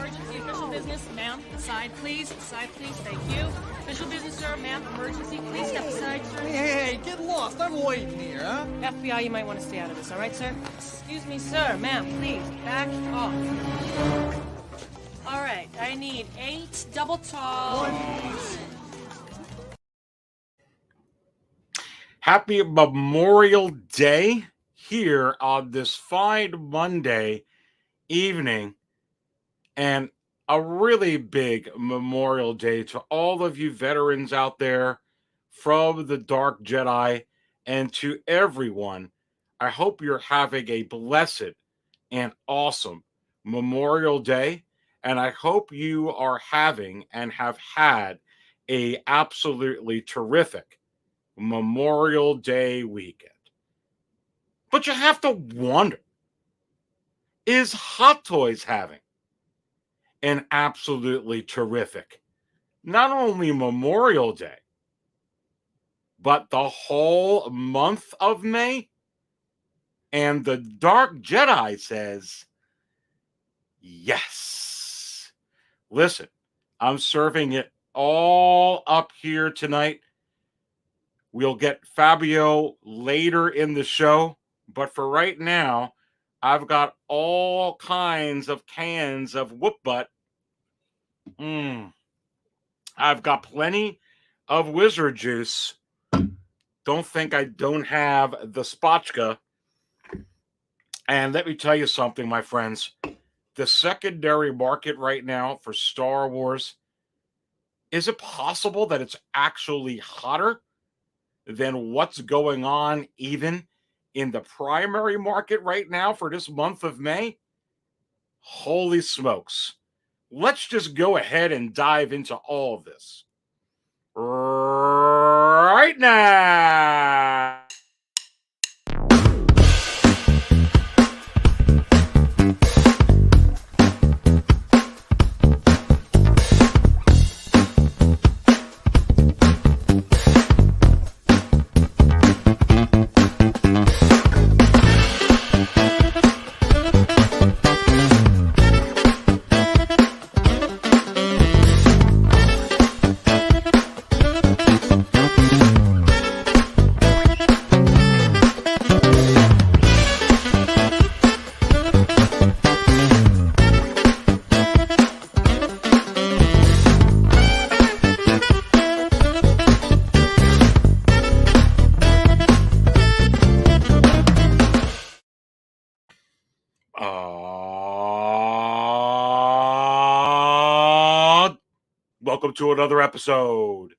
emergency official business. Ma'am, side please. Side please, thank you. Official business, sir. Ma'am, emergency. Please step aside, sir. Hey, get lost. I'm waiting here, huh? FBI, you might want to stay out of this, all right, sir? Excuse me, sir. Ma'am, please, back off. All right, I need 8 double tall. Happy Memorial Day here on this fine Monday evening, and a really big Memorial Day to all of you veterans out there from the Dark Jedi, and to everyone. I hope you're having a blessed and awesome Memorial Day, and I hope you are having and have had a absolutely terrific Memorial Day weekend. But you have to wonder, is Hot Toys having an absolutely terrific, not only Memorial Day, but the whole month of May? And the Dark Jedi says, yes. Listen, I'm serving it all up here tonight. We'll get Fabio later in the show, but for right now, I've got all kinds of cans of whoop butt. I've got plenty of wizard juice. Don't think I don't have the spotchka. And let me tell you something, my friends. The secondary market right now for Star Wars, is it possible that it's actually hotter than what's going on even in the primary market right now for this month of May? Holy smokes. Let's just go ahead and dive into all of this right now. Welcome to another episode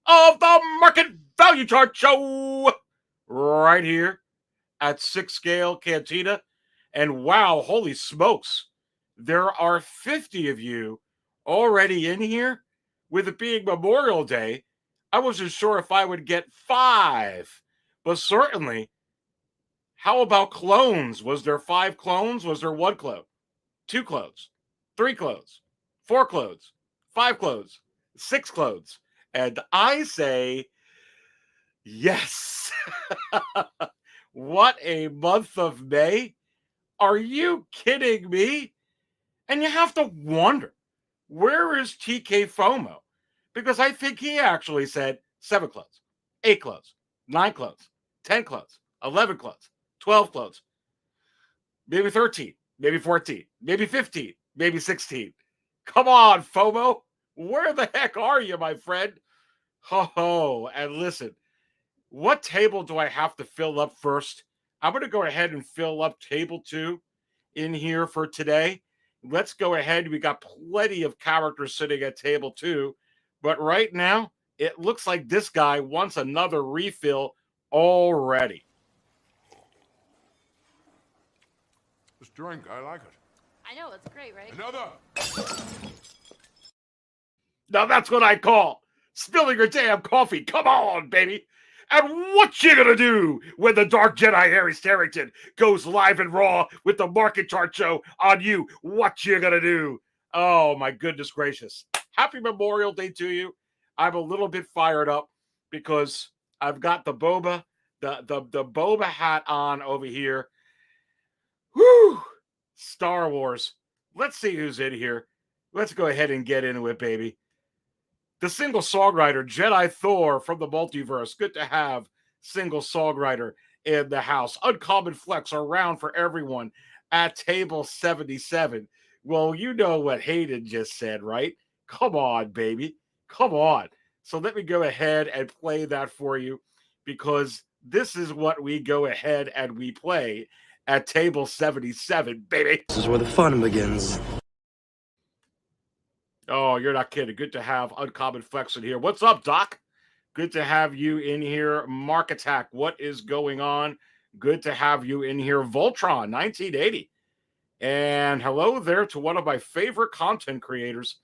of the Market Value Chart Show right here at 6 Scale Cantina. And wow, holy smokes, there are 50 of you already in here. With it being Memorial Day, I wasn't sure if I would get 5, but certainly. How about clones? Was there 5 clones? Was there 1 clone? 2 clones? 3 clones? 4 clones? 5 clones? 6 clones? And I say, yes. What a month of May. Are you kidding me? And you have to wonder, where is TK FOMO? Because I think he actually said 7 clones, 8 clones, 9 clones, 10 clones, 11 clones, 12 clones, maybe 13, maybe 14, maybe 15, maybe 16. Come on, FOMO. Where the heck are you, my friend? Ho, and listen, what table do I have to fill up first? I'm going to go ahead and fill up table 2 in here for today. Let's go ahead. We got plenty of characters sitting at table 2, but right now, it looks like this guy wants another refill already. This drink, I like it. I know, it's great, right? Another! Now that's what I call spilling your damn coffee. Come on, baby. And what you gonna do when the Dark Jedi Harry Starrington goes live and raw with the Market Chart Show on you? What you gonna do? Oh, my goodness gracious. Happy Memorial Day to you. I'm a little bit fired up because I've got the boba, the boba hat on over here. Whew! Star Wars. Let's see who's in here. let's go ahead and get into it, baby. The single songwriter, Jedi Thor from the multiverse. Good to have single songwriter in the house. Uncommon Flex around for everyone at table 77. Well, you know what Hayden just said, right? Come on, baby. Come on. So let me go ahead and play that for you, because this is what we go ahead and we play at table 77, baby. This is where the fun begins. Oh, you're not kidding. Good to have Uncommon Flex in here. What's up, Doc? Good to have you in here. Mark Attack, what is going on? Good to have you in here. Voltron, 1980. And hello there to one of my favorite content creators.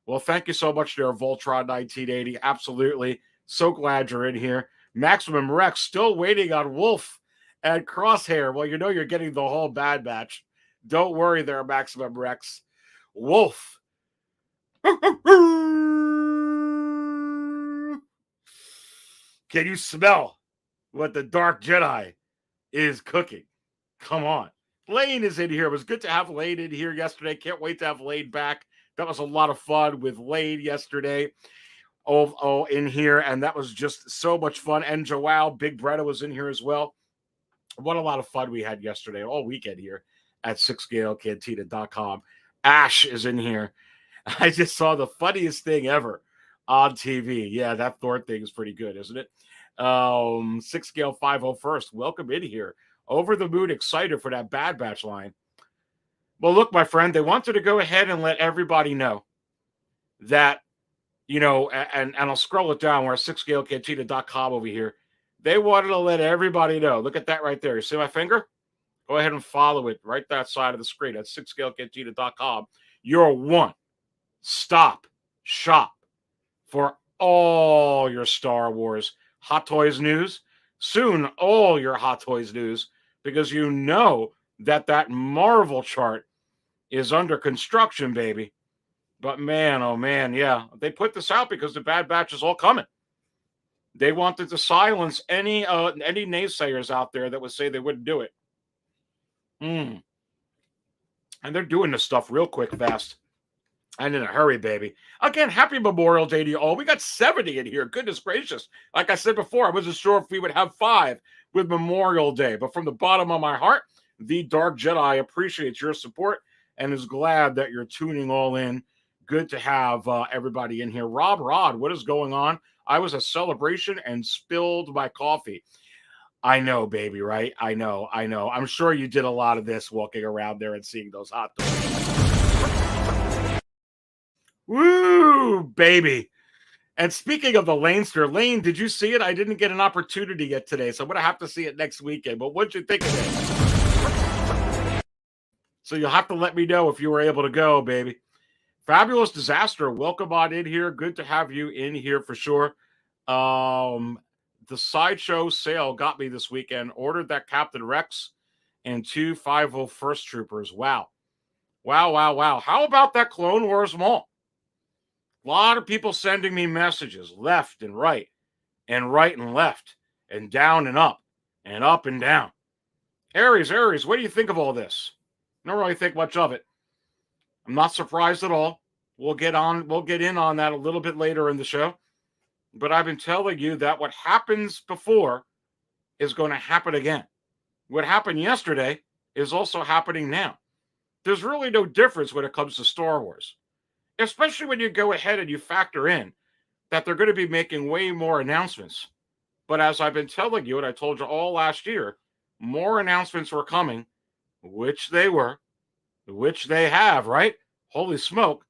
Well, thank you so much there, Voltron, 1980. Absolutely. So glad you're in here. Maximum Rex, still waiting on Wolf and Crosshair. Well, you know you're getting the whole Bad Batch. Don't worry there, Maximum Rex. Wolf. Can you smell what the Dark Jedi is cooking? Come on. Lane is in here. It was good to have Lane in here yesterday. Can't wait to have Lane back. That was a lot of fun with Lane yesterday. In here, and that was just so much fun. And Joao, Big Bretta was in here as well. What a lot of fun we had yesterday, all weekend here at 6scalecantina.com. Ash is in here. I just saw the funniest thing ever on TV. Yeah, that Thor thing is pretty good, isn't it? 6scale 501st. Welcome in here. Over the moon, excited for that Bad Batch line. Well, look, my friend, they wanted to go ahead and let everybody know that, you know, and I'll scroll it down. We're at 6scalecantina.com over here. They wanted to let everybody know. Look at that right there. You see my finger? Go ahead and follow it right that side of the screen at 6scalecantina.com. Your one-stop shop for all your Star Wars Hot Toys news. Soon, all your Hot Toys news, because you know that Marvel chart is under construction, baby. But man, oh man, yeah. They put this out because the Bad Batch is all coming. They wanted to silence any naysayers out there that would say they wouldn't do it. And they're doing this stuff real quick, fast. And in a hurry, baby. Again, happy Memorial Day to you all. We got 70 in here. Goodness gracious. Like I said before, I wasn't sure if we would have 5 with Memorial Day. But from the bottom of my heart, the Dark Jedi appreciates your support and is glad that you're tuning all in. Good to have everybody in here. Rob Rod, what is going on? I was at Celebration and spilled my coffee. I know, baby, right? I know. I'm sure you did a lot of this walking around there and seeing those hot dogs. Woo, baby. And speaking of the Lanester, Lane, did you see it? I didn't get an opportunity yet today, so I'm going to have to see it next weekend. But what'd you think of it? So you'll have to let me know if you were able to go, baby. Fabulous Disaster, welcome on in here. Good to have you in here for sure. The Sideshow sale got me this weekend. Ordered that Captain Rex and 2 501st Troopers. Wow. How about that Clone Wars Mall? A lot of people sending me messages left and right and left and down and up and down. Aries, what do you think of all this? I don't really think much of it. I'm not surprised at all. We'll get in on that a little bit later in the show. But I've been telling you that what happens before is going to happen again. What happened yesterday is also happening now. There's really no difference when it comes to Star Wars, especially when you go ahead and you factor in that they're going to be making way more announcements. But as I've been telling you, and I told you all last year, more announcements were coming, which they have, right? Holy smoke.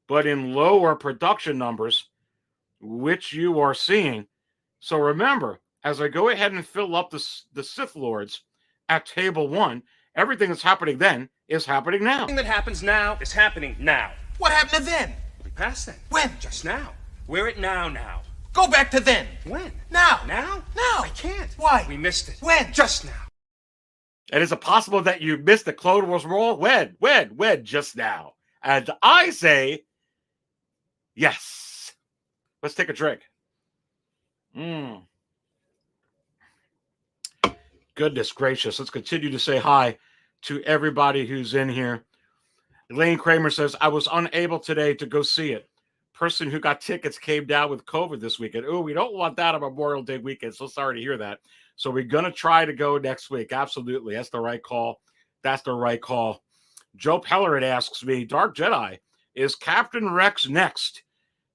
But in lower production numbers, which you are seeing. So remember, as I go ahead and fill up the Sith Lords at table 1, everything that's happening then is happening now. Everything that happens now is happening now. What happened to then? We passed then. When? Just now. We're at now. Go back to then. When? Now. Now? Now. I can't. Why? We missed it. When? Just now. And is it possible that you missed the Clone Wars Mall? When? Just now. And I say, yes. Let's take a drink. Goodness gracious. Let's continue to say hi to everybody who's in here. Elaine Kramer says, I was unable today to go see it. Person who got tickets came down with COVID this weekend. Oh, we don't want that on Memorial Day weekend. So sorry to hear that. So we're going to try to go next week. Absolutely. That's the right call. That's the right call. Joe Pellerin asks me, Dark Jedi, is Captain Rex next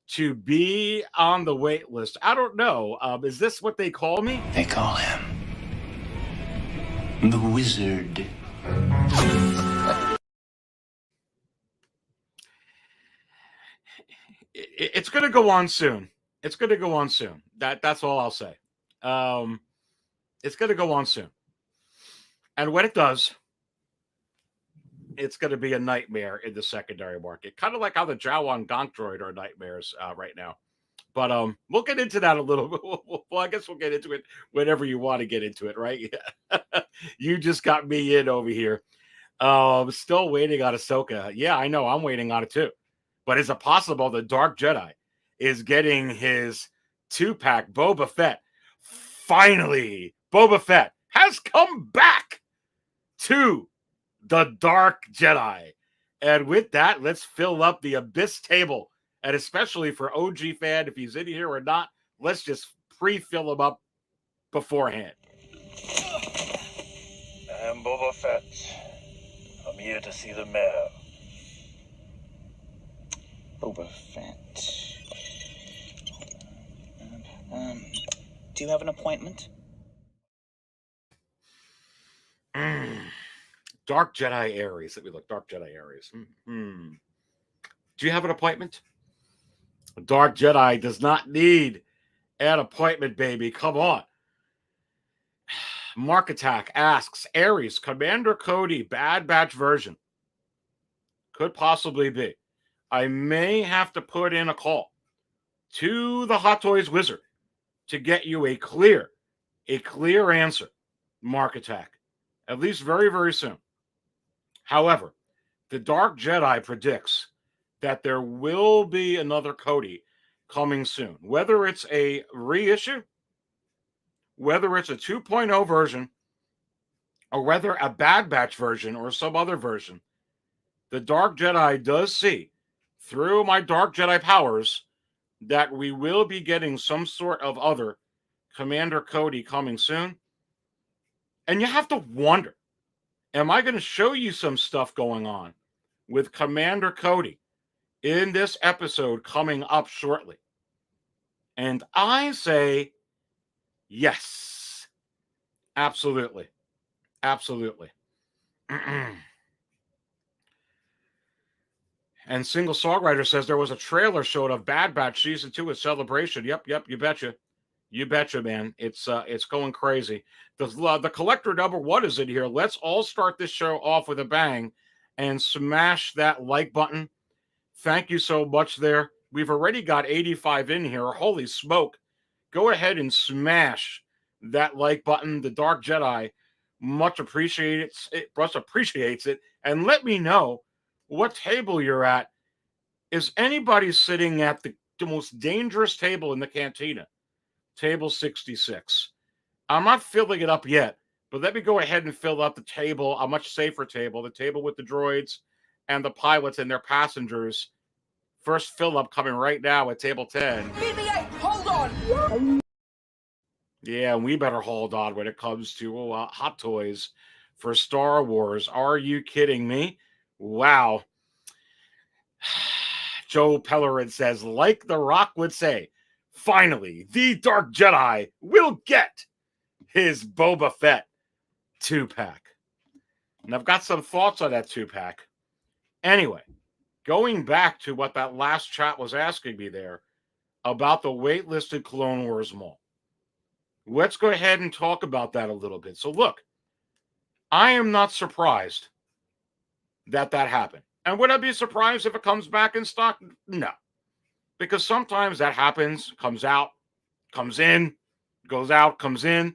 to be on the wait list? I don't know. Is this what they call me? They call him the Wizard. It's going to go on soon. It's going to go on soon. That's all I'll say. It's going to go on soon. And when it does, it's going to be a nightmare in the secondary market. Kind of like how the Jawan Gonk droid are nightmares right now. But we'll get into that a little bit. Well, I guess we'll get into it whenever you want to get into it, right? You just got me in over here. Still waiting on Ahsoka. Yeah, I know. I'm waiting on it too. But is it possible the Dark Jedi is getting his 2-pack Boba Fett? Finally, Boba Fett has come back to the Dark Jedi. And with that, let's fill up the Abyss table. And especially for OG fan, if he's in here or not, let's just pre-fill him up beforehand. I'm Boba Fett. I'm here to see the mayor. Boba Fett. Do you have an appointment? Dark Jedi Aries. Let me look. Dark Jedi Aries. Do you have an appointment? Dark Jedi does not need an appointment, baby. Come on. Mark Attack asks, Aries, Commander Cody, Bad Batch version. Could possibly be. I may have to put in a call to the Hot Toys Wizard to get you a clear answer, Mark Attack. At least very, very soon. However, the Dark Jedi predicts that there will be another Cody coming soon. Whether it's a reissue, whether it's a 2.0 version, or whether a Bad Batch version or some other version, the Dark Jedi does see, through my Dark Jedi powers, that we will be getting some sort of other Commander Cody coming soon. And you have to wonder, am I going to show you some stuff going on with Commander Cody in this episode coming up shortly? And I say yes. Absolutely. Absolutely. And Single Songwriter says there was a trailer showed of Bad Batch Season 2 at Celebration. Yep, you betcha. You betcha, man. It's going crazy. The collector number 1 is in here. Let's all start this show off with a bang and smash that like button. Thank you so much there. We've already got 85 in here. Holy smoke. Go ahead and smash that like button. The Dark Jedi much appreciates it. And let me know what table you're at. Is anybody sitting at the most dangerous table in the Cantina? Table 66. I'm not filling it up yet, but let me go ahead and fill up the table, a much safer table, the table with the droids and the pilots and their passengers. First fill up coming right now at table 10. BB-8, hold on! Yeah, we better hold on when it comes to Hot Toys for Star Wars. Are you kidding me? Wow. Joe Pellerin says, like The Rock would say, finally, the Dark Jedi will get his Boba Fett 2-pack. And I've got some thoughts on that 2-pack. Anyway, going back to what that last chat was asking me there about the waitlisted Clone Wars Mall. Let's go ahead and talk about that a little bit. So look, I am not surprised that happened. And would I be surprised if it comes back in stock? No. Because sometimes that happens, comes out, comes in, goes out, comes in.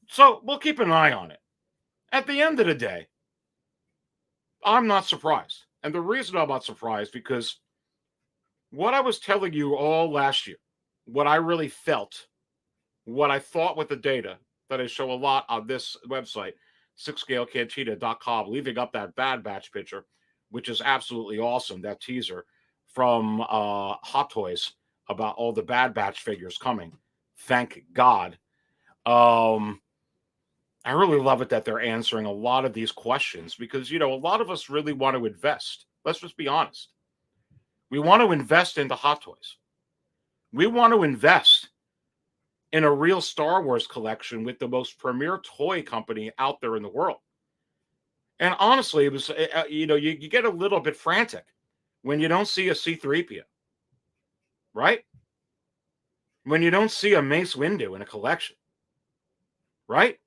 So we'll keep an eye on it. At the end of the day, I'm not surprised. And the reason I'm not surprised, because what I was telling you all last year, what I really felt, what I thought with the data that I show a lot on this website, 6scalecantina.com, leaving up that Bad Batch picture. which is absolutely awesome. That teaser from Hot Toys about all the Bad Batch figures coming. Thank God. I really love it that they're answering a lot of these questions because, a lot of us really want to invest. Let's just be honest. We want to invest into Hot Toys. We want to invest in a real Star Wars collection with the most premier toy company out there in the world. And honestly, it was, you get a little bit frantic when you don't see a C-3PO, right? When you don't see a Mace Windu in a collection, right?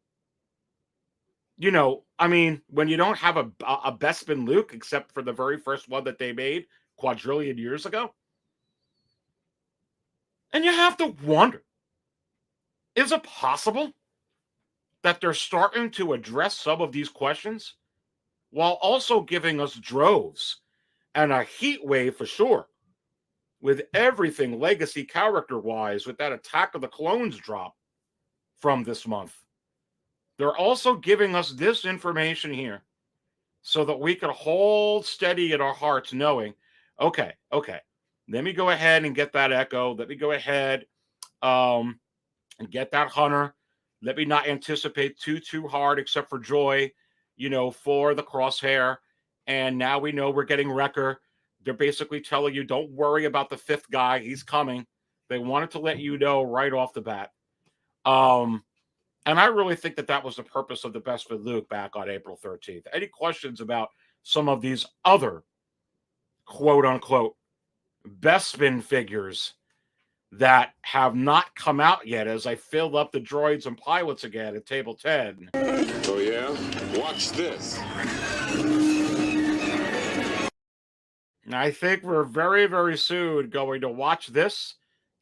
When you don't have a Bespin Luke, except for the very first one that they made quadrillion years ago. And you have to wonder, is it possible that they're starting to address some of these questions while also giving us droves and a heat wave for sure with everything legacy character-wise with that Attack of the Clones drop from this month? They're also giving us this information here so that we can hold steady in our hearts knowing, okay, let me go ahead and get that Echo. Let me go ahead and get that Hunter. Let me not anticipate too hard except for Joy, for the Crosshair. And now we know we're getting Wrecker. They're basically telling you, don't worry about the fifth guy. He's coming. They wanted to let you know right off the bat. And I really think that was the purpose of the Best with Luke back on April 13th. Any questions about some of these other quote-unquote Bespin figures that have not come out yet as I fill up the droids and pilots again at table 10? Oh, yeah? Watch this. I think we're very, very soon going to watch this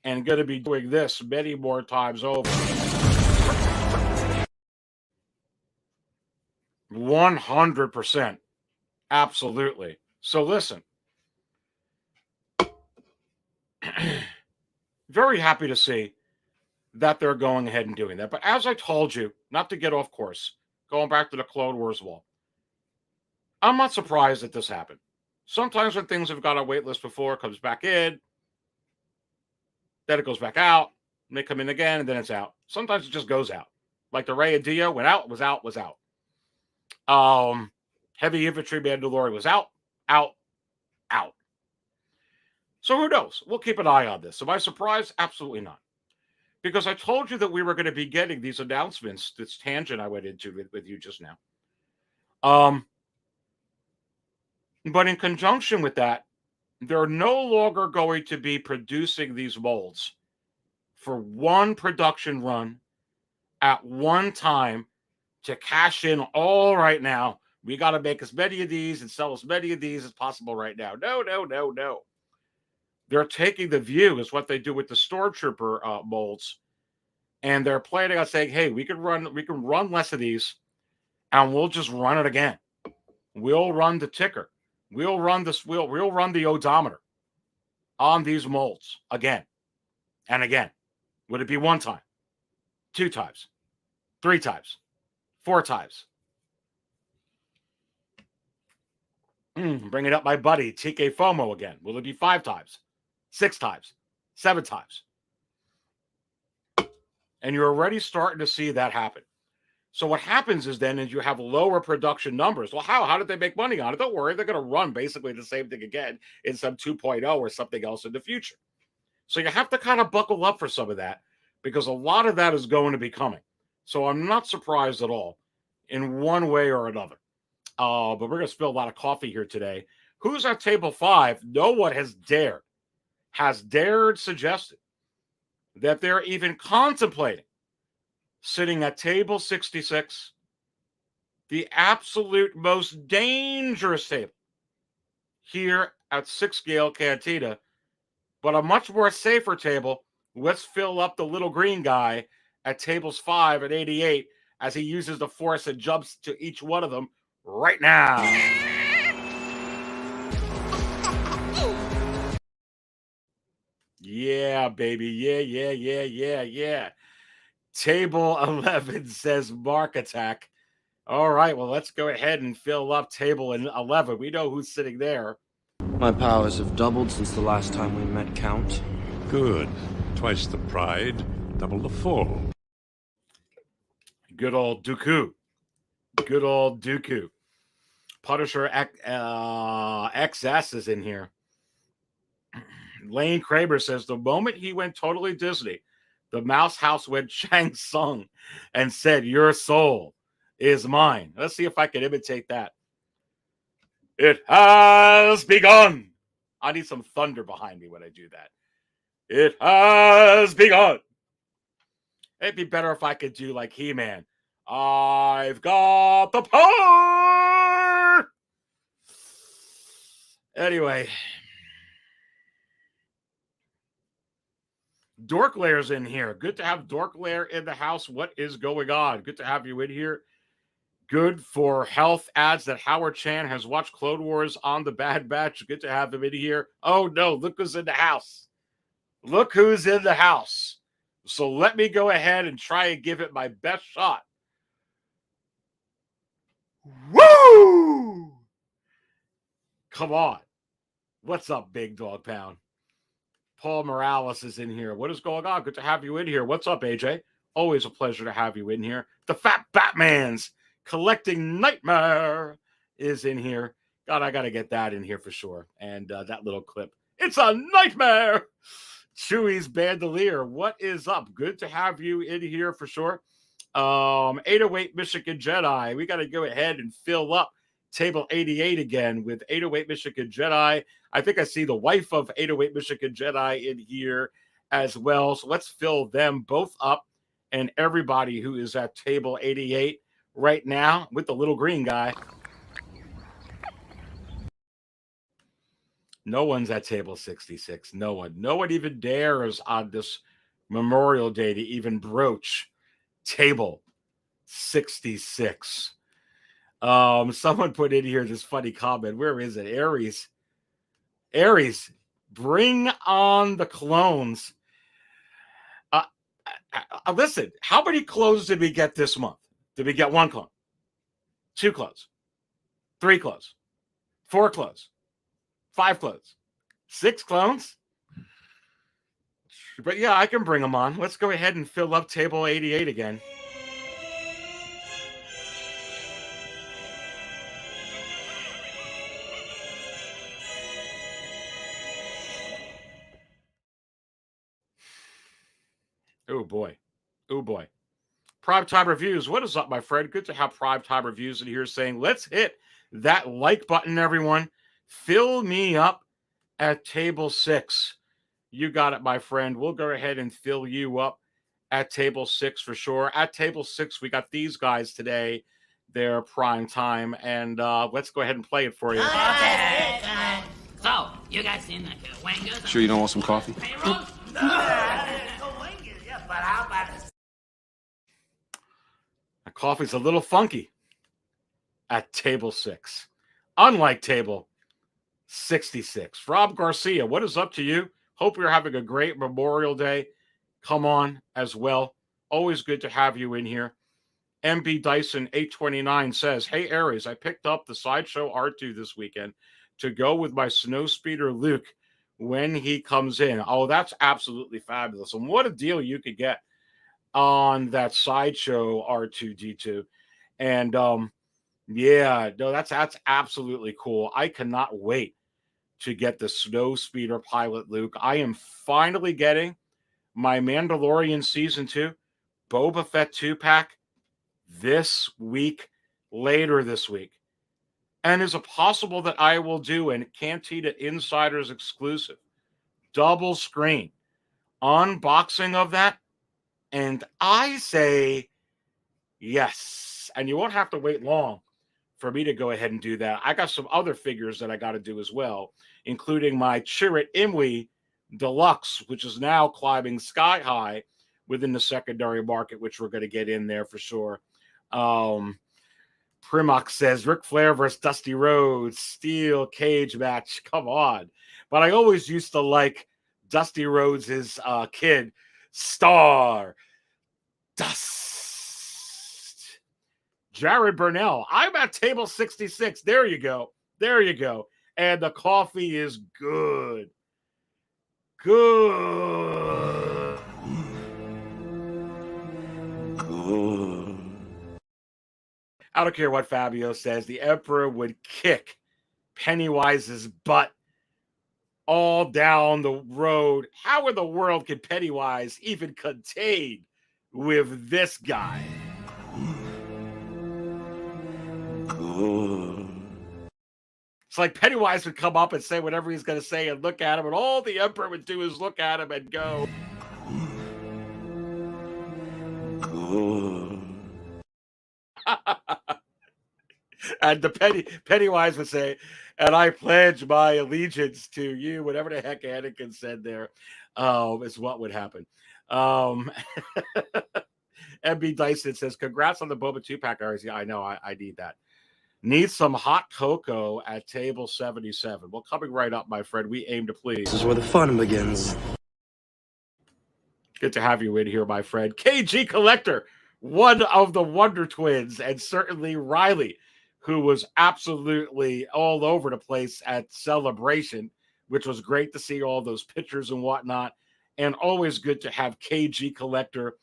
and going to be doing this many more times over. 100%. Absolutely. So listen. Very happy to see that they're going ahead and doing that. But as I told you, not to get off course, going back to the Clone Wars wall, I'm not surprised that this happened. Sometimes when things have got a wait list before, it comes back in, then it goes back out, and they come in again, and then it's out. Sometimes it just goes out. Like the Rey and Dio went out, was out, was out. Heavy Infantry Mandalorian was out. So who knows? We'll keep an eye on this. Am I surprised? Absolutely not. Because I told you that we were going to be getting these announcements, this tangent I went into with you just now. But in conjunction with that, they're no longer going to be producing these molds for one production run at one time to cash in all right now. We got to make as many of these and sell as many of these as possible right now. No. They're taking the view is what they do with the Stormtrooper molds. And they're planning on saying, hey, we can run less of these and we'll just run it again. We'll run the ticker. We'll run the odometer on these molds again and again. Would it be one time, 2 times, 3 times, 4 times? Bringing up my buddy TK FOMO again. Will it be 5 times, 6 times, 7 times? And you're already starting to see that happen. So what happens is then you have lower production numbers. Well, how did they make money on it? Don't worry, they're going to run basically the same thing again in some 2.0 or something else in the future. So you have to kind of buckle up for some of that because a lot of that is going to be coming. So I'm not surprised at all in one way or another. But we're going to spill a lot of coffee here today. Who's at table 5? No one has dared suggested that they're even contemplating sitting at table 66, the absolute most dangerous table here at 6 Gale Cantina, but a much more safer table. Let's fill up the little green guy at tables 5 and 88 as he uses the Force and jumps to each one of them right now. Yeah, baby. Yeah. Table 11 says Mark Attack. All right, well, let's go ahead and fill up table 11. We know who's sitting there. My powers have doubled since the last time we met, Count. Good. Twice the pride, double the fall. Good old Dooku. Good old Dooku. Punisher XS is in here. Lane Kramer says, the moment he went totally Disney, the Mouse House went Shang Tsung and said, your soul is mine. Let's see if I can imitate that. It has begun. I need some thunder behind me when I do that. It has begun. It'd be better if I could do like He-Man. I've got the power. Anyway. Dork Lair's in here. Good to have Dork Lair in the house. What is going on? Good to have you in here. Good for health adds that Howard Chan has watched Clone Wars on the Bad Batch. Good to have him in here. Oh, no. Look who's in the house. Look who's in the house. So let me go ahead and try and give it my best shot. Woo! Come on. What's up, Big Dog Pound? Paul Morales is in here. What is going on? Good to have you in here. What's up, AJ? Always a pleasure to have you in here. The Fat Batman's Collecting Nightmare is in here. God, I got to get that in here for sure. And that little clip. It's a nightmare. Chewie's Bandolier. What is up? Good to have you in here for sure. 808 Michigan Jedi. We got to go ahead and fill up table 88 again with 808 Michigan Jedi. I think I see the wife of 808 Michigan Jedi in here as well. So let's fill them both up and everybody who is at table 88 right now with the little green guy. No one's at table 66. No one. No one even dares on this Memorial Day to even broach table 66. Someone put in here this funny comment. Where is it? Aries. Aries, bring on the clones. Listen, how many clones did we get this month? Did we get 1 clone? 2 clones? 3 clones? 4 clones? 5 clones? 6 clones? But yeah, I can bring them on. Let's go ahead and fill up table 88 again. Oh, boy. Oh, boy. Prime Time Reviews. What is up, my friend? Good to have Prime Time Reviews in here saying, let's hit that like button, everyone. Fill me up at table 6. You got it, my friend. We'll go ahead and fill you up at table 6 for sure. At table 6, we got these guys today. They're Prime Time. And let's go ahead and play it for you. Okay. So, you guys seen the Wangers? Sure you don't want some coffee? But how about this? The coffee's a little funky at table 6. Unlike table 66. Rob Garcia, what is up to you? Hope you're having a great Memorial Day. Come on as well. Always good to have you in here. MB Dyson 829 says, hey, Aries, I picked up the Sideshow R2 this weekend to go with my Snowspeeder Luke when he comes in. Oh, that's absolutely fabulous. And what a deal you could get on that Sideshow R2-D2. And yeah, no, that's absolutely cool. I cannot wait to get the Snowspeeder Pilot Luke. I am finally getting my Mandalorian Season 2 Boba Fett 2-pack this week, later this week. And is it possible that I will do a Cantina Insiders exclusive double screen unboxing of that? And I say yes. And you won't have to wait long for me to go ahead and do that. I got some other figures that I got to do as well, including my Chirrut Imwe Deluxe, which is now climbing sky high within the secondary market, which we're going to get in there for sure. Primox says, Ric Flair versus Dusty Rhodes, steel cage match. Come on. But I always used to like Dusty Rhodes' kid, Star Dust. Jared Burnell, I'm at table 66. There you go. There you go. And the coffee is good. Good. Good. I don't care what Fabio says. The Emperor would kick Pennywise's butt all down the road. How in the world can Pennywise even contain with this guy? Good. It's like Pennywise would come up and say whatever he's going to say and look at him, and all the Emperor would do is look at him and go, Good. and the Pennywise would say, and I pledge my allegiance to you, whatever the heck Anakin said there, is what would happen. MB Dyson says, congrats on the Boba 2-pack, Aries. Yeah, I know. I need that. Need some hot cocoa at table 77. Well, coming right up, my friend. We aim to please. This is where the fun begins. Good to have you in here, my friend. KG Collector, one of the Wonder Twins, and certainly Riley, who was absolutely all over the place at Celebration, which was great to see all those pictures and whatnot. And always good to have KG Collector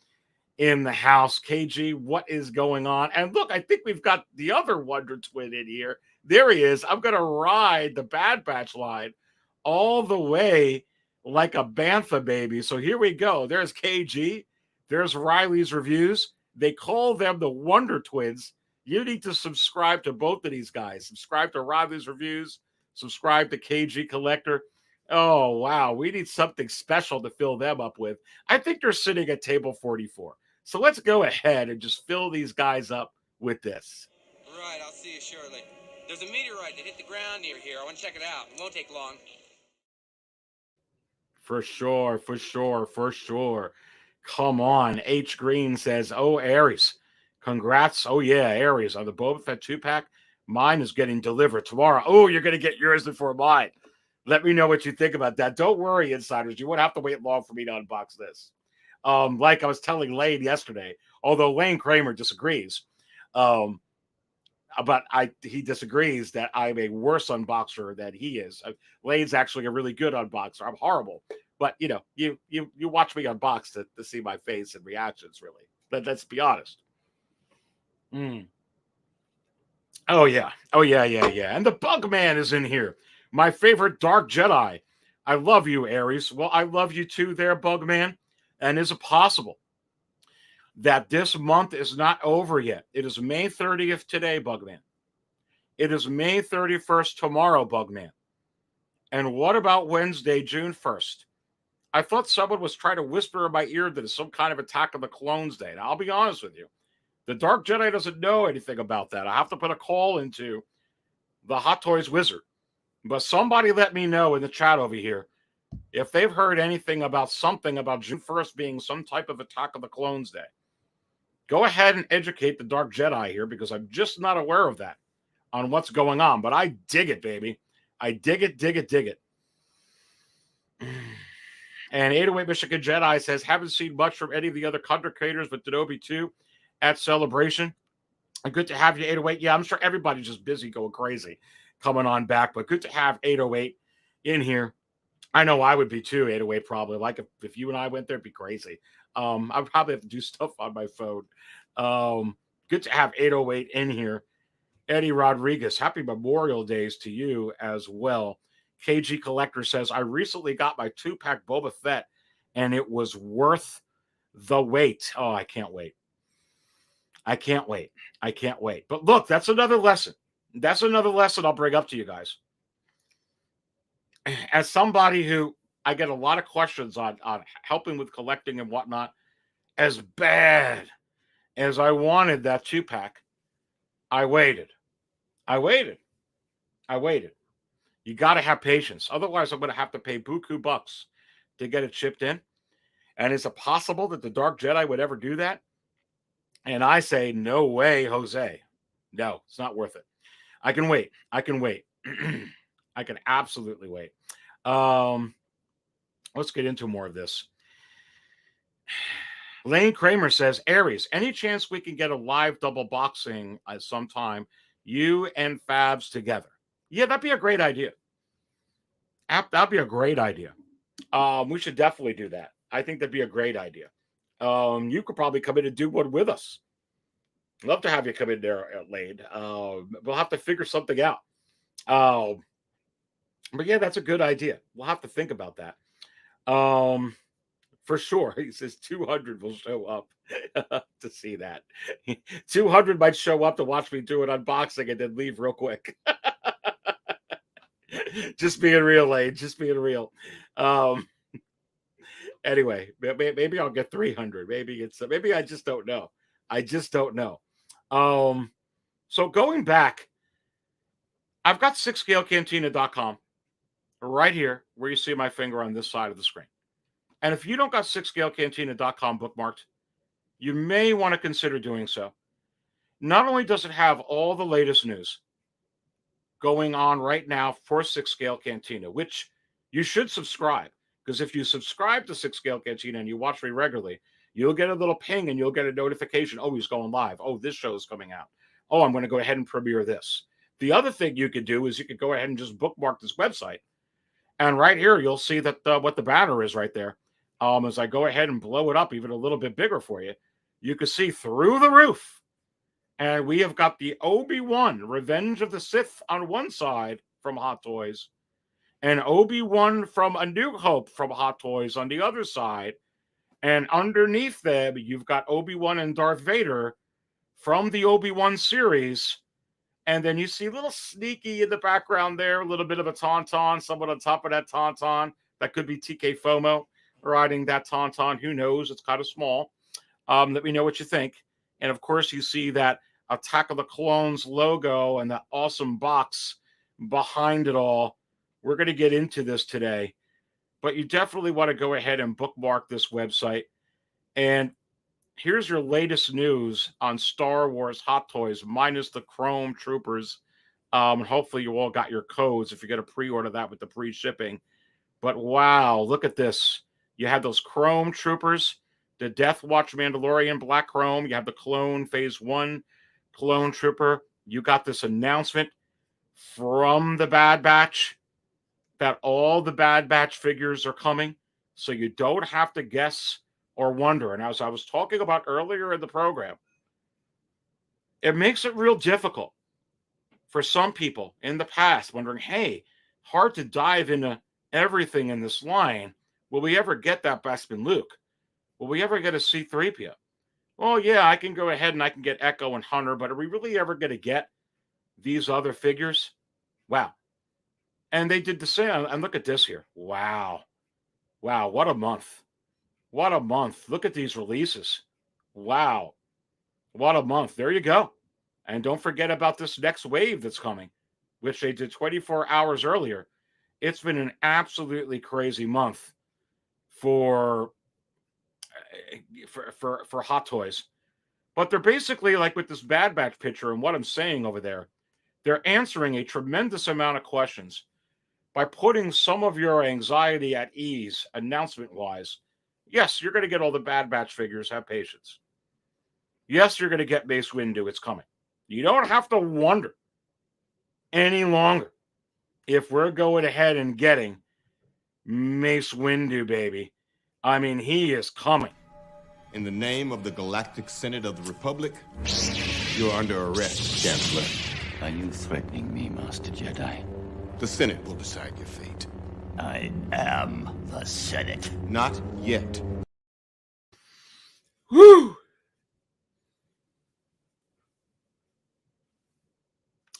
in the house. KG, what is going on? And look, I think we've got the other Wonder Twin in here. There he is. I'm going to ride the Bad Batch line all the way like a Bantha baby. So here we go. There's KG. There's Riley's reviews. They call them the Wonder Twins. You need to subscribe to both of these guys. Subscribe to Riley's reviews. Subscribe to KG Collector. Oh, wow. We need something special to fill them up with. I think they're sitting at table 44. So let's go ahead and just fill these guys up with this. Right, I'll see you shortly. There's a meteorite that hit the ground near here. I want to check it out. It won't take long. For sure, for sure, for sure. Come on. H. Green says, oh, Aries, congrats. Oh, yeah, Aries, on the Boba Fett 2-pack. Mine is getting delivered tomorrow. Oh, you're going to get yours before mine. Let me know what you think about that. Don't worry, insiders. You won't have to wait long for me to unbox this. Like I was telling Lane yesterday, although Lane Kramer disagrees, but he disagrees that I'm a worse unboxer than he is. Lane's actually a really good unboxer. I'm horrible, but you watch me unbox to see my face and reactions. Really, let's be honest. Oh yeah, yeah. And the Bugman is in here. My favorite Dark Jedi. I love you, Aries. Well, I love you too, there, Bugman. And is it possible that this month is not over yet? It is May 30th today, Bugman. It is May 31st tomorrow, Bugman. And what about Wednesday, June 1st? I thought someone was trying to whisper in my ear that it's some kind of Attack of the Clones Day. Now, I'll be honest with you. The Dark Jedi doesn't know anything about that. I have to put a call into the Hot Toys Wizard. But somebody let me know in the chat over here if they've heard anything about something about June 1st being some type of Attack of the Clones Day. Go ahead and educate the Dark Jedi here, because I'm just not aware of that on what's going on. But I dig it, baby. I dig it, dig it, dig it. And 808 Michigan Jedi says, haven't seen much from any of the other content creators but Denobi 2 at Celebration. Good to have you, 808. Yeah, I'm sure everybody's just busy going crazy coming on back, but good to have 808 in here. I know I would be too, 808 probably. Like if you and I went there, it'd be crazy. I'd probably have to do stuff on my phone. Good to have 808 in here. Eddie Rodriguez, happy Memorial Days to you as well. KG Collector says, I recently got my 2-pack Boba Fett, and it was worth the wait. Oh, I can't wait. I can't wait. I can't wait. But look, that's another lesson. That's another lesson I'll bring up to you guys. As somebody who I get a lot of questions on helping with collecting and whatnot, as bad as I wanted that 2-pack, I waited. You got to have patience. Otherwise, I'm going to have to pay buku bucks to get it shipped in. And is it possible that the Dark Jedi would ever do that? And I say, no way, Jose. No, it's not worth it. I can wait. I can absolutely wait. Let's get into more of this. Lane Kramer says, Aries, any chance we can get a live double boxing at some time, you and Fabs together? Yeah, that'd be a great idea. That'd be a great idea. We should definitely do that. I think that'd be a great idea. You could probably come in and do one with us. Love to have you come in there, Lane. We'll have to figure something out. But yeah, that's a good idea. We'll have to think about that. For sure. He says 200 will show up to see that. 200 might show up to watch me do an unboxing and then leave real quick. Just being real, Lane. Just being real. Anyway, maybe I'll get 300. Maybe I just don't know. I just don't know. So going back, I've got 6scalecantina.com right here where you see my finger on this side of the screen. And if you don't got 6scalecantina.com bookmarked, you may want to consider doing so. Not only does it have all the latest news going on right now for 6-Scale Cantina, which you should subscribe, because if you subscribe to 6-Scale Cantina and you watch me regularly, you'll get a little ping and you'll get a notification. Oh, he's going live. Oh, this show is coming out. Oh, I'm going to go ahead and premiere this. The other thing you could do is you could go ahead and just bookmark this website. And right here, you'll see that what the banner is right there. As I go ahead and blow it up even a little bit bigger for you, you can see through the roof. And we have got the Obi-Wan, Revenge of the Sith on one side from Hot Toys, and Obi-Wan from A New Hope from Hot Toys on the other side. And underneath them, you've got Obi-Wan and Darth Vader from the Obi-Wan series. And then you see a little sneaky in the background there, a little bit of a Tauntaun, someone on top of that Tauntaun. That could be TK FOMO riding that Tauntaun. Who knows? It's kind of small. Let me know what you think. And, of course, you see that Attack of the Clones logo and that awesome box behind it all. We're going to get into this today. But you definitely want to go ahead and bookmark this website. And here's your latest news on Star Wars Hot Toys, minus the Chrome Troopers. Hopefully you all got your codes if you're going to pre-order that with the pre-shipping. But wow, look at this. You have those Chrome Troopers, the Death Watch Mandalorian Black Chrome. You have the Clone Phase 1 Clone Trooper. You got this announcement from the Bad Batch that all the Bad Batch figures are coming. So you don't have to guess or wonder. And as I was talking about earlier in the program, it makes it real difficult for some people in the past wondering, hey, hard to dive into everything in this line. Will we ever get that Bespin Luke? Will we ever get a C-3PO? Well, yeah, I can go ahead and I can get Echo and Hunter, but are we really ever going to get these other figures? Wow. And they did the same. And look at this here. Wow. Wow, what a month. What a month. Look at these releases. Wow. What a month. There you go. And don't forget about this next wave that's coming, which they did 24 hours earlier. It's been an absolutely crazy month for Hot Toys. But they're basically like with this Bad Batch picture and what I'm saying over there, they're answering a tremendous amount of questions by putting some of your anxiety at ease announcement-wise. Yes, you're going to get all the Bad Batch figures. Have patience. Yes, you're going to get Mace Windu. It's coming. You don't have to wonder any longer if we're going ahead and getting Mace Windu, baby. I mean, he is coming. In the name of the Galactic Senate of the Republic, you're under arrest, Chancellor. Are you threatening me, Master Jedi? The Senate will decide your fate. I am the Senate. Not yet. Whew.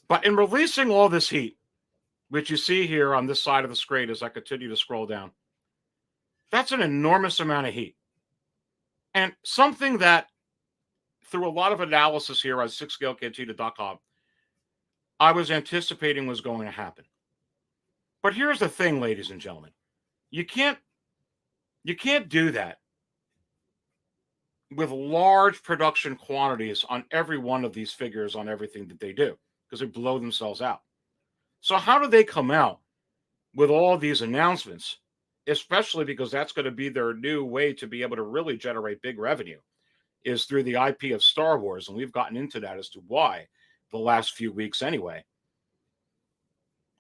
But in releasing all this heat, which you see here on this side of the screen as I continue to scroll down, that's an enormous amount of heat. And something that, through a lot of analysis here on 6scalecantina.com, I was anticipating was going to happen. But here's the thing, ladies and gentlemen. You can't do that with large production quantities on every one of these figures on everything that they do, because they blow themselves out. So how do they come out with all these announcements especially because that's going to be their new way to be able to really generate big revenue, is through the IP of Star Wars. And we've gotten into that as to why the last few weeks anyway.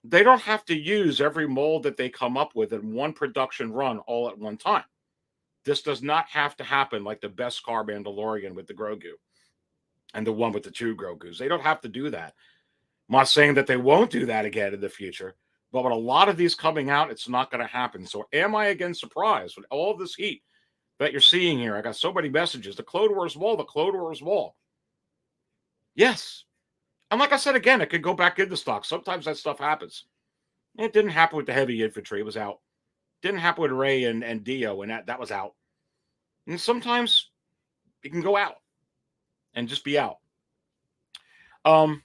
They don't have to use every mold that they come up with in one production run all at one time. This does not have to happen like the Beskar Mandalorian with the Grogu and the one with the 2 Grogus. They don't have to do that. I'm not saying that they won't do that again in the future, but with a lot of these coming out, it's not going to happen. So am I again surprised with all this heat that you're seeing here? I got so many messages. The Clone Wars wall, the Clone Wars wall. Yes. And like I said, again, it could go back into stock. Sometimes that stuff happens. It didn't happen with the heavy infantry. It was out. Didn't happen with Rey and Dio, and that was out. And sometimes it can go out and just be out. And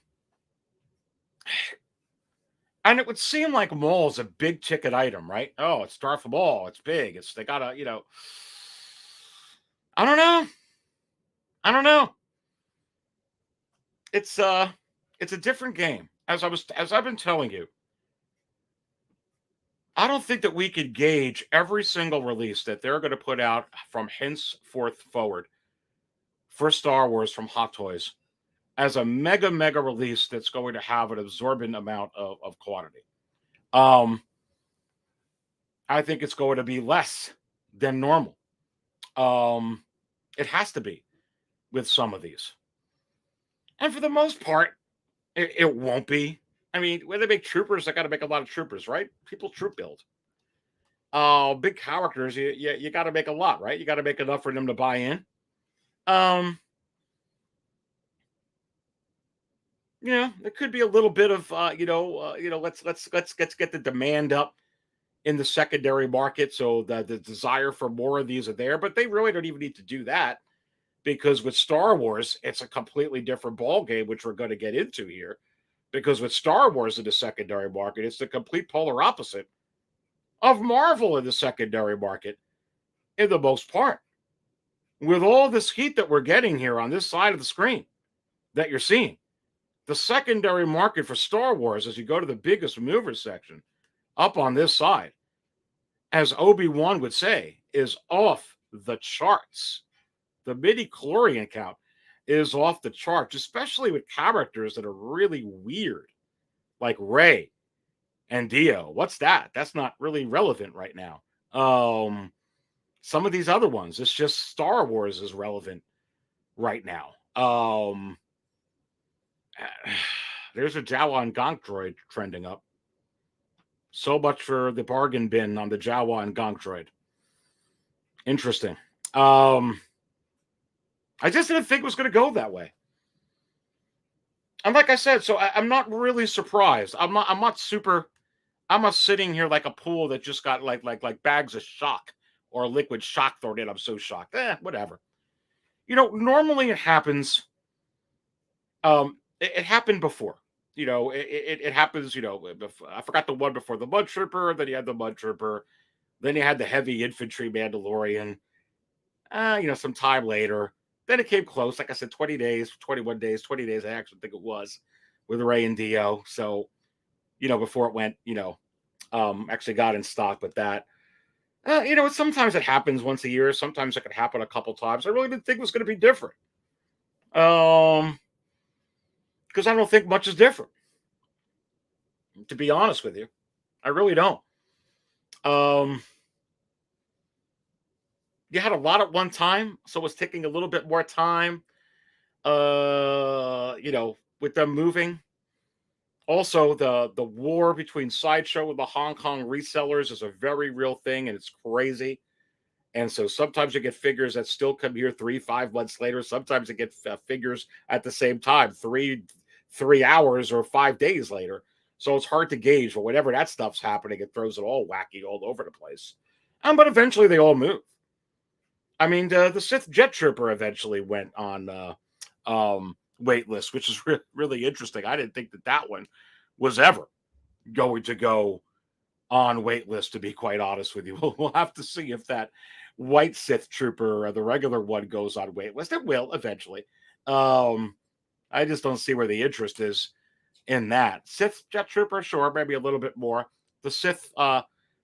it would seem like Maul is a big ticket item, right? Oh, it's Darth Maul. It's big. They gotta, I don't know. It's a different game. As I've been telling you, I don't think that we could gauge every single release that they're going to put out from henceforth forward for Star Wars from Hot Toys as a mega release that's going to have an absorbent amount of quantity. I think it's going to be less than normal. It has to be with some of these. And for the most part, it won't be. I mean, when they make troopers, they got to make a lot of troopers, right? People troop build. Big characters, you got to make a lot, right? You got to make enough for them to buy in. There could be a little bit of, let's get the demand up in the secondary market, so the desire for more of these are there. But they really don't even need to do that, because with Star Wars, it's a completely different ball game, which we're going to get into here. Because with Star Wars in the secondary market, it's the complete polar opposite of Marvel in the secondary market, in the most part. With all this heat that we're getting here on this side of the screen that you're seeing, the secondary market for Star Wars, as you go to the biggest mover section up on this side, as Obi-Wan would say, is off the charts. The midi-chlorian count is off the charts, especially with characters that are really weird, like Rey and Dio. What's that? That's not really relevant right now. Some of these other ones, it's just Star Wars is relevant right now. There's a Jawa and Gonk droid trending up. So much for the bargain bin on the Jawa and Gonk droid. Interesting. I just didn't think it was going to go that way. And like I said, so I'm not really surprised. I'm not sitting here like a pool that just got like bags of shock or liquid shock thrown in. I'm so shocked. Whatever. Normally it happens. It happened before. It happens, I forgot the one before the Mud Trooper, then you had the Mud Trooper, then you had the heavy infantry Mandalorian, some time later. Then it came close, like I said, 20 days, 21 days, 20 days, I actually think it was, with Rey and Dio. So, before it went, actually got in stock with that. Sometimes it happens once a year. Sometimes it could happen a couple times. I really didn't think it was going to be different. Because I don't think much is different. To be honest with you. I really don't. You had a lot at one time, so it's taking a little bit more time, with them moving. Also, the war between Sideshow and the Hong Kong resellers is a very real thing, and it's crazy. And so sometimes you get figures that still come here 3-5 months later. Sometimes you get figures at the same time, 3 hours or 5 days later. So it's hard to gauge, but whenever that stuff's happening, it throws it all wacky all over the place. But eventually they all move. I mean, the Sith Jet Trooper eventually went on waitlist, which is really interesting. I didn't think that one was ever going to go on waitlist, to be quite honest with you. We'll have to see if that white Sith Trooper or the regular one goes on waitlist. It will eventually. I just don't see where the interest is in that. Sith Jet Trooper, sure, maybe a little bit more. The Sith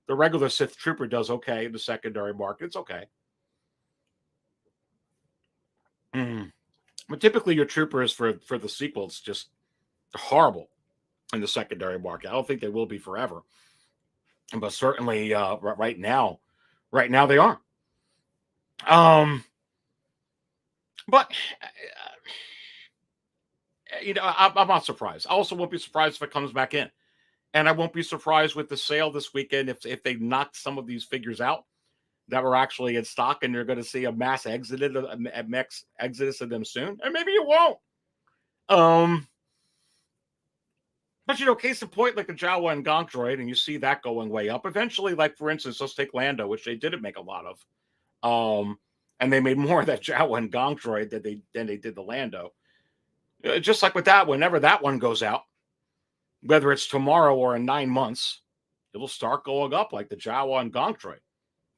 The regular Sith Trooper does okay in the secondary market. It's okay. But typically your troopers for the sequels just horrible in the secondary market. I don't think they will be forever, but certainly right now they are. But I'm not surprised. I also won't be surprised if it comes back in, and I won't be surprised with the sale this weekend if they knock some of these figures out that were actually in stock, and you're going to see a mass exodus of them soon, and maybe you won't. But case in point, like the Jawa and Gonk droid, and you see that going way up. Eventually, like for instance, let's take Lando, which they didn't make a lot of, and they made more of that Jawa and Gonk droid than they did the Lando. Just like with that, whenever that one goes out, whether it's tomorrow or in 9 months, it'll start going up like the Jawa and Gonk droid.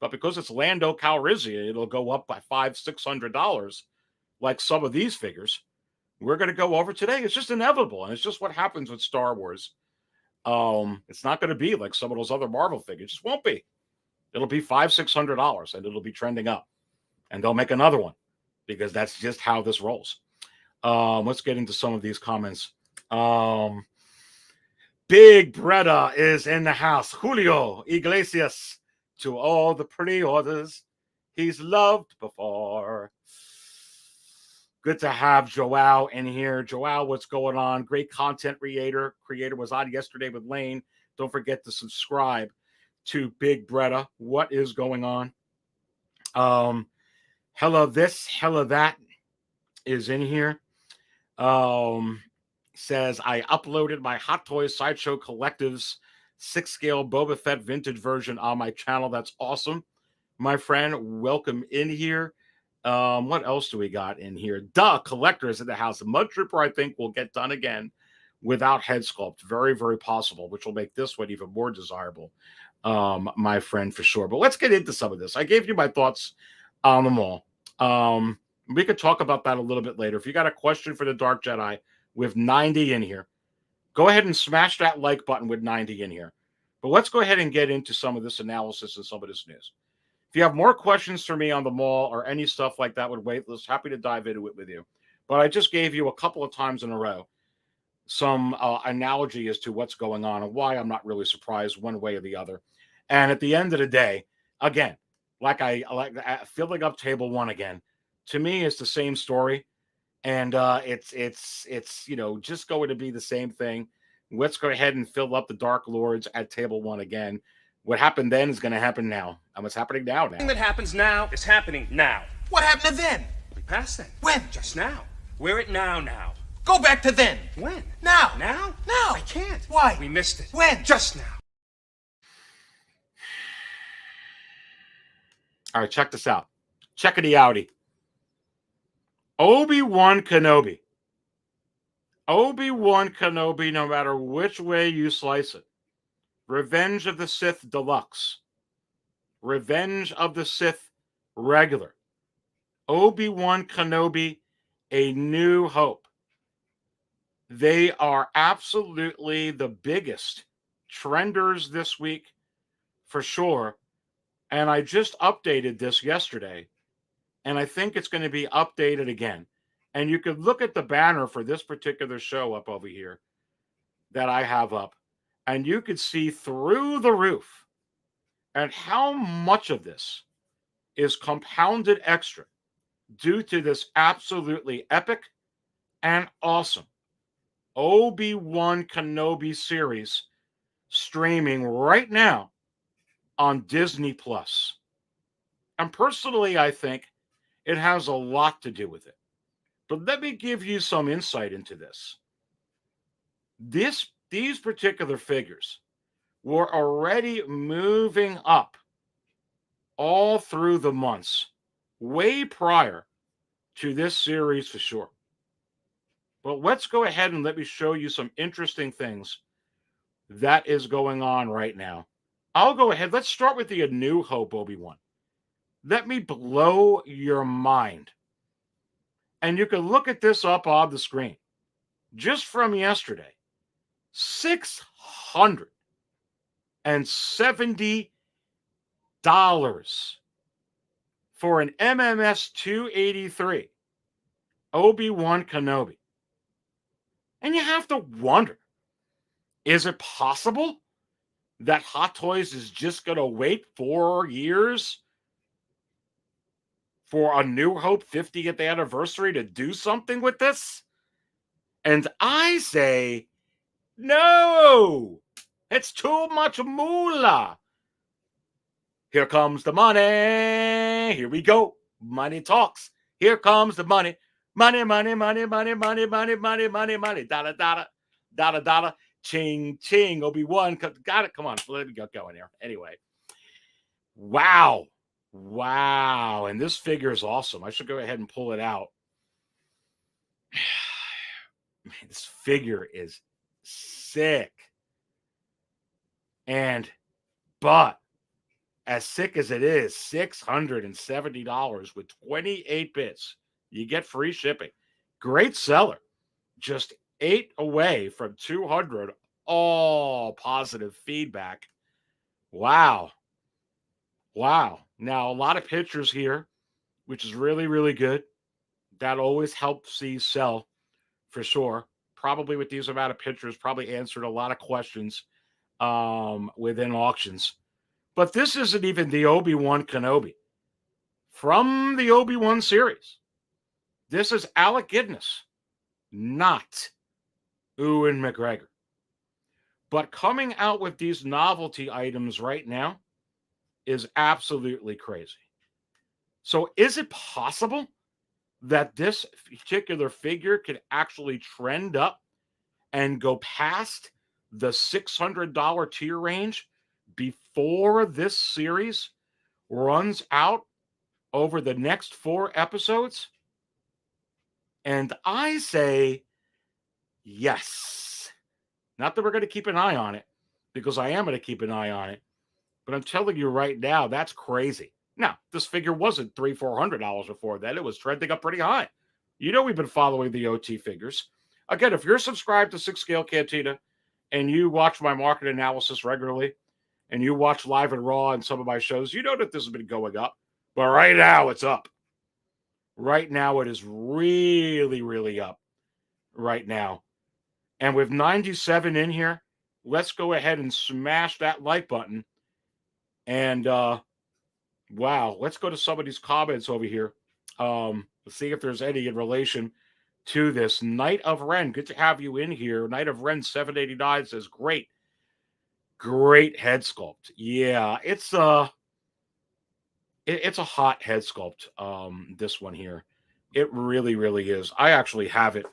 But because it's Lando Calrissian, it'll go up by $500-600, like some of these figures we're going to go over today. It's just inevitable, and it's just what happens with Star Wars. It's not going to be like some of those other Marvel figures. It just won't be. It'll be $500-600, and it'll be trending up, and they'll make another one because that's just how this rolls. Let's get into some of these comments. Big Bretta is in the house. Julio Iglesias, to all the pre-orders he's loved before. Good to have Joao in here. Joao, what's going on? Great content creator was on yesterday with Lane. Don't forget to subscribe to Big Bretta. What is going on? Hella this, hella that is in here. Says, I uploaded my Hot Toys Sideshow Collectives 6-scale Boba Fett vintage version on my channel. That's awesome, my friend. Welcome in here. What else do we got in here? Collectors in the house. The Mud Trooper, I think, will get done again without head sculpt. Very, very possible, which will make this one even more desirable, my friend, for sure. But let's get into some of this. I gave you my thoughts on them all. We could talk about that a little bit later. If you got a question for the Dark Jedi with 90 in here, go ahead and smash that like button with 90 in here. But let's go ahead and get into some of this analysis and some of this news. If you have more questions for me on the mall or any stuff like that with waitlist, happy to dive into it with you. But I just gave you a couple of times in a row some analogy as to what's going on and why I'm not really surprised one way or the other. And at the end of the day, again, like filling up table one again, to me, it's the same story. And it's just going to be the same thing. Let's go ahead and fill up the Dark Lords at table one again. What happened then is going to happen now. And what's happening now? Everything that happens now is happening now. What happened to then? We passed then. When? Just now. We're at now. Go back to then. When? Now. Now? Now. I can't. Why? We missed it. When? Just now. All right, check this out. Checkity outie. Obi-Wan Kenobi. Obi-Wan Kenobi, no matter which way you slice it. Revenge of the Sith Deluxe. Revenge of the Sith Regular. Obi-Wan Kenobi, A New Hope. They are absolutely the biggest trenders this week, for sure. And I just updated this yesterday, and I think it's going to be updated again. And you could look at the banner for this particular show up over here that I have up, and you could see through the roof and how much of this is compounded extra due to this absolutely epic and awesome Obi-Wan Kenobi series streaming right now on Disney Plus. And personally, I think it has a lot to do with it. But let me give you some insight into this. These particular figures were already moving up all through the months, way prior to this series for sure. But let's go ahead and let me show you some interesting things that is going on right now. I'll go ahead. Let's start with the A New Hope Obi-Wan. Let me blow your mind. And you can look at this up on the screen. Just from yesterday, 678 for an MMS 283 Obi-Wan Kenobi. And you have to wonder, is it possible that Hot Toys is just going to wait 4 years for a New Hope 50th anniversary to do something with this? And I say, no, it's too much moolah. Here comes the money. Here we go. Money talks. Here comes the money. Money, money, money, money, money, money, money, money, money. Dada, dada, dada, dada. Ching, ching. Obi-Wan. Got it. Come on. Let me get going here. Anyway. Wow. Wow. And this figure is awesome. I should go ahead and pull it out. Man, this figure is sick. But as sick as it is, $670 with 28 bits. You get free shipping. Great seller. Just 8 away from 200. All positive feedback. Wow. Wow. Now, a lot of pictures here, which is really, really good. That always helps these sell for sure. Probably with these amount of pictures, probably answered a lot of questions within auctions. But this isn't even the Obi-Wan Kenobi from the Obi-Wan series. This is Alec Guinness, not Ewan McGregor. But coming out with these novelty items right now is absolutely crazy. So is it possible that this particular figure could actually trend up and go past the $600 tier range before this series runs out over the next 4 episodes? And I say yes. Not that we're going to keep an eye on it, because I am going to keep an eye on it. But I'm telling you right now, that's crazy. Now, this figure wasn't $300-400 before that. It was trending up pretty high. You know we've been following the OT figures. Again, if you're subscribed to 6 Scale Cantina and you watch my market analysis regularly, and you watch Live and Raw and some of my shows, you know that this has been going up. But right now, it's up. Right now, it is really, really up. Right now. And with 97 in here, let's go ahead and smash that like button. And, wow, let's go to some of these comments over here. Let's see if there's any in relation to this. Knight of Ren, good to have you in here. Knight of Ren 789 says, great. Great head sculpt. Yeah, it's a hot head sculpt, this one here. It really, really is. I actually have it.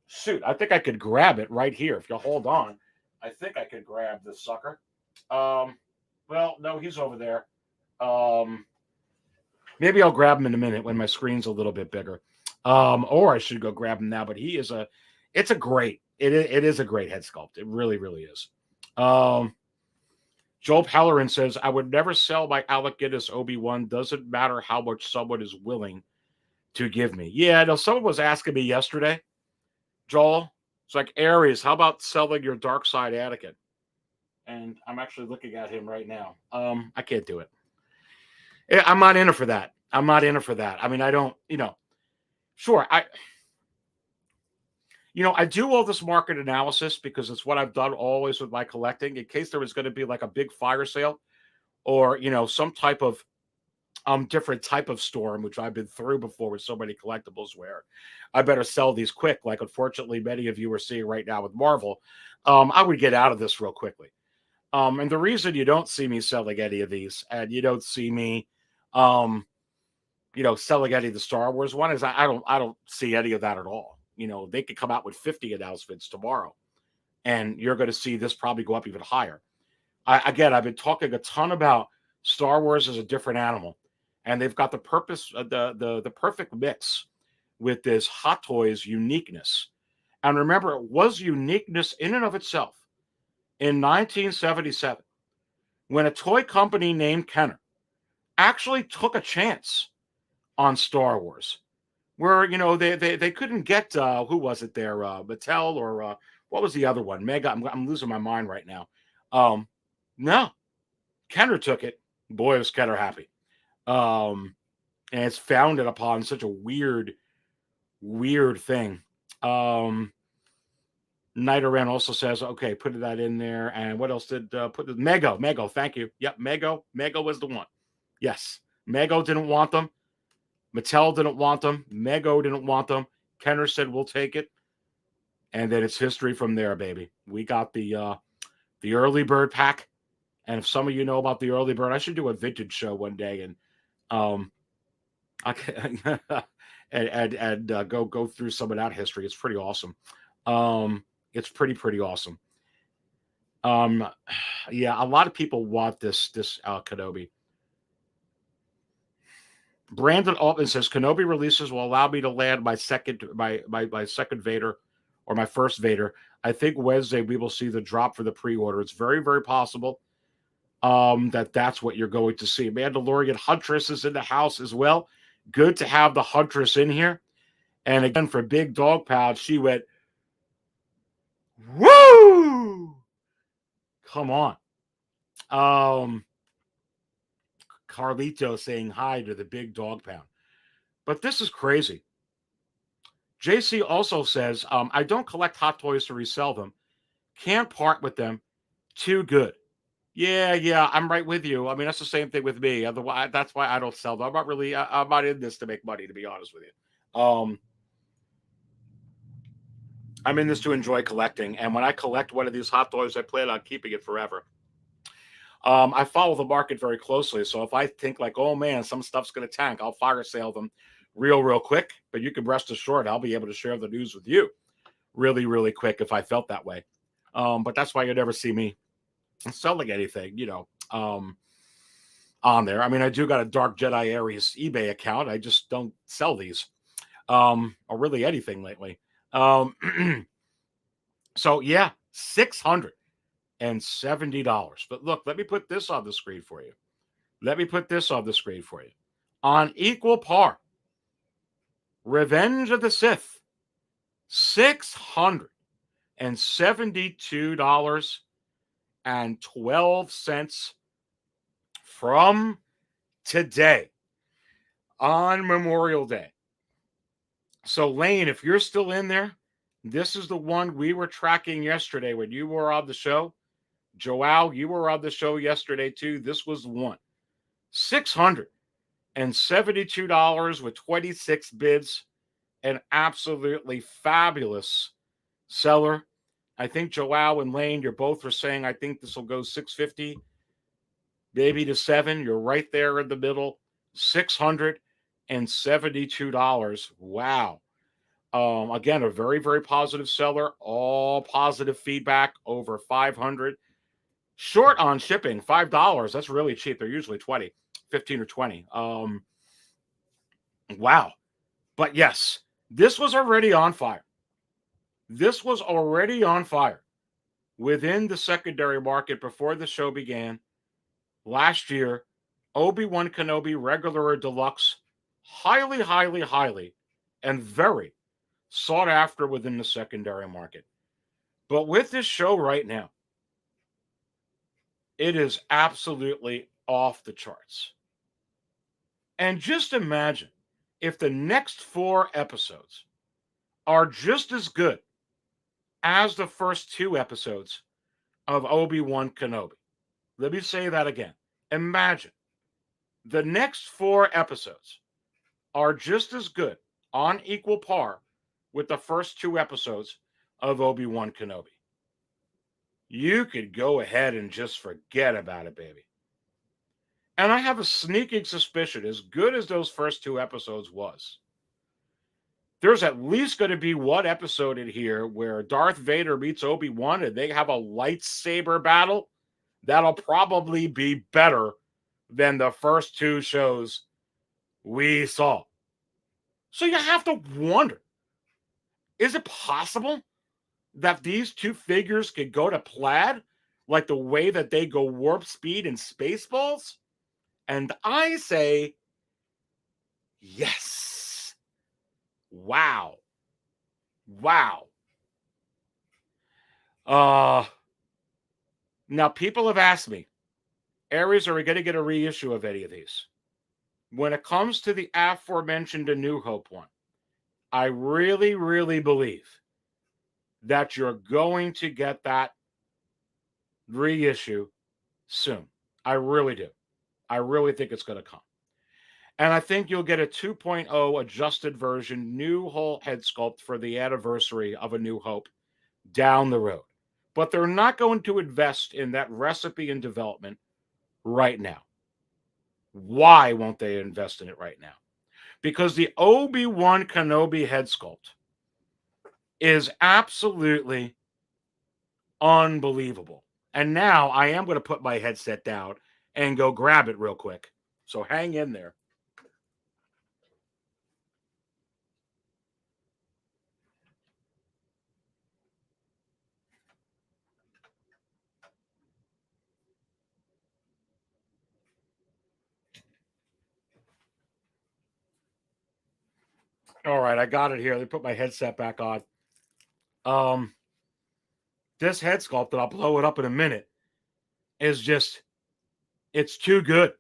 Shoot, I think I could grab it right here. If you hold on, I think I could grab this sucker. Well, no, he's over there. Maybe I'll grab him in a minute when my screen's a little bit bigger. Or I should go grab him now, but it is a great head sculpt. It really, really is. Joel Pellerin says, I would never sell my Alec Guinness Obi-Wan. Doesn't matter how much someone is willing to give me. Yeah, no, someone was asking me yesterday, Joel. It's like, Aries, how about selling your dark side Anakin? And I'm actually looking at him right now. I can't do it. I'm not in it for that. I mean, I don't, sure. I do all this market analysis because it's what I've done always with my collecting in case there was going to be like a big fire sale or, some type of different type of storm, which I've been through before with so many collectibles where I better sell these quick. Like, unfortunately, many of you are seeing right now with Marvel. I would get out of this real quickly. And the reason you don't see me selling any of these and you don't see me, selling any of the Star Wars one is I don't see any of that at all. They could come out with 50 announcements tomorrow and you're going to see this probably go up even higher. I've been talking a ton about Star Wars as a different animal, and they've got the perfect mix with this Hot Toys uniqueness. And remember, it was uniqueness in and of itself. In 1977, when a toy company named Kenner actually took a chance on Star Wars, where, they couldn't get, who was it there, Mattel or what was the other one? Mega, I'm losing my mind right now. No, Kenner took it. Boy, was Kenner happy. And it's founded upon such a weird thing. Nighterran also says, okay, put that in there. And what else did put the Mego? Thank you. Yep, Mego was the one. Yes, Mego didn't want them. Mattel didn't want them. Mego didn't want them. Kenner said, we'll take it. And then it's history from there, baby. We got the early bird pack. And if some of you know about the early bird, I should do a vintage show one day and I can and go through some of that history. It's pretty awesome. It's pretty awesome. Yeah, a lot of people want this Kenobi. Brandon Altman says Kenobi releases will allow me to land my second Vader or my first Vader. I think Wednesday we will see the drop for the pre-order. It's very possible that's what you're going to see. Mandalorian Huntress is in the house as well. Good to have the Huntress in here. And again, for Big Dog Pound, she went, woo! Come on. Carlito saying hi to the Big Dog Pound. But this is crazy. JC also says, I don't collect Hot Toys to resell them. Can't part with them. Too good. Yeah, I'm right with you. I mean, that's the same thing with me. Otherwise, that's why I don't sell them. I'm not in this to make money, to be honest with you. I'm in this to enjoy collecting. And when I collect one of these Hot Toys, I plan on keeping it forever. I follow the market very closely. So if I think like, oh man, some stuff's going to tank, I'll fire sale them real quick. But you can rest assured I'll be able to share the news with you really quick if I felt that way. But that's why you never see me selling anything, on there. I mean, I do got a Dark Jedi Aries eBay account. I just don't sell these or really anything lately. So yeah, $670. But look, let me put this on the screen for you. On equal par, Revenge of the Sith, $672.12 from today on Memorial Day. So Lane, if you're still in there, this is the one we were tracking yesterday when you were on the show. Joao, you were on the show yesterday too. This was the one. $672 with 26 bids. An absolutely fabulous seller. I think Joao and Lane, you're both are saying, I think this will go 650, maybe to 7. You're right there in the middle. $672. Wow. Again, a very positive seller. All positive feedback. Over 500. Short on shipping, $5. That's really cheap. They're usually 15 or 20. Wow. But yes, this was already on fire. Within the secondary market before the show began last year. Obi-Wan Kenobi regular or deluxe, highly and very sought after within the secondary market. But with this show right now, it is absolutely off the charts. And just imagine if the next 4 episodes are just as good as the first 2 episodes of Obi-Wan Kenobi. Let me say that again. Imagine the next 4 episodes are just as good, on equal par, with the first 2 episodes of Obi-Wan Kenobi. You could go ahead and just forget about it, baby. And I have a sneaking suspicion, as good as those first 2 episodes was, there's at least going to be one episode in here where Darth Vader meets Obi-Wan and they have a lightsaber battle that'll probably be better than the first 2 shows we saw. So you have to wonder, is it possible that these 2 figures could go to plaid like the way that they go warp speed in Spaceballs? And I say, yes. Wow. Now people have asked me, Aries, are we going to get a reissue of any of these? When it comes to the aforementioned A New Hope one, I really, really believe that you're going to get that reissue soon. I really do. I really think it's going to come. And I think you'll get a 2.0 adjusted version, new whole head sculpt for the anniversary of A New Hope down the road. But they're not going to invest in that recipe and development right now. Why won't they invest in it right now? Because the Obi-Wan Kenobi head sculpt is absolutely unbelievable. And now I am going to put my headset down and go grab it real quick. So hang in there. All right, I got it here. Let me put my headset back on. This head sculpt, that I'll blow it up in a minute, is just, it's too good.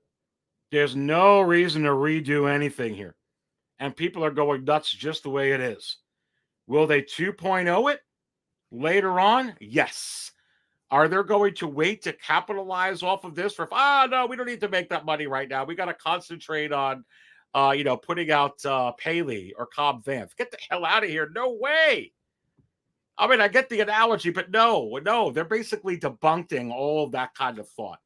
There's no reason to redo anything here. And people are going nuts just the way it is. Will they 2.0 it later on? Yes. Are they going to wait to capitalize off of this? No, we don't need to make that money right now. We got to concentrate on, putting out Paley or Cobb Vanth. Get the hell out of here. No way. I mean, I get the analogy, but no, they're basically debunking all of that kind of thought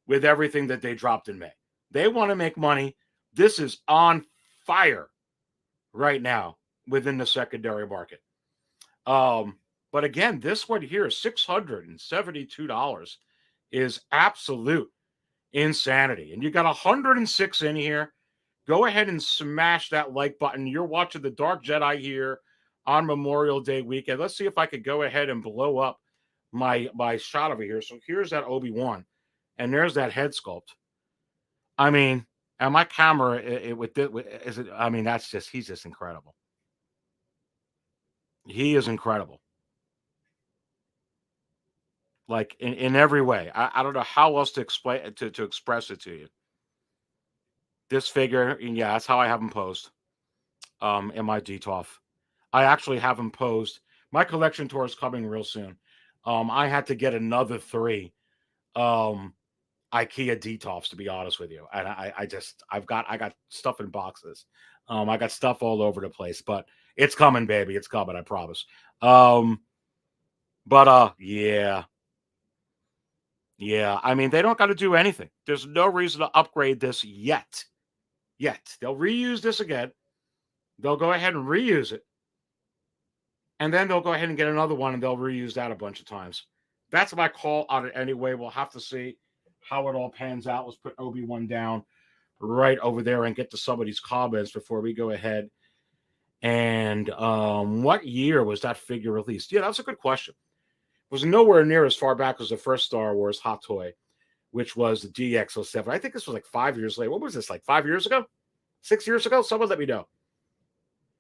with everything that they dropped in May. They want to make money. This is on fire right now within the secondary market. But again, this one here, $672, is absolute insanity. And you got 106 in here. Go ahead and smash that like button. You're watching the Dark Jedi here on Memorial Day weekend. Let's see if I could go ahead and blow up my shot over here. So here's that Obi-Wan, and there's that head sculpt. I mean, and my camera, that's just, he's just incredible. He is incredible. Like in every way. I don't know how else to explain to express it to you. This figure, yeah, that's how I have him posed in my DTOF. I actually have him posed. My collection tour is coming real soon. I had to get another 3 IKEA DTOFs, to be honest with you. And I got stuff in boxes. I got stuff all over the place, but it's coming, baby. It's coming, I promise. Yeah. Yeah, I mean, they don't got to do anything. There's no reason to upgrade this yet. They'll reuse this again. They'll go ahead and reuse it. And then they'll go ahead and get another one, and they'll reuse that a bunch of times. That's my call on it anyway. We'll have to see how it all pans out. Let's put Obi-Wan down right over there and get to some of these comments before we go ahead. And what year was that figure released? Yeah, that's a good question. It was nowhere near as far back as the first Star Wars Hot Toy, which was the DX07. I think this was like 5 years later. What was this, like 5 years ago? 6 years ago? Someone let me know.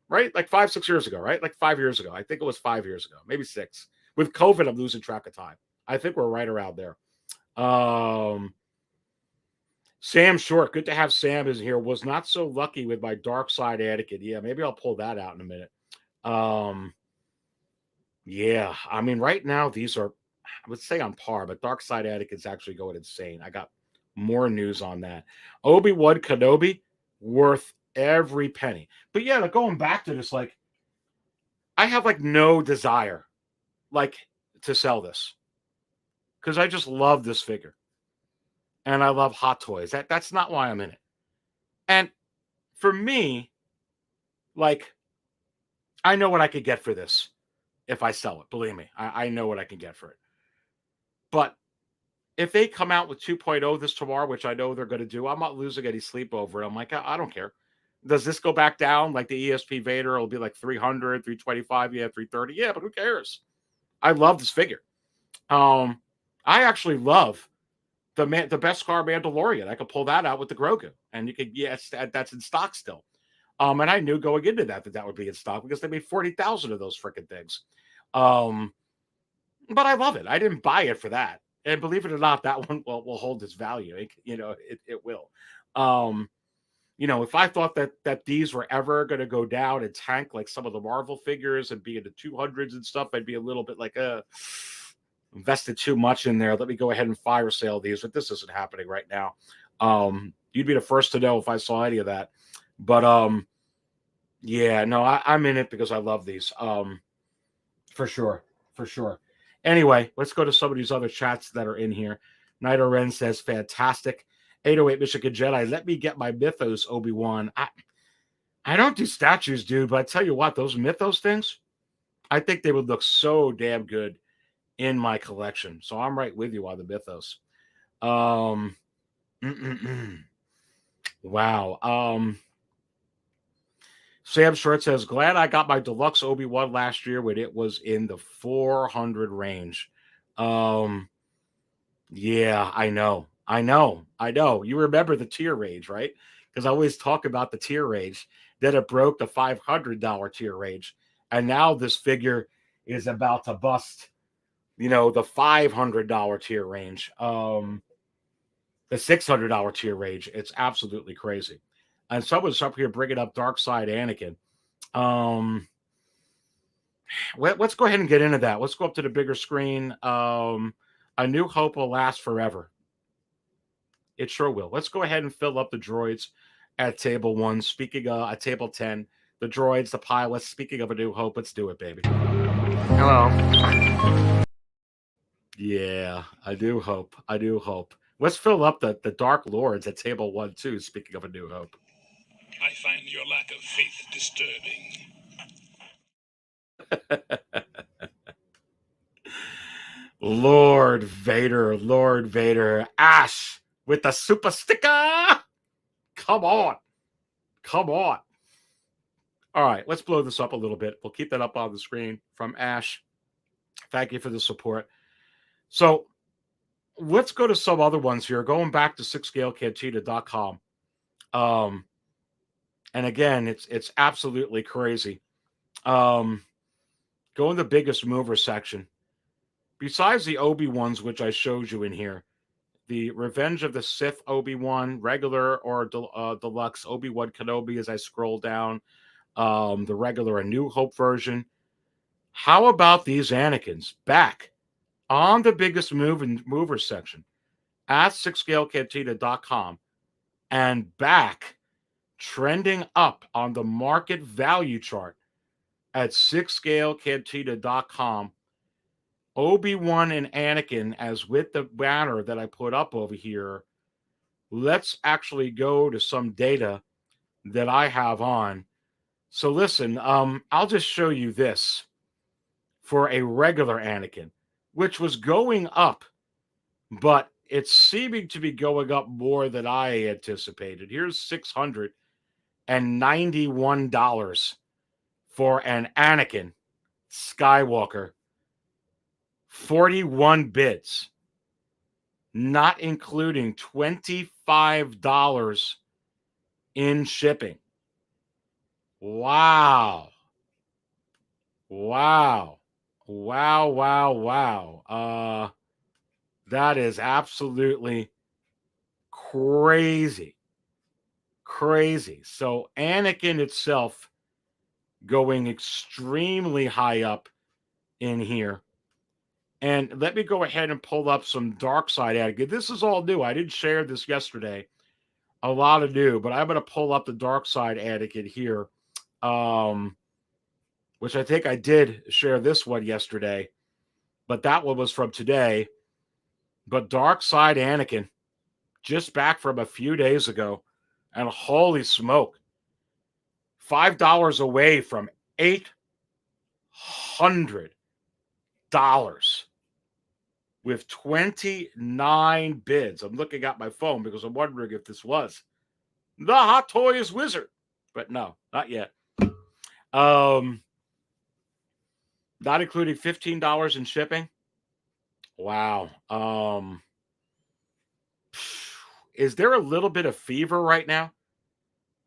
Right? Like 5-6 years ago, right? Like 5 years ago. I think it was 5 years ago, maybe 6. With COVID, I'm losing track of time. I think we're right around there. Sam Short, good to have Sam in here. Was not so lucky with my Dark Side Anakin. Yeah, maybe I'll pull that out in a minute. Yeah, I mean, right now, these are, I would say on par, but Dark Side Anakin's actually going insane. I got more news on that. Obi-Wan Kenobi, worth every penny. But yeah, going back to this, like, I have like no desire, like, to sell this. Because I just love this figure. And I love Hot Toys. That's not why I'm in it. And for me, like, I know what I could get for this if I sell it. Believe me, I know what I can get for it. But if they come out with 2.0 this tomorrow, which I know they're going to do, I'm not losing any sleep over it. I'm like, I don't care. Does this go back down? Like the ESP Vader, it'll be like 300, 325, yeah, 330. Yeah, but who cares? I love this figure. I actually love the Beskar Mandalorian. I could pull that out with the Grogu. And you could, yes, that's in stock still. And I knew going into that would be in stock because they made 40,000 of those freaking things. But I love it. I didn't buy it for that. And believe it or not, that one will hold its value. It will. If I thought that these were ever going to go down and tank like some of the Marvel figures and be in the 200s and stuff, I'd be a little bit like, invested too much in there. Let me go ahead and fire sale these, but this isn't happening right now. You'd be the first to know if I saw any of that. But yeah, no, I'm in it because I love these. For sure. Anyway, let's go to some of these other chats that are in here. Nido Ren says, fantastic. 808 Michigan Jedi, let me get my Mythos Obi-Wan. I don't do statues, dude, but I tell you what, those Mythos things, I think they would look so damn good in my collection. So I'm right with you on the Mythos. Wow. Sam Short says, glad I got my deluxe Obi-Wan last year when it was in the 400 range. Yeah, I know. You remember the tier range, right? Because I always talk about the tier range. Then it broke the $500 tier range. And now this figure is about to bust, the $500 tier range. The $600 tier range. It's absolutely crazy. And someone's up here bringing up Dark Side Anakin. Let's go ahead and get into that. Let's go up to the bigger screen. A New Hope will last forever. It sure will. Let's go ahead and fill up the droids at table 1. Speaking of at table 10, the droids, the pilots. Speaking of A New Hope, let's do it, baby. Hello. Yeah, I do hope. Let's fill up the Dark Lords at table 1 too. Speaking of A New Hope. I find your lack of faith disturbing. Lord Vader. Ash with the super sticker. Come on. All right, let's blow this up a little bit. We'll keep that up on the screen from Ash. Thank you for the support. So let's go to some other ones here. Going back to 6scalecantina.com. And again, it's absolutely crazy. Go in the biggest mover section. Besides the Obi-Wans, which I showed you in here, the Revenge of the Sith Obi-Wan, regular or deluxe Obi-Wan Kenobi as I scroll down, the regular A New Hope version. How about these Anakins back on the biggest mover section at 6scalecantina.com and back trending up on the market value chart at 6scalecantina.com. Obi-Wan and Anakin, as with the banner that I put up over here. Let's actually go to some data that I have on. So listen, I'll just show you this for a regular Anakin, which was going up, but it's seeming to be going up more than I anticipated. Here's $691 for an Anakin Skywalker. 41 bids, not including $25 in shipping. Wow. That is absolutely crazy. So Anakin itself going extremely high up in here. And let me go ahead and pull up some Dark Side Anakin. This is all new. I didn't share this yesterday. A lot of new, but I'm going to pull up the Dark Side Anakin here, which I think I did share this one yesterday, but that one was from today. But Dark Side Anakin, just back from a few days ago, and holy smoke, $5 away from $800 with 29 bids. I'm looking at my phone because I'm wondering if this was the Hot Toys Wizard, but no, not yet. Not including $15 in shipping. Wow. Is there a little bit of fever right now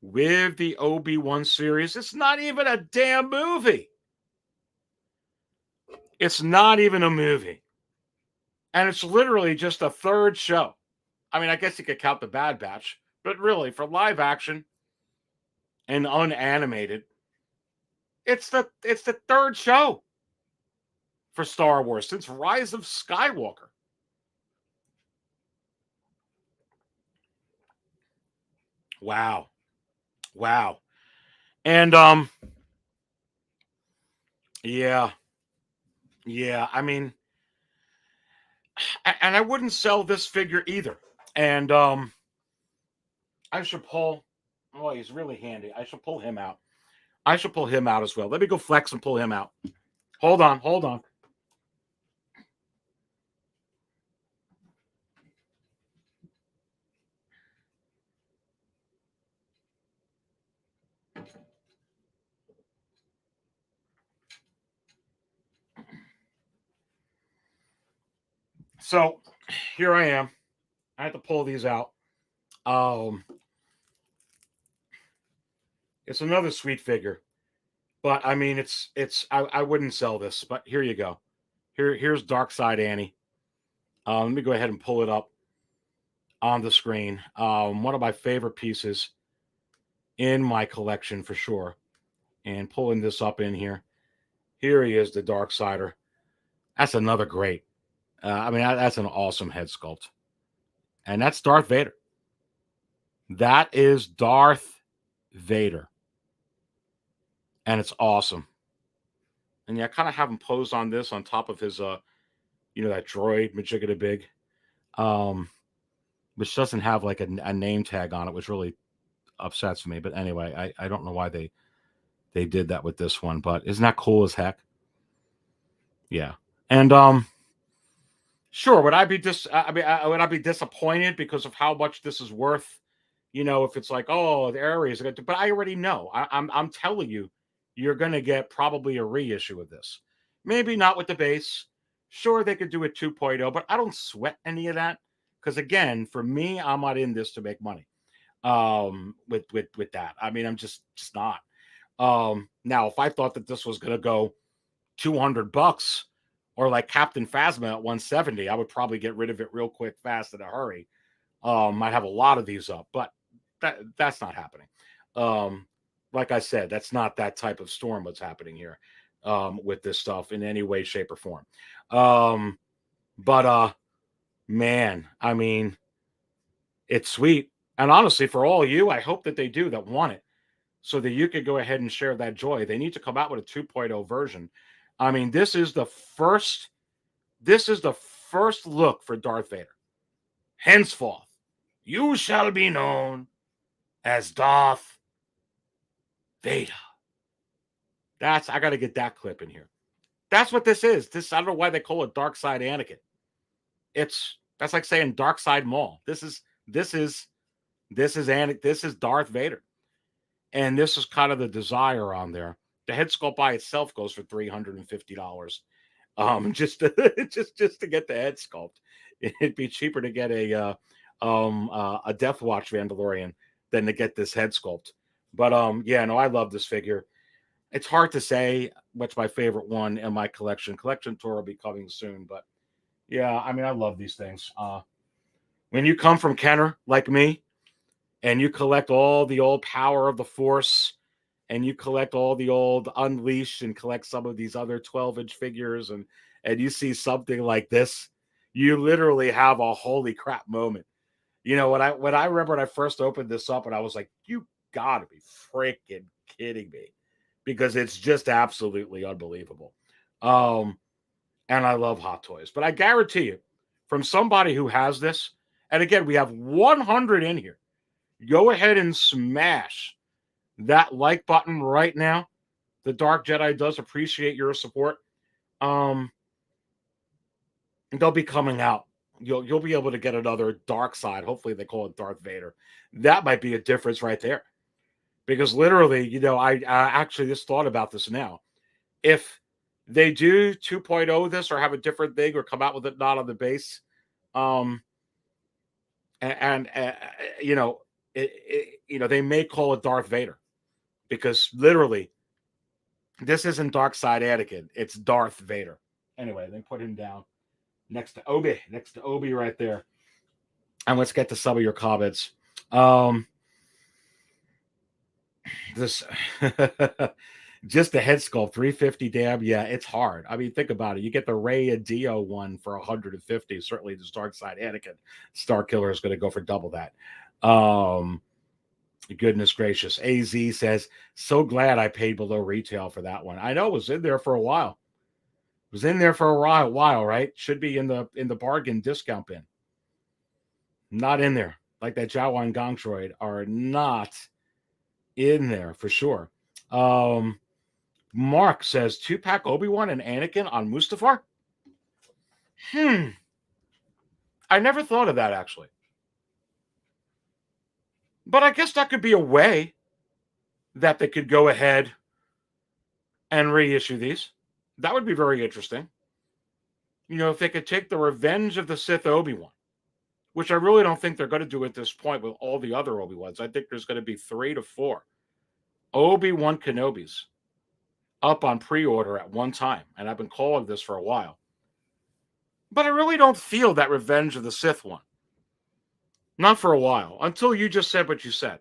with the Obi-Wan series? It's not even a damn movie. It's not even a movie. And it's literally just a third show. I mean, I guess you could count the Bad Batch, but really, for live action and unanimated, it's the third show for Star Wars since Rise of Skywalker. Wow. And yeah. I mean, and I wouldn't sell this figure either. And I should pull. Oh, he's really handy. I should pull him out. I should pull him out as well. Let me go flex and pull him out. Hold on. So here I am. I had to pull these out. It's another sweet figure, but I mean, I wouldn't sell this, but here you go. Here's Dark Side Annie. Let me go ahead and pull it up on the screen. One of my favorite pieces in my collection for sure. And pulling this up in here. Here he is, the Dark Sider. That's another great. I mean, that's an awesome head sculpt. And that's Darth Vader. That is Darth Vader. And it's awesome. And yeah, I kind of have him posed on this on top of his, that droid, Majigga the Big, which doesn't have like a name tag on it, which really upsets me. But anyway, I don't know why they did that with this one, but isn't that cool as heck? Yeah. And sure, would I be would I be disappointed because of how much this is worth? If it's like, oh, the Aries, but I already know. I'm telling you, you're gonna get probably a reissue of this. Maybe not with the base. Sure, they could do a 2.0, but I don't sweat any of that because again, for me, I'm not in this to make money. With that, I mean, I'm just not. Now, if I thought that this was gonna go $200 or like Captain Phasma at 170, I would probably get rid of it real quick, fast, in a hurry. Might have a lot of these up, but that's not happening. Like I said, that's not that type of storm what's happening here with this stuff in any way, shape, or form. But man, I mean, it's sweet. And honestly, for all you, I hope that they do that want it so that you could go ahead and share that joy. They need to come out with a 2.0 version. I mean, this is the first look for Darth Vader. Henceforth, you shall be known as Darth Vader. I got to get that clip in here. That's what this is. I don't know why they call it Dark Side Anakin. That's like saying Dark Side Maul. This is Darth Vader. And this is kind of the desire on there. The head sculpt by itself goes for $350. Just to get the head sculpt. It'd be cheaper to get a Death Watch Mandalorian than to get this head sculpt. But yeah, no, I love this figure. It's hard to say what's my favorite one in my collection. Collection tour will be coming soon, but yeah, I mean, I love these things. When you come from Kenner like me, and you collect all the old Power of the Force, and you collect all the old Unleashed, and collect some of these other 12-inch figures, and you see something like this, you literally have a holy crap moment. When I remember when I first opened this up, and I was like, you gotta be freaking kidding me, because it's just absolutely unbelievable. And I love Hot Toys, but I guarantee you, from somebody who has this, and again, we have 100 in here. Go ahead and smash that like button right now. The Dark Jedi does appreciate your support. They'll be coming out. You'll be able to get another Dark Side. Hopefully they call it Darth Vader. That might be a difference right there. Because literally, I actually just thought about this now. If they do 2.0 this or have a different thing or come out with it not on the base, they may call it Darth Vader, because literally this isn't Dark Side Anakin, it's Darth Vader. Anyway, they put him down. Next to Obi right there. And let's get to some of your comments. This just the head sculpt, 350. Damn, yeah, it's hard. I mean, think about it. You get the Rey and Dio one for 150. Certainly, the Dark Side Anakin Star Killer is going to go for double that. Goodness gracious. AZ says, so glad I paid below retail for that one. I know it was in there for a while. It was in there for a while, right? Should be in the bargain discount bin. Not in there. Like that Jawa and Gong Droid are not in there for sure. Mark says 2-pack Obi-Wan and Anakin on Mustafar. I never thought of that actually. But I guess that could be a way that they could go ahead and reissue these. That would be very interesting. You know, if they could take the Revenge of the Sith Obi-Wan, which I really don't think they're going to do at this point with all the other Obi-Wans. I think there's going to be 3 to 4 Obi-Wan Kenobis up on pre-order at one time. And I've been calling this for a while. But I really don't feel that Revenge of the Sith one. Not for a while. Until you just said what you said.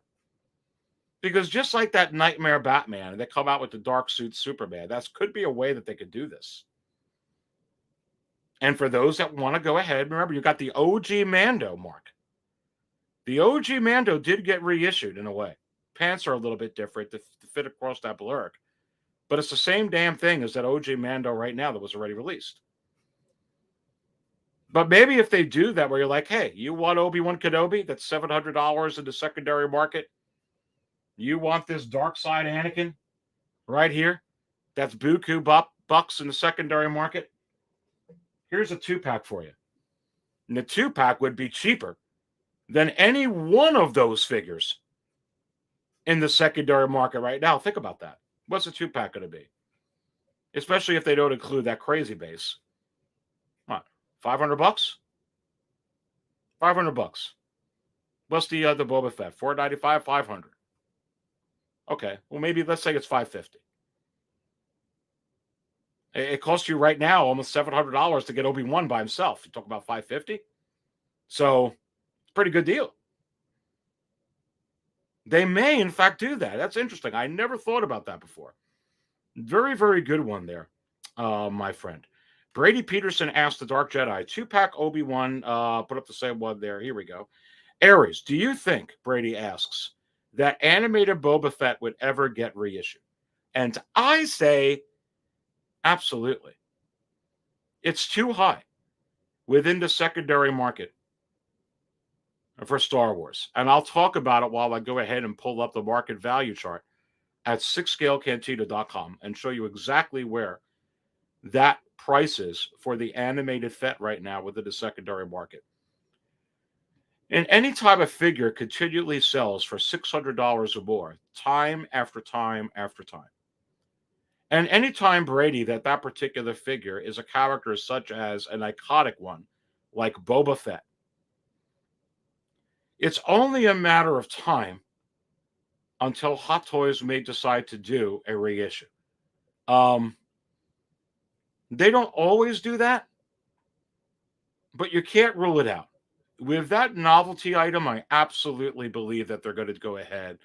Because just like that Nightmare Batman, and they come out with the dark suit Superman, that could be a way that they could do this. And for those that want to go ahead, remember, you got the OG Mando, Mark. The OG Mando did get reissued in a way. Pants are a little bit different to fit across that blurk. But it's the same damn thing as that OG Mando right now that was already released. But maybe if they do that, where you're like, hey, you want Obi-Wan Kenobi? That's $700 in the secondary market. You want this Dark Side Anakin right here? That's buku bucks in the secondary market. Here's a 2-pack for you. And the 2-pack would be cheaper than any one of those figures in the secondary market right now. Think about that. What's a 2-pack going to be? Especially if they don't include that crazy base. What, $500? $500. What's the Boba Fett? $495, $500. Okay, well maybe let's say it's $550. It costs you right now almost $700 to get Obi-Wan by himself. You talk about $550. So, pretty good deal. They may, in fact, do that. That's interesting. I never thought about that before. Very, very good one there, my friend. Brady Peterson asked the Dark Jedi, 2-pack Obi-Wan, put up the same one there. Here we go. Aries, do you think, Brady asks, that animated Boba Fett would ever get reissued? And I say, absolutely. It's too high within the secondary market for Star Wars. And I'll talk about it while I go ahead and pull up the market value chart at 6scalecantina.com and show you exactly where that price is for the animated Fett right now within the secondary market. And any type of figure continually sells for $600 or more, time after time after time. And anytime, Brady, that particular figure is a character such as an iconic one, like Boba Fett, it's only a matter of time until Hot Toys may decide to do a reissue. They don't always do that, but you can't rule it out. With that novelty item, I absolutely believe that they're going to go ahead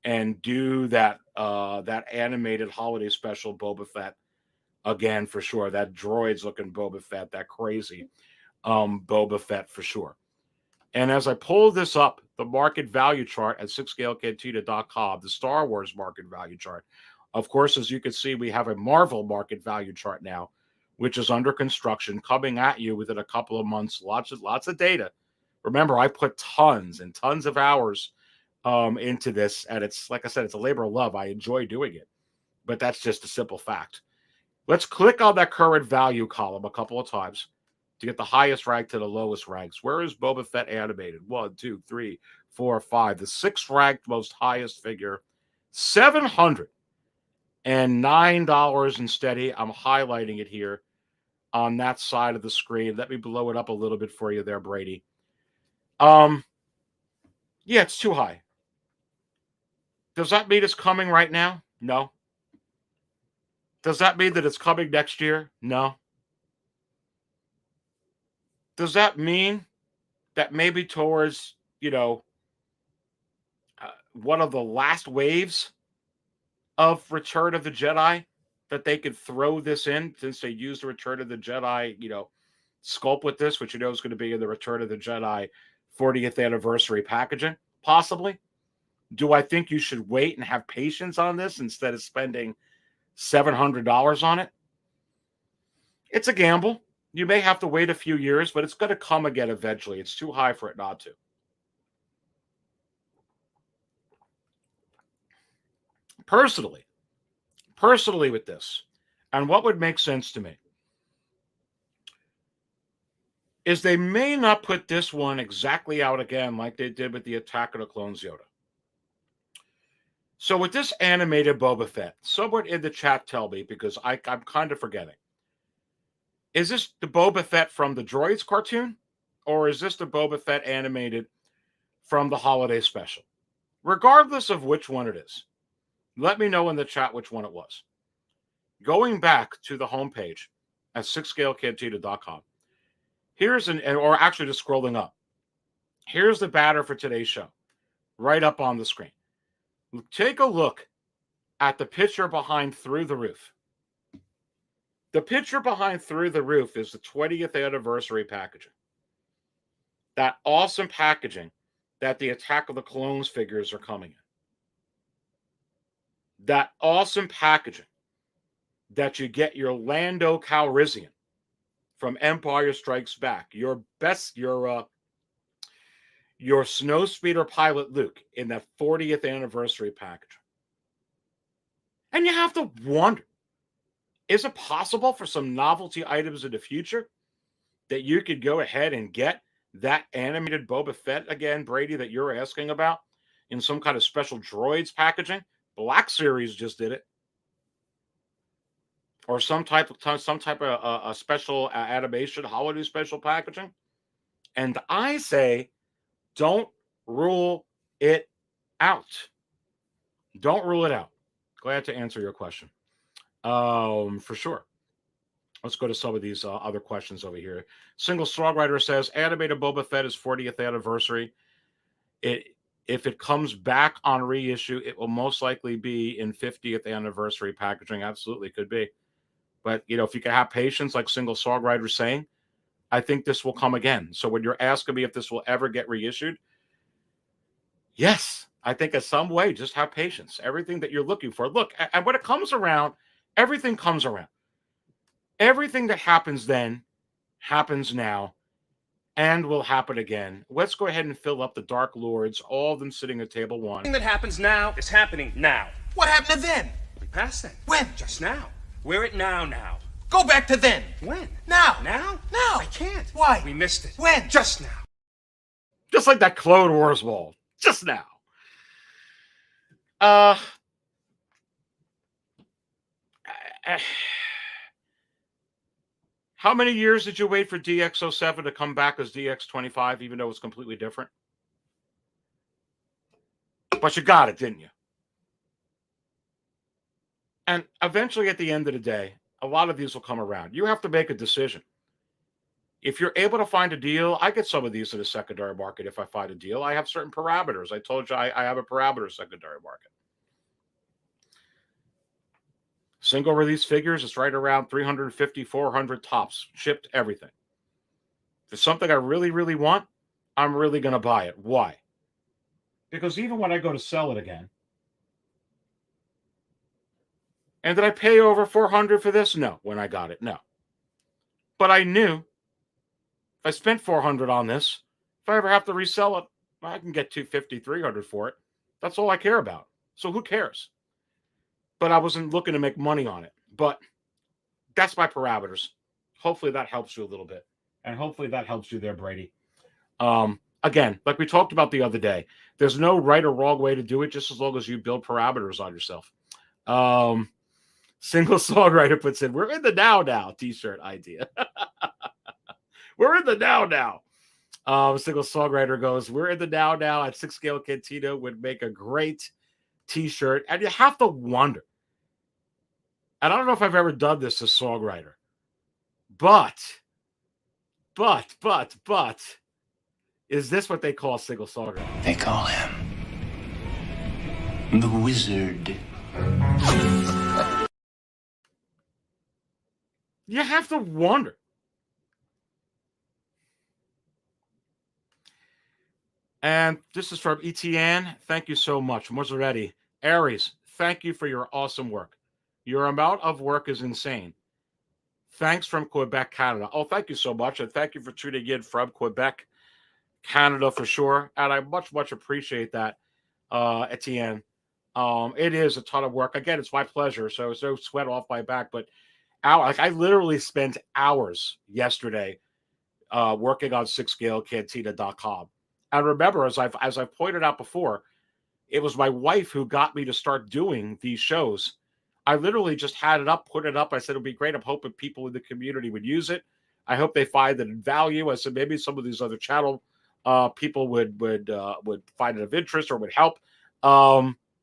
and do that that animated holiday special Boba Fett again for sure. That droids looking Boba Fett, that crazy Boba Fett for sure. And as I pull this up, the market value chart at 6scalecantina.com, the Star Wars market value chart. Of course, as you can see, we have a Marvel market value chart now, which is under construction, coming at you within a couple of months. Lots of data. Remember, I put tons and tons of hours into this, and it's, like I said, it's a labor of love. I enjoy doing it, but that's just a simple fact. Let's click on that current value column a couple of times to get the highest rank to the lowest ranks. Where is Boba Fett animated? 1, 2, 3, 4, 5. The 6th ranked most highest figure, $709 and steady. I'm highlighting it here on that side of the screen. Let me blow it up a little bit for you there, Brady. Yeah, it's too high. Does that mean it's coming right now? No. Does that mean that it's coming next year? No. Does that mean that maybe towards, one of the last waves of Return of the Jedi that they could throw this in, since they used the Return of the Jedi, sculpt with this, which is going to be in the Return of the Jedi 40th anniversary packaging? Possibly. Do I think you should wait and have patience on this instead of spending $700 on it? It's a gamble. You may have to wait a few years, but it's going to come again eventually. It's too high for it not to. Personally with this, and what would make sense to me, is they may not put this one exactly out again like they did with the Attack of the Clones Yoda. So with this animated Boba Fett, someone in the chat tell me, because I'm kind of forgetting. Is this the Boba Fett from the Droids cartoon? Or is this the Boba Fett animated from the holiday special? Regardless of which one it is, let me know in the chat which one it was. Going back to the homepage at 6scalecantina.com, here's or actually just scrolling up. Here's the banner for today's show, right up on the screen. Take a look at the picture behind Through the Roof. The picture behind Through the Roof is the 20th anniversary packaging. That awesome packaging that the Attack of the Clones figures are coming in. That awesome packaging that you get your Lando Calrissian from Empire Strikes Back, your Snowspeeder pilot Luke in that 40th anniversary package. And you have to wonder, is it possible for some novelty items in the future that you could go ahead and get that animated Boba Fett again, Brady, that you're asking about, in some kind of special droids packaging? Black Series just did it. Or some type of a special animation, holiday special packaging. And I say, don't rule it out. Don't rule it out. Glad to answer your question. For sure. Let's go to some of these other questions over here. Single Songwriter says, animated Boba Fett is 40th anniversary. If it comes back on reissue, it will most likely be in 50th anniversary packaging. Absolutely could be. But, if you can have patience, like Single Songwriter is saying, I think this will come again. So when you're asking me if this will ever get reissued, yes, I think in some way, just have patience. Everything that you're looking for. Look, and when it comes around, everything comes around. Everything that happens then happens now and will happen again. Let's go ahead and fill up the Dark Lords, all of them sitting at table one. Everything that happens now is happening now. What happened to then? We passed then. When? Just now. We're at now. Go back to then. When? Now. Now? Now. I can't. Why? We missed it. When? Just now. Just like that Clone Wars wall. Just now. How many years did you wait for DX07 to come back as DX25, even though it's completely different? But you got it, didn't you? And eventually, at the end of the day, a lot of these will come around. You have to make a decision. If you're able to find a deal, I get some of these in the secondary market if I find a deal. I have certain parameters. I told you I have a parameter secondary market. Single release figures, it's right around 350, 400 tops, shipped, everything. If it's something I really, really want, I'm really going to buy it. Why? Because even when I go to sell it again, and did I pay over 400 for this? No. When I got it, no. But I knew if I spent 400 on this, if I ever have to resell it, I can get 250, 300 for it. That's all I care about. So who cares? But I wasn't looking to make money on it. But that's my parameters. Hopefully that helps you a little bit. And hopefully that helps you there, Brady. Again, like we talked about the other day, there's no right or wrong way to do it, just as long as you build parameters on yourself. Single Songwriter puts in, we're in the now t-shirt idea. We're in the now. Single Songwriter goes, we're in the now at 6 Scale Cantina would make a great t-shirt. And you have to wonder. And I don't know if I've ever done this as Songwriter, but is this what they call Single Saga? They call him the Wizard. You have to wonder. And this is from ETN. Thank you so much. Mozaretti. Aries, thank you for your awesome work. Your amount of work is insane. Thanks from Quebec, Canada. Oh, thank you so much. And thank you for tuning in from Quebec, Canada for sure. And I much, much appreciate that, Etienne. It is a ton of work. Again, it's my pleasure. So it's no sweat off my back. But I literally spent hours yesterday working on 6scalecantina.com. And remember, as I've pointed out before, it was my wife who got me to start doing these shows. I literally just had it up, put it up. I said, it'll be great. I'm hoping people in the community would use it. I hope they find it in value. I said, maybe some of these other channel people would find it of interest or would help,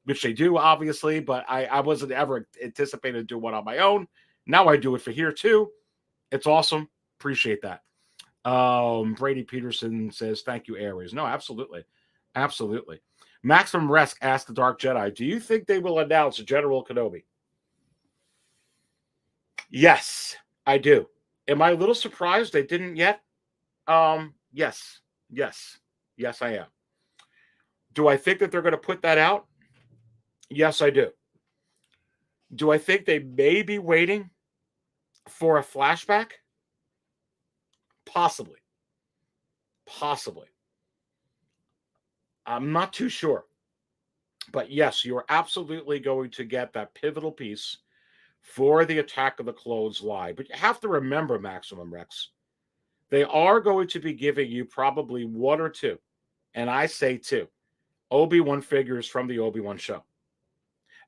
which they do, obviously. But I wasn't ever anticipating to do one on my own. Now I do it for here, too. It's awesome. Appreciate that. Brady Peterson says, thank you, Aries. No, absolutely. Absolutely. Maximum Resk asked the Dark Jedi, do you think they will announce General Kenobi? Yes, I do. Am I a little surprised they didn't yet? Yes, I am. Do I think that they're going to put that out? Yes, I do. Do I think they may be waiting for a flashback? Possibly. I'm not too sure. But yes, you're absolutely going to get that pivotal piece for the Attack of the Clones live. But you have to remember, Maximum Rex, they are going to be giving you probably one or two, and I say two, Obi-Wan figures from the Obi-Wan show.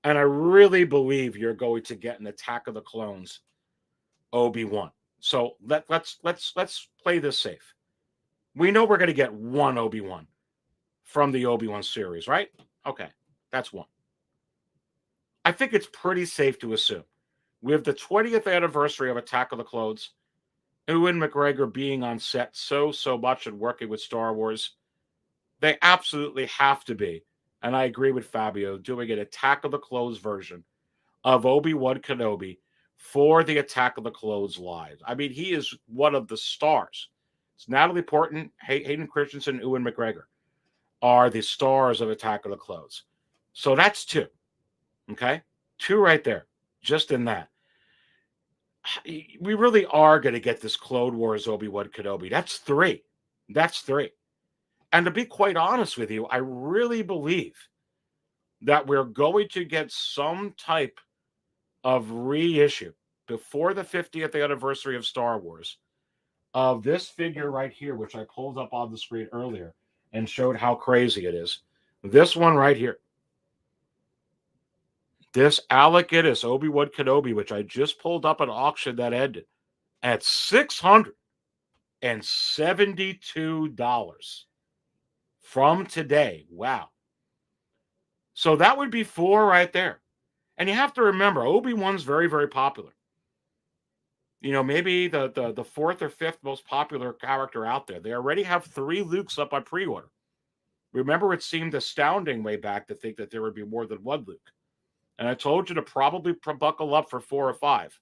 And I really believe you're going to get an Attack of the Clones Obi-Wan. So let's play this safe. We know we're going to get one Obi-Wan from the Obi-Wan series, right? Okay, that's one. I think it's pretty safe to assume with the 20th anniversary of Attack of the Clones, Ewan McGregor being on set so much and working with Star Wars, they absolutely have to be, and I agree with Fabio, doing an Attack of the Clones version of Obi-Wan Kenobi for the Attack of the Clones live. I mean, he is one of the stars. It's Natalie Portman, Hayden Christensen, Ewan McGregor are the stars of Attack of the Clones. So that's two. Okay? Two right there. Just in that. We really are going to get this Clone Wars Obi-Wan Kenobi. That's three. And to be quite honest with you, I really believe that we're going to get some type of reissue before the 50th anniversary of Star Wars of this figure right here, which I pulled up on the screen earlier and showed how crazy it is. This one right here. This Alec Guinness Obi-Wan Kenobi, which I just pulled up an auction that ended at $672 from today. Wow. So that would be four right there. And you have to remember, Obi-Wan's very, very popular. You know, maybe the fourth or fifth most popular character out there. They already have 3 Lukes up on pre-order. Remember, it seemed astounding way back to think that there would be more than 1 Luke. And I told you to probably buckle up for 4 or 5.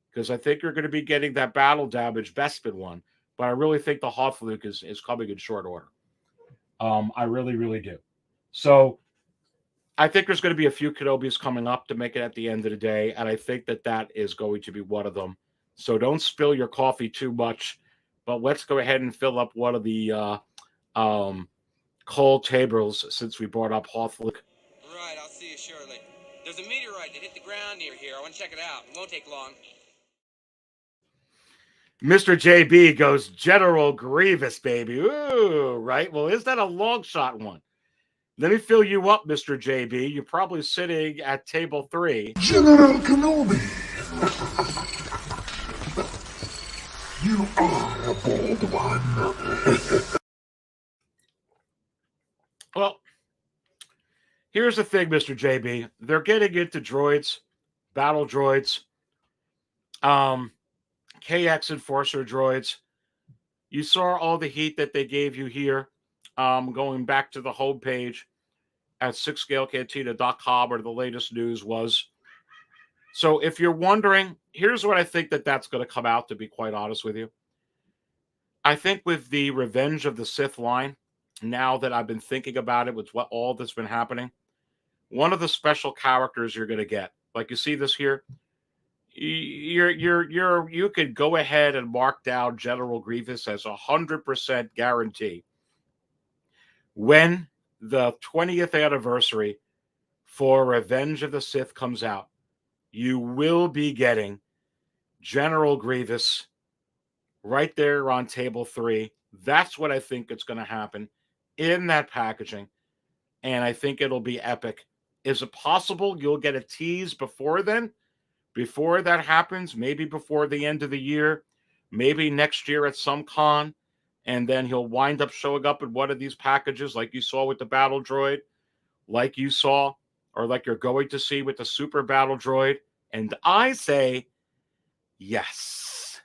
Because I think you're going to be getting that battle damage Bespin one. But I really think the Hoth Luke is coming in short order. I really, really do. So I think there's going to be a few Kenobis coming up to make it at the end of the day. And I think that is going to be one of them. So don't spill your coffee too much. But let's go ahead and fill up one of the cold tables since we brought up Hoth Luke. Right, I'll see you shortly. There's a meteorite that hit the ground near here. I want to check it out. It won't take long. Mr. JB goes, General Grievous, baby. Ooh, right? Well, is that a long shot one? Let me fill you up, Mr. JB. You're probably sitting at table 3. General Kenobi. You are a bold one. Well, here's the thing, Mr. JB. They're getting into droids, battle droids, KX Enforcer droids. You saw all the heat that they gave you here. Going back to the homepage at 6scalecantina.com where the latest news was. So if you're wondering, here's what I think that's going to come out, to be quite honest with you. I think with the Revenge of the Sith line, now that I've been thinking about it with what all that's been happening, one of the special characters you're going to get, like you see this here, you could go ahead and mark down General Grievous as 100% guarantee when the 20th anniversary for Revenge of the Sith comes out. You will be getting General Grievous right there on table 3. That's what I think is going to happen in that packaging, and I think it'll be epic. Is it possible you'll get a tease before then? Before that happens, maybe before the end of the year, maybe next year at some con, and then he'll wind up showing up in one of these packages like you saw with the Battle Droid, like you saw, or like you're going to see with the Super Battle Droid. And I say yes.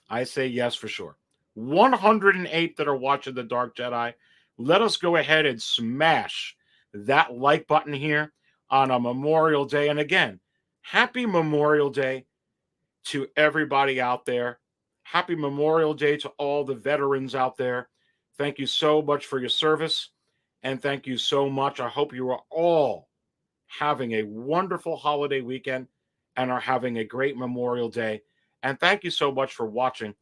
I say yes for sure. 108 that are watching the Dark Jedi, let us go ahead and smash that like button here on a Memorial Day. And again, happy Memorial Day to everybody out there. Happy Memorial Day to all the veterans out there. Thank you so much for your service. And thank you so much. I hope you are all having a wonderful holiday weekend and are having a great Memorial Day. And thank you so much for watching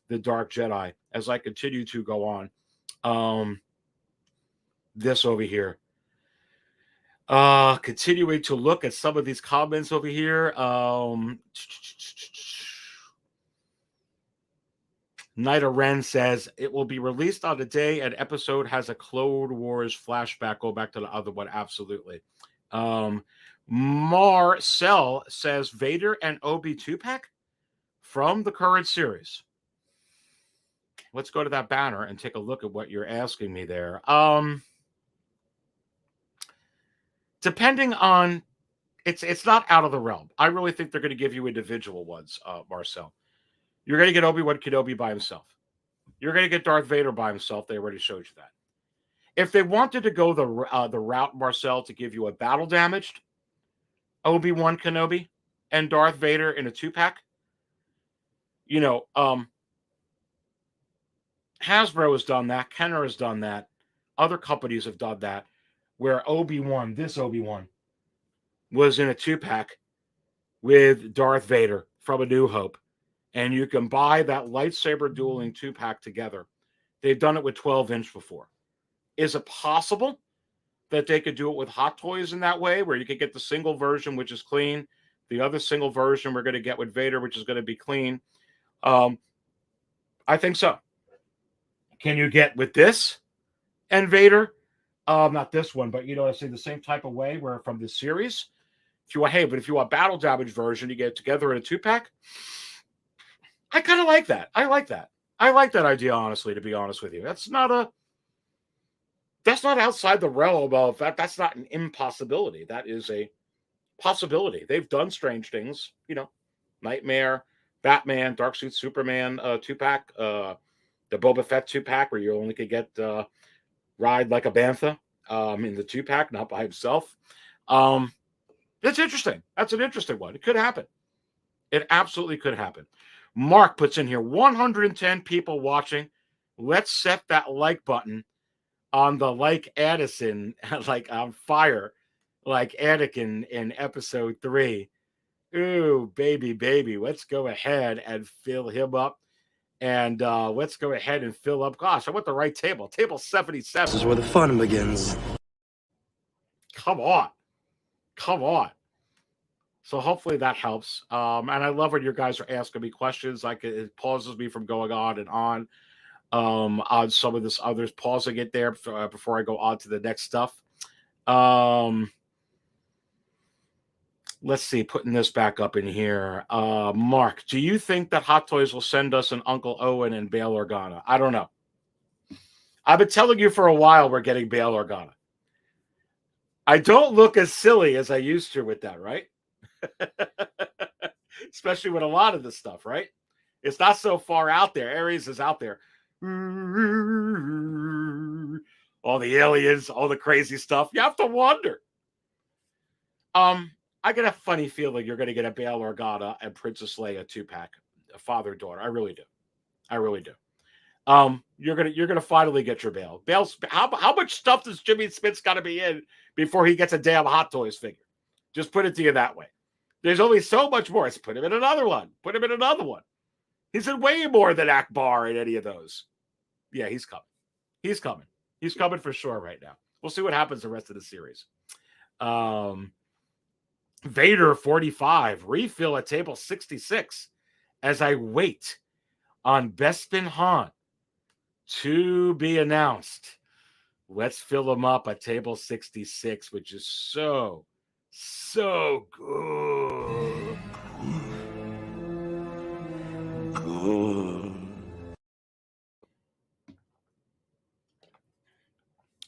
the Dark Jedi as I continue to go on. This over here. Continuing to look at some of these comments over here. Nida Ren says it will be released on the day an episode has a Clone Wars flashback. Go back to the other one. Absolutely. Marcel says Vader and Obi 2-pack from the current series. Let's go to that banner and take a look at what you're asking me there. Depending on, it's not out of the realm. I really think they're going to give you individual ones, Marcel. You're going to get Obi-Wan Kenobi by himself. You're going to get Darth Vader by himself. They already showed you that. If they wanted to go the route, Marcel, to give you a battle damaged Obi-Wan Kenobi and Darth Vader in a 2-pack, Hasbro has done that. Kenner has done that. Other companies have done that, where this Obi-Wan, was in a 2-pack with Darth Vader from A New Hope. And you can buy that lightsaber dueling 2-pack together. They've done it with 12-inch before. Is it possible that they could do it with Hot Toys in that way, where you could get the single version, which is clean, the other single version we're going to get with Vader, which is going to be clean? I think so. Can you get with this and Vader? Not this one, but I say the same type of way where from the series. If you want battle damage version, you get it together in a 2-pack. I kind of like that. I like that. I like that idea, honestly, to be honest with you. That's not outside the realm of that. That's not an impossibility. That is a possibility. They've done strange things, Nightmare, Batman, Dark Suit Superman 2-pack, the Boba Fett 2-pack where you only could get Ride Like a Bantha in the 2-pack, not by himself. It's interesting. That's an interesting one. It could happen. It absolutely could happen. Mark puts in here 110 people watching. Let's set that like button on the like Addison, like on fire, like Anakin in episode 3. Ooh, baby. Let's go ahead and fill him up. And let's go ahead and fill up. Gosh, I want the right table. Table 77. This is where the fun begins. Come on. So hopefully that helps. And I love when you guys are asking me questions. Like it pauses me from going on and on some of this others, pausing it there before I go on to the next stuff. Let's see, putting this back up in here. Mark, do you think that Hot Toys will send us an Uncle Owen and Bail Organa? I don't know. I've been telling you for a while we're getting Bail Organa. I don't look as silly as I used to with that, right? Especially with a lot of this stuff, right? It's not so far out there. Aries is out there. all the aliens, all the crazy stuff. You have to wonder. I get a funny feeling you're going to get a Bail Organa and Princess Leia 2-pack, father daughter. I really do. I really do. You're gonna finally get your Bail. Bail's how much stuff does Jimmy Smith's got to be in before he gets a damn Hot Toys figure? Just put it to you that way. There's only so much more. Let's put him in another one. Put him in another one. He's in way more than Akbar in any of those. Yeah, he's coming. He's coming. He's coming for sure right now. We'll see what happens the rest of the series. Vader 45, refill at table 66 as I wait on Bespin Han to be announced. Let's fill them up at table 66, which is so good.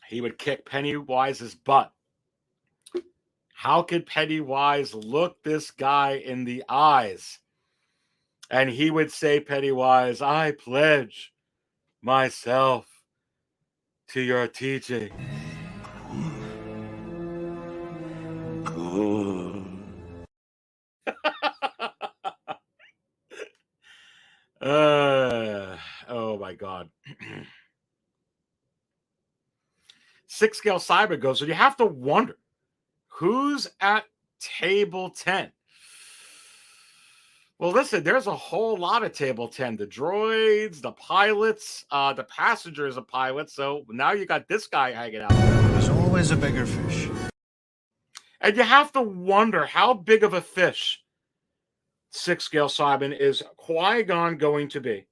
He would kick Pennywise's butt. How could Pennywise look this guy in the eyes? And he would say, Pennywise, I pledge myself to your teaching. Oh my God. 6-scale Cyber goes, so you have to wonder who's at table 10. Well, listen, there's a whole lot of table 10. The droids, the pilots, the passengers of pilots. So now you got this guy hanging out. There's always a bigger fish. And you have to wonder how big of a fish 6-scale Simon is Qui-Gon going to be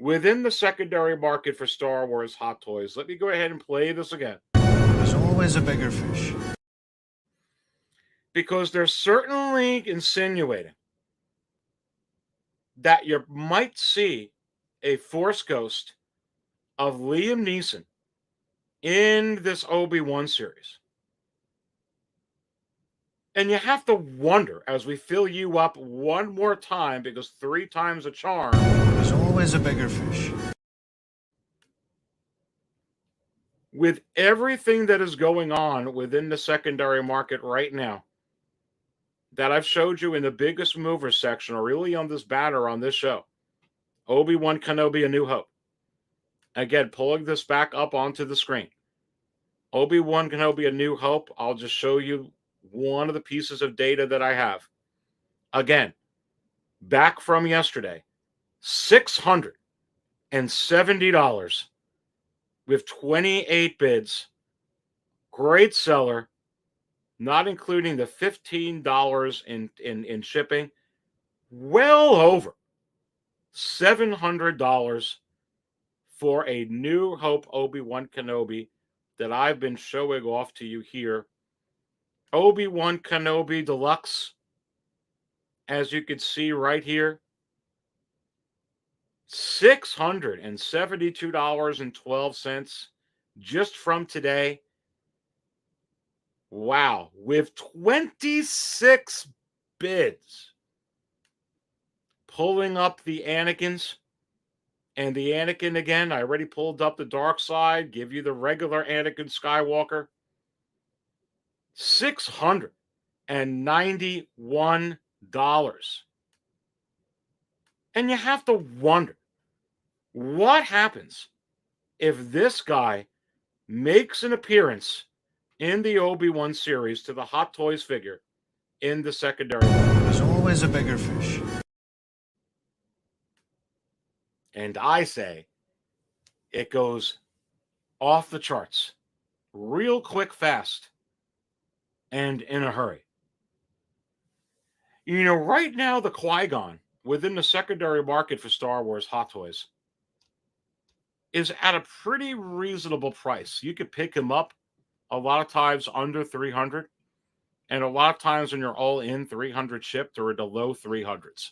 within the secondary market for Star Wars Hot Toys. Let me go ahead and play this again. There's always a bigger fish. Because they're certainly insinuating that you might see a Force ghost of Liam Neeson in this Obi-Wan series. And you have to wonder, as we fill you up one more time, because 3 times a charm. There's always a bigger fish. With everything that is going on within the secondary market right now, that I've showed you in the biggest mover section, or really on this banner on this show, Obi-Wan Kenobi: A New Hope. Again, pulling this back up onto the screen. Obi-Wan Kenobi: A New Hope. I'll just show you one of the pieces of data that I have. Again, back from yesterday, $670 with 28 bids. Great seller, not including the $15 in shipping. Well over $700 for a New Hope Obi-Wan Kenobi that I've been showing off to you here. Obi-Wan Kenobi Deluxe, as you can see right here, $672.12 just from today. Wow, with 26 bids. Pulling up the Anakins. And the Anakin again, I already pulled up the dark side, give you the regular Anakin Skywalker. $691. And you have to wonder, what happens if this guy makes an appearance in the Obi-Wan series to the Hot Toys figure in the secondary? There's always a bigger fish. And I say it goes off the charts real quick, fast, and in a hurry. You know, right now, the Qui-Gon within the secondary market for Star Wars Hot Toys is at a pretty reasonable price. You could pick him up a lot of times under 300, and a lot of times when you're all in 300 shipped or in the low 300s.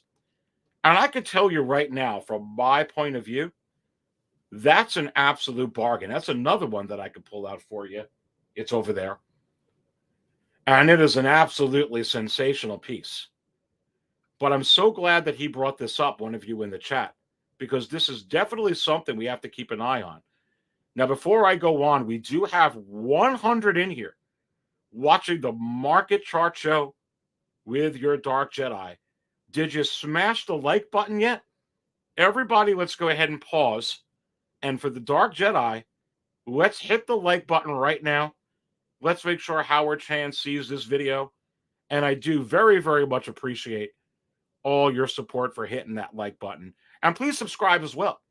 And I can tell you right now, from my point of view, that's an absolute bargain. That's another one that I could pull out for you. It's over there. And it is an absolutely sensational piece. But I'm so glad that he brought this up, one of you in the chat, because this is definitely something we have to keep an eye on. Now, before I go on, we do have 100 in here watching the market chart show with your Dark Jedi. Did you smash the like button yet? Everybody, let's go ahead and pause. And for the Dark Jedi, let's hit the like button right now. Let's make sure Howard Chan sees this video. And I do very, very much appreciate all your support for hitting that like button. And please subscribe as well.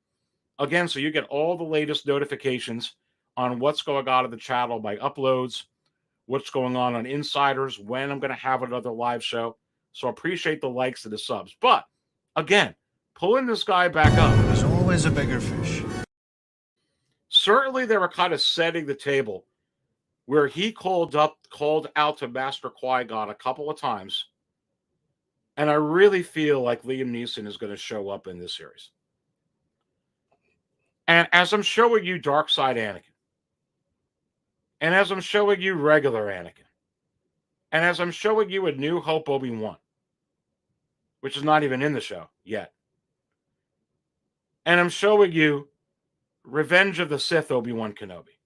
Again, so you get all the latest notifications on what's going on in the channel, my uploads, what's going on Insiders, when I'm going to have another live show. So appreciate the likes and the subs. But again, pulling this guy back up. There's always a bigger fish. Certainly they were kind of setting the table where he called out to Master Qui-Gon a couple of times. And I really feel like Liam Neeson is going to show up in this series. And as I'm showing you Dark Side Anakin, and as I'm showing you regular Anakin, and as I'm showing you A New Hope Obi-Wan, which is not even in the show yet, and I'm showing you Revenge of the Sith Obi-Wan Kenobi,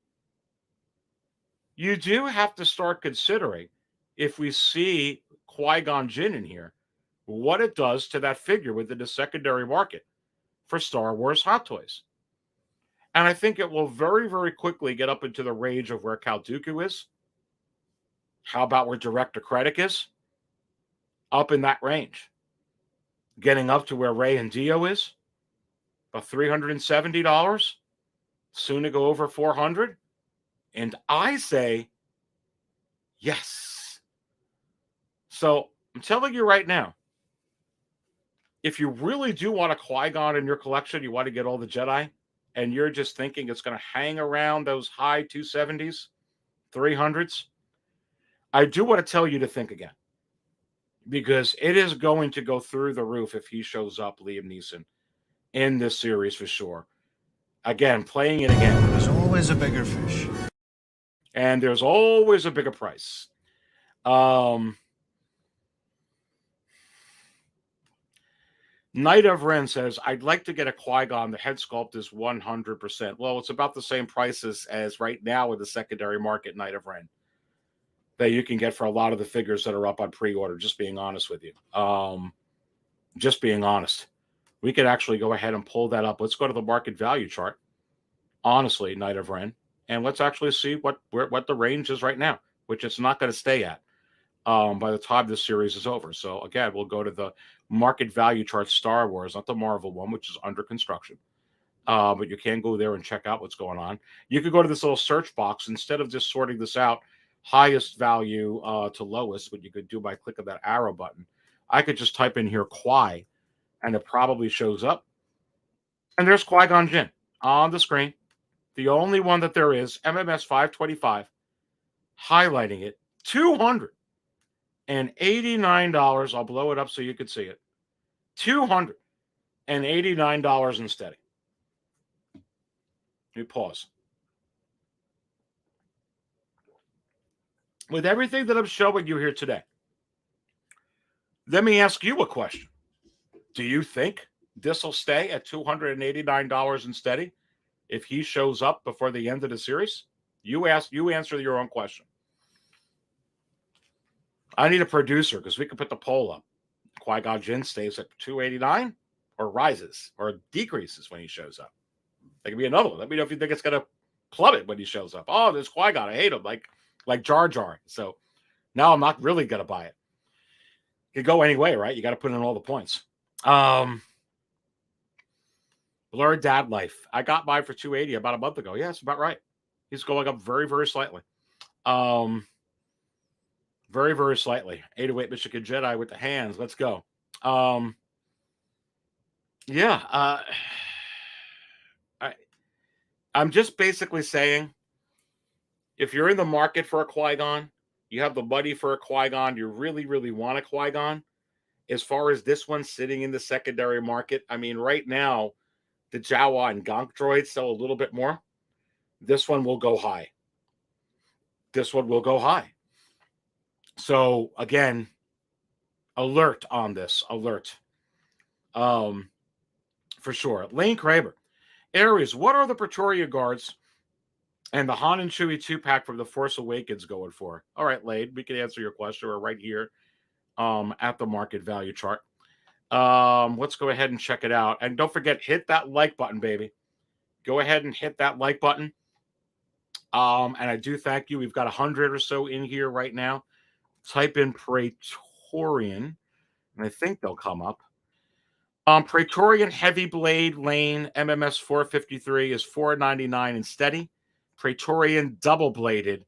you do have to start considering, if we see Qui-Gon Jinn in here, what it does to that figure within the secondary market for Star Wars Hot Toys. And I think it will very, very quickly get up into the range of where Count Dooku is. How about where Director Krennic is? Up in that range. Getting up to where Rey and Dio is. About $370. Soon to go over $400. And I say, yes. So I'm telling you right now, if you really do want a Qui-Gon in your collection, you want to get all the Jedi, and you're just thinking it's going to hang around those high 270s, 300s, I do want to tell you to think again. Because it is going to go through the roof if he shows up, Liam Neeson, in this series for sure. Again, playing it again. There's always a bigger fish. And there's always a bigger price. Knight of Ren says, I'd like to get a Qui-Gon. The head sculpt is 100%. Well, it's about the same prices as right now with the secondary market, Knight of Ren, that you can get for a lot of the figures that are up on pre-order, just being honest with you. Just being honest. We could actually go ahead and pull that up. Let's go to the market value chart. Honestly, Knight of Ren. And let's actually see what the range is right now, which it's not going to stay at by the time this series is over. So, again, we'll go to the market value chart Star Wars, not the Marvel one, which is under construction. But you can go there and check out what's going on. You could go to this little search box. Instead of just sorting this out, highest value to lowest, what you could do by clicking that arrow button, I could just type in here Qui, and it probably shows up. And there's Qui-Gon Jinn on the screen. The only one that there is, MMS 525, highlighting it, $289. I'll blow it up so you can see it. $289 and steady. Let me pause. With everything that I'm showing you here today, let me ask you a question. Do you think this will stay at $289 and steady if he shows up before the end of the series? You answer your own question. I need a producer because we can put the poll up. Qui-Gon Jinn stays at $289 or rises or decreases when he shows up. There could be another one. Let me know if you think it's going to plummet when he shows up. Oh, there's Qui-Gon. I hate him. Like Jar Jar. So now I'm not really going to buy it. It could go any way, right? You got to put in all the points. Blurred Dad Life. I got mine for $280 about a month ago. Yeah, it's about right. He's going up very, very slightly. Very, very slightly. 808 Michigan Jedi with the hands. Let's go. I'm just basically saying, if you're in the market for a Qui-Gon, you have the money for a Qui-Gon, you really, really want a Qui-Gon. As far as this one sitting in the secondary market, I mean, right now, the Jawa and Gonk droids sell a little bit more. This one will go high. This one will go high. So, again, alert on this. Alert. for sure. Lane Kraber. Aries, what are the Praetorian Guards and the Han and Chewie 2-pack from The Force Awakens going for? All right, Lane, we can answer your question. We're right here at the market value chart. Let's go ahead and check it out. And don't forget, hit that like button, baby. Go ahead and hit that like button. And I do thank you. We've got 100 or so in here right now. Type in Praetorian, and I think they'll come up. Praetorian Heavy Blade Lane MMS 453 is $4.99 and steady. Praetorian Double Bladed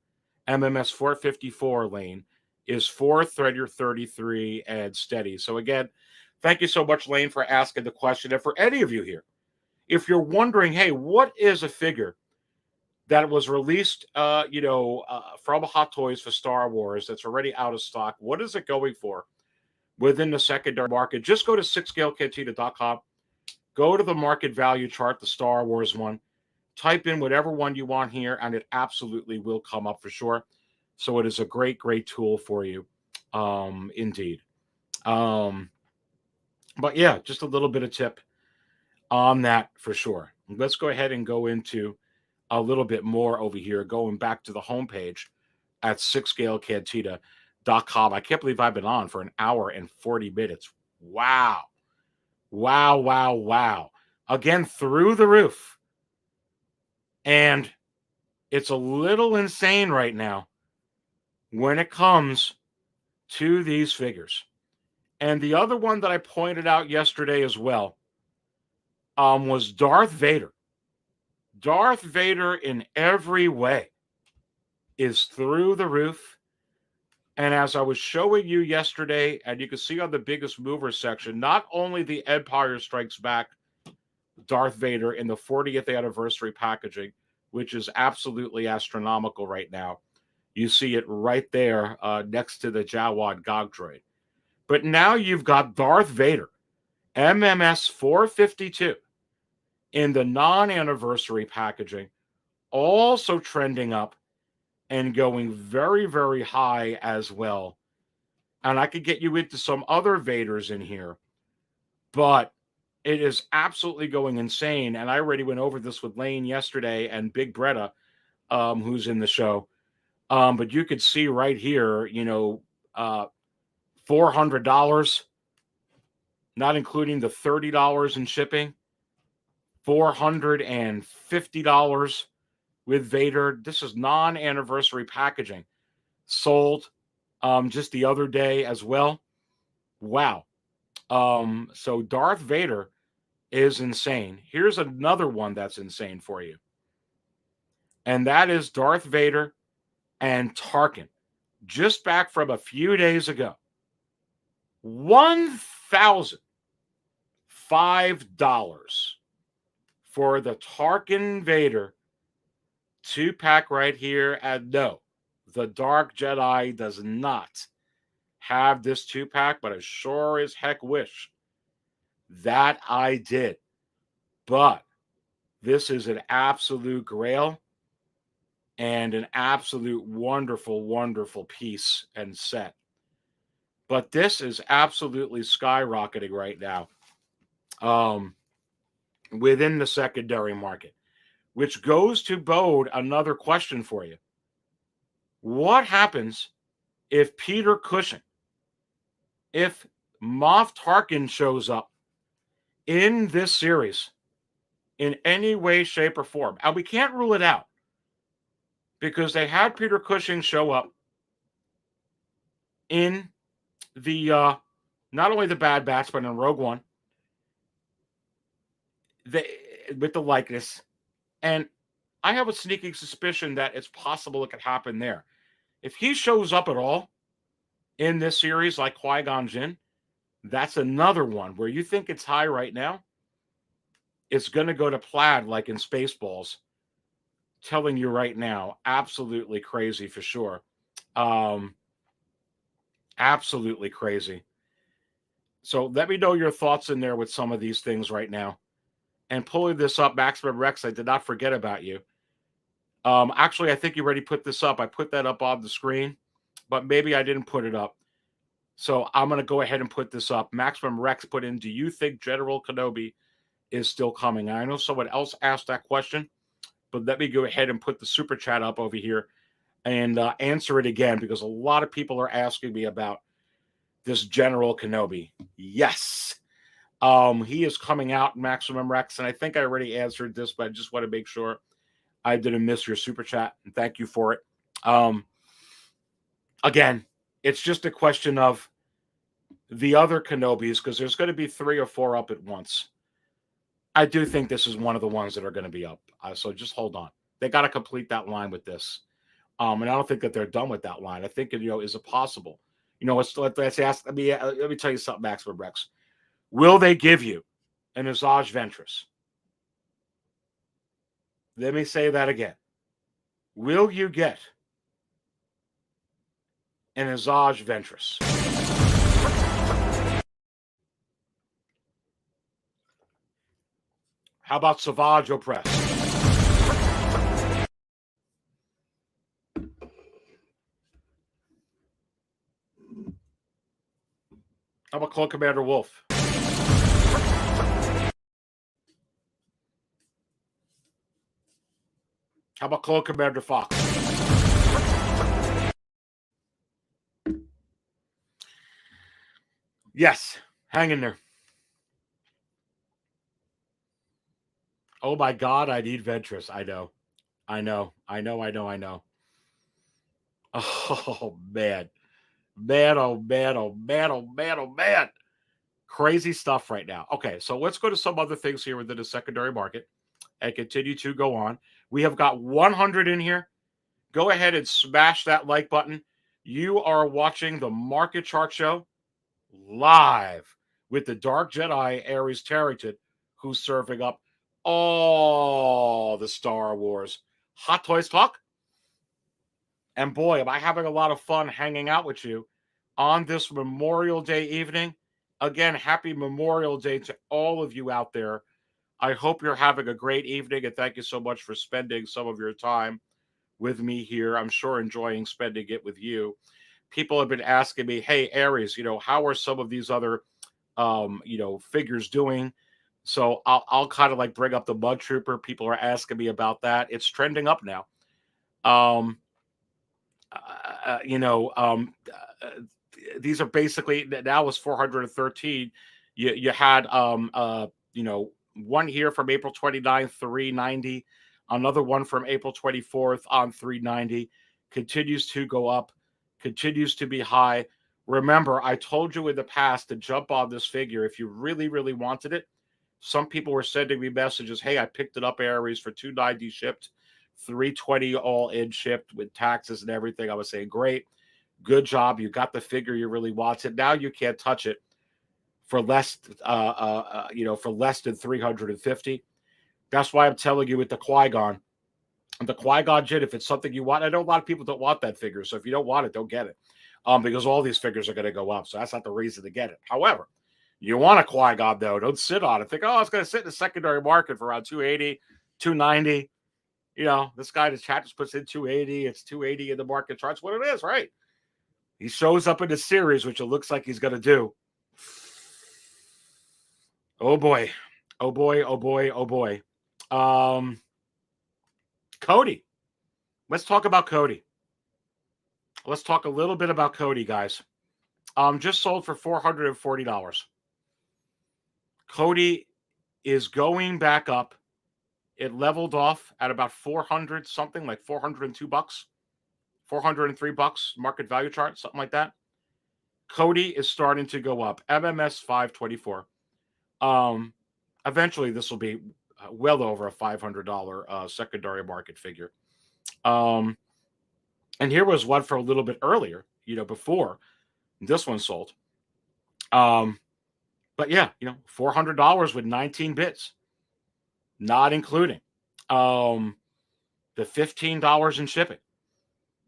MMS 454 Lane is $4.33 and steady. So again, thank you so much, Lane, for asking the question. And for any of you here, if you're wondering, hey, what is a figure that was released, from Hot Toys for Star Wars that's already out of stock, what is it going for within the secondary market? Just go to 6scalecantina.com. Go to the market value chart, the Star Wars one. Type in whatever one you want here, and it absolutely will come up for sure. So it is a great, great tool for you, indeed. But yeah, just a little bit of tip on that for sure. Let's go ahead and go into a little bit more over here, going back to the homepage at 6scalecantina.com. I can't believe I've been on for an hour and 40 minutes. Wow. Wow, wow, wow. Again, through the roof. And it's a little insane right now when it comes to these figures. And the other one that I pointed out yesterday as well was Darth Vader. Darth Vader in every way is through the roof. And as I was showing you yesterday, and you can see on the biggest mover section, not only the Empire Strikes Back Darth Vader in the 40th anniversary packaging, which is absolutely astronomical right now. You see it right there next to the Jawad Gog droid. But now you've got Darth Vader, MMS 452, in the non-anniversary packaging, also trending up and going very, very high as well. And I could get you into some other Vaders in here, but it is absolutely going insane. And I already went over this with Lane yesterday and Big Bretta, who's in the show. But you could see right here, $400, not including the $30 in shipping, $450 with Vader. This is non-anniversary packaging. Sold just the other day as well. Wow. So Darth Vader is insane. Here's another one that's insane for you. And that is Darth Vader and Tarkin. Just back from a few days ago. $1,005 for the Tarkin Vader 2-pack right here. And no, the Dark Jedi does not have this 2-pack, but I sure as heck wish that I did. But this is an absolute grail and an absolute wonderful, wonderful piece and set. But this is absolutely skyrocketing right now within the secondary market, which goes to bode another question for you. What happens if Peter Cushing, if Moff Tarkin shows up in this series in any way, shape, or form? And we can't rule it out because they had Peter Cushing show up in the not only the Bad Batch, but in Rogue One with the likeness. And I have a sneaking suspicion that it's possible it could happen there. If he shows up at all in this series like Qui-Gon Jinn, that's another one where you think it's high right now. It's going to go to plaid like in Spaceballs. Telling you right now, absolutely crazy for sure. Absolutely crazy. So let me know your thoughts in there with some of these things right now. And pulling this up, Maximum Rex, I did not forget about you. Actually, I think you already put this up. I put that up on the screen, but maybe I didn't put it up. So I'm going to go ahead and put this up. Maximum Rex put in, do you think General Kenobi is still coming. I know someone else asked that question, but let me go ahead and put the super chat up over here and answer it again, because a lot of people are asking me about this General Kenobi. Yes. He is coming out, Maximum Rex, and I think I already answered this, but I just want to make sure I didn't miss your super chat, and thank you for it. Again, it's just a question of the other Kenobis, because there's going to be 3 or 4 up at once. I do think this is one of the ones that are going to be up. So just hold on. They got to complete that line with this. And I don't think that they're done with that line. I think, is it possible? Let's ask. Let me tell you something, Maximum Rex. Will they give you an Asajj Ventress? Let me say that again. Will you get an Asajj Ventress? How about Savage Opress? How about Clone Commander Wolf? How about Clone Commander Fox? Yes, hang in there. Oh my God, I need Ventress. I know. Oh, man. Man. Crazy stuff right now. Okay, so let's go to some other things here within the secondary market and continue to go on. We have got 100 in here. Go ahead and smash that like button. You are watching the Market Chart Show live with the Dark Jedi, Aries Tarrington, who's serving up all the Star Wars Hot Toys talk. And boy, am I having a lot of fun hanging out with you on this Memorial Day evening. Again, happy Memorial Day to all of you out there. I hope you're having a great evening, and thank you so much for spending some of your time with me here. I'm sure enjoying spending it with you. People have been asking me, hey, Aries, how are some of these other, figures doing? So I'll kind of like bring up the Mud Trooper. People are asking me about that. It's trending up now. These are basically, now was 413. You had, one here from April 29th, 390. Another one from April 24th on 390. Continues to go up. Continues to be high. Remember, I told you in the past to jump on this figure if you really, really wanted it. Some people were sending me messages, hey, I picked it up, Aries, for $290 shipped, $320 all in shipped with taxes and everything. I was saying, great, good job. You got the figure you really wanted. Now you can't touch it for less, for less than $350. That's why I'm telling you with the Qui-Gon. The Qui-Gon Jinn, if it's something you want, I know a lot of people don't want that figure. So if you don't want it, don't get it. Because all these figures are going to go up. So that's not the reason to get it. However, you want a Qui-Gon, though. Don't sit on it. Think, it's going to sit in the secondary market for around $280, $290. This guy, the chat just puts in $280. It's $280 in the market charts. What it is, right? He shows up in the series, which it looks like he's going to do. Oh, boy. Oh, boy. Oh, boy. Oh, boy. Cody. Let's talk about Cody. Let's talk a little bit about Cody, guys. Just sold for $440. Cody is going back up. It leveled off at about 400 something, like $402, $403 market value chart, something like that. Cody is starting to go up. MMS 524. Eventually, this will be well over a $500 secondary market figure. And here was one for a little bit earlier, before this one sold. But yeah, $400 with 19 bits, not including the $15 in shipping,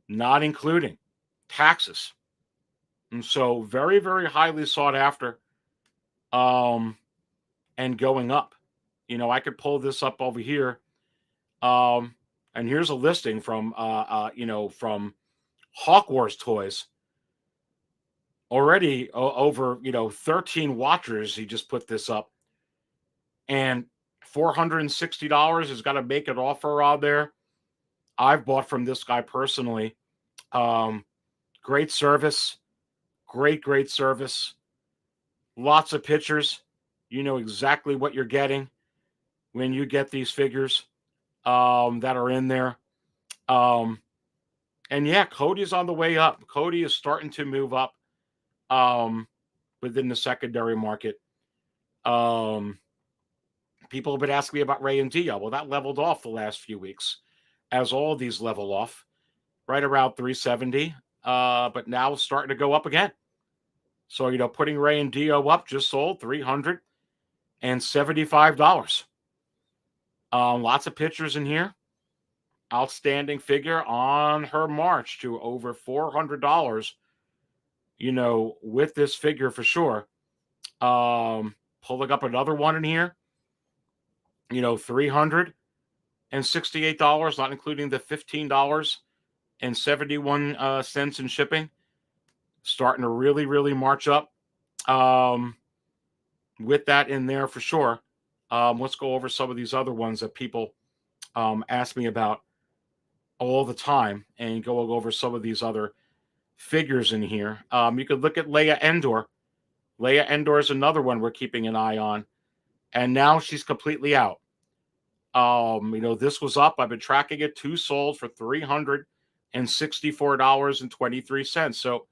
not including taxes. And so very, very highly sought after, and going up. I could pull this up over here. And here's a listing from from Hawk Wars Toys. Already over 13 watchers. He just put this up, and $460 has got to make an offer out there. I've bought from this guy personally. Great service. Great service. Lots of pictures. You know exactly what you're getting when you get these figures that are in there. And yeah, Cody's on the way up. Cody is starting to move up within the secondary market. People have been asking me about Ray and Dio. Well, that leveled off the last few weeks, as all these level off, right around 370. But now it's starting to go up again. So, you know, putting Ray and Dio up just sold $375. Lots of pictures in here. Outstanding figure on her march to over $400, you know, with this figure for sure. Pulling up another one in here, you know, $368, not including the $15.71 in shipping. Starting to really march up with that in there for sure. Let's go over some of these other ones that people ask me about all the time and go over some of these other figures in here. You could look at Leia Endor. Leia Endor is another one we're keeping an eye on. And now she's completely out. You know, this was up. I've been tracking it. 2 sold for $364.23. So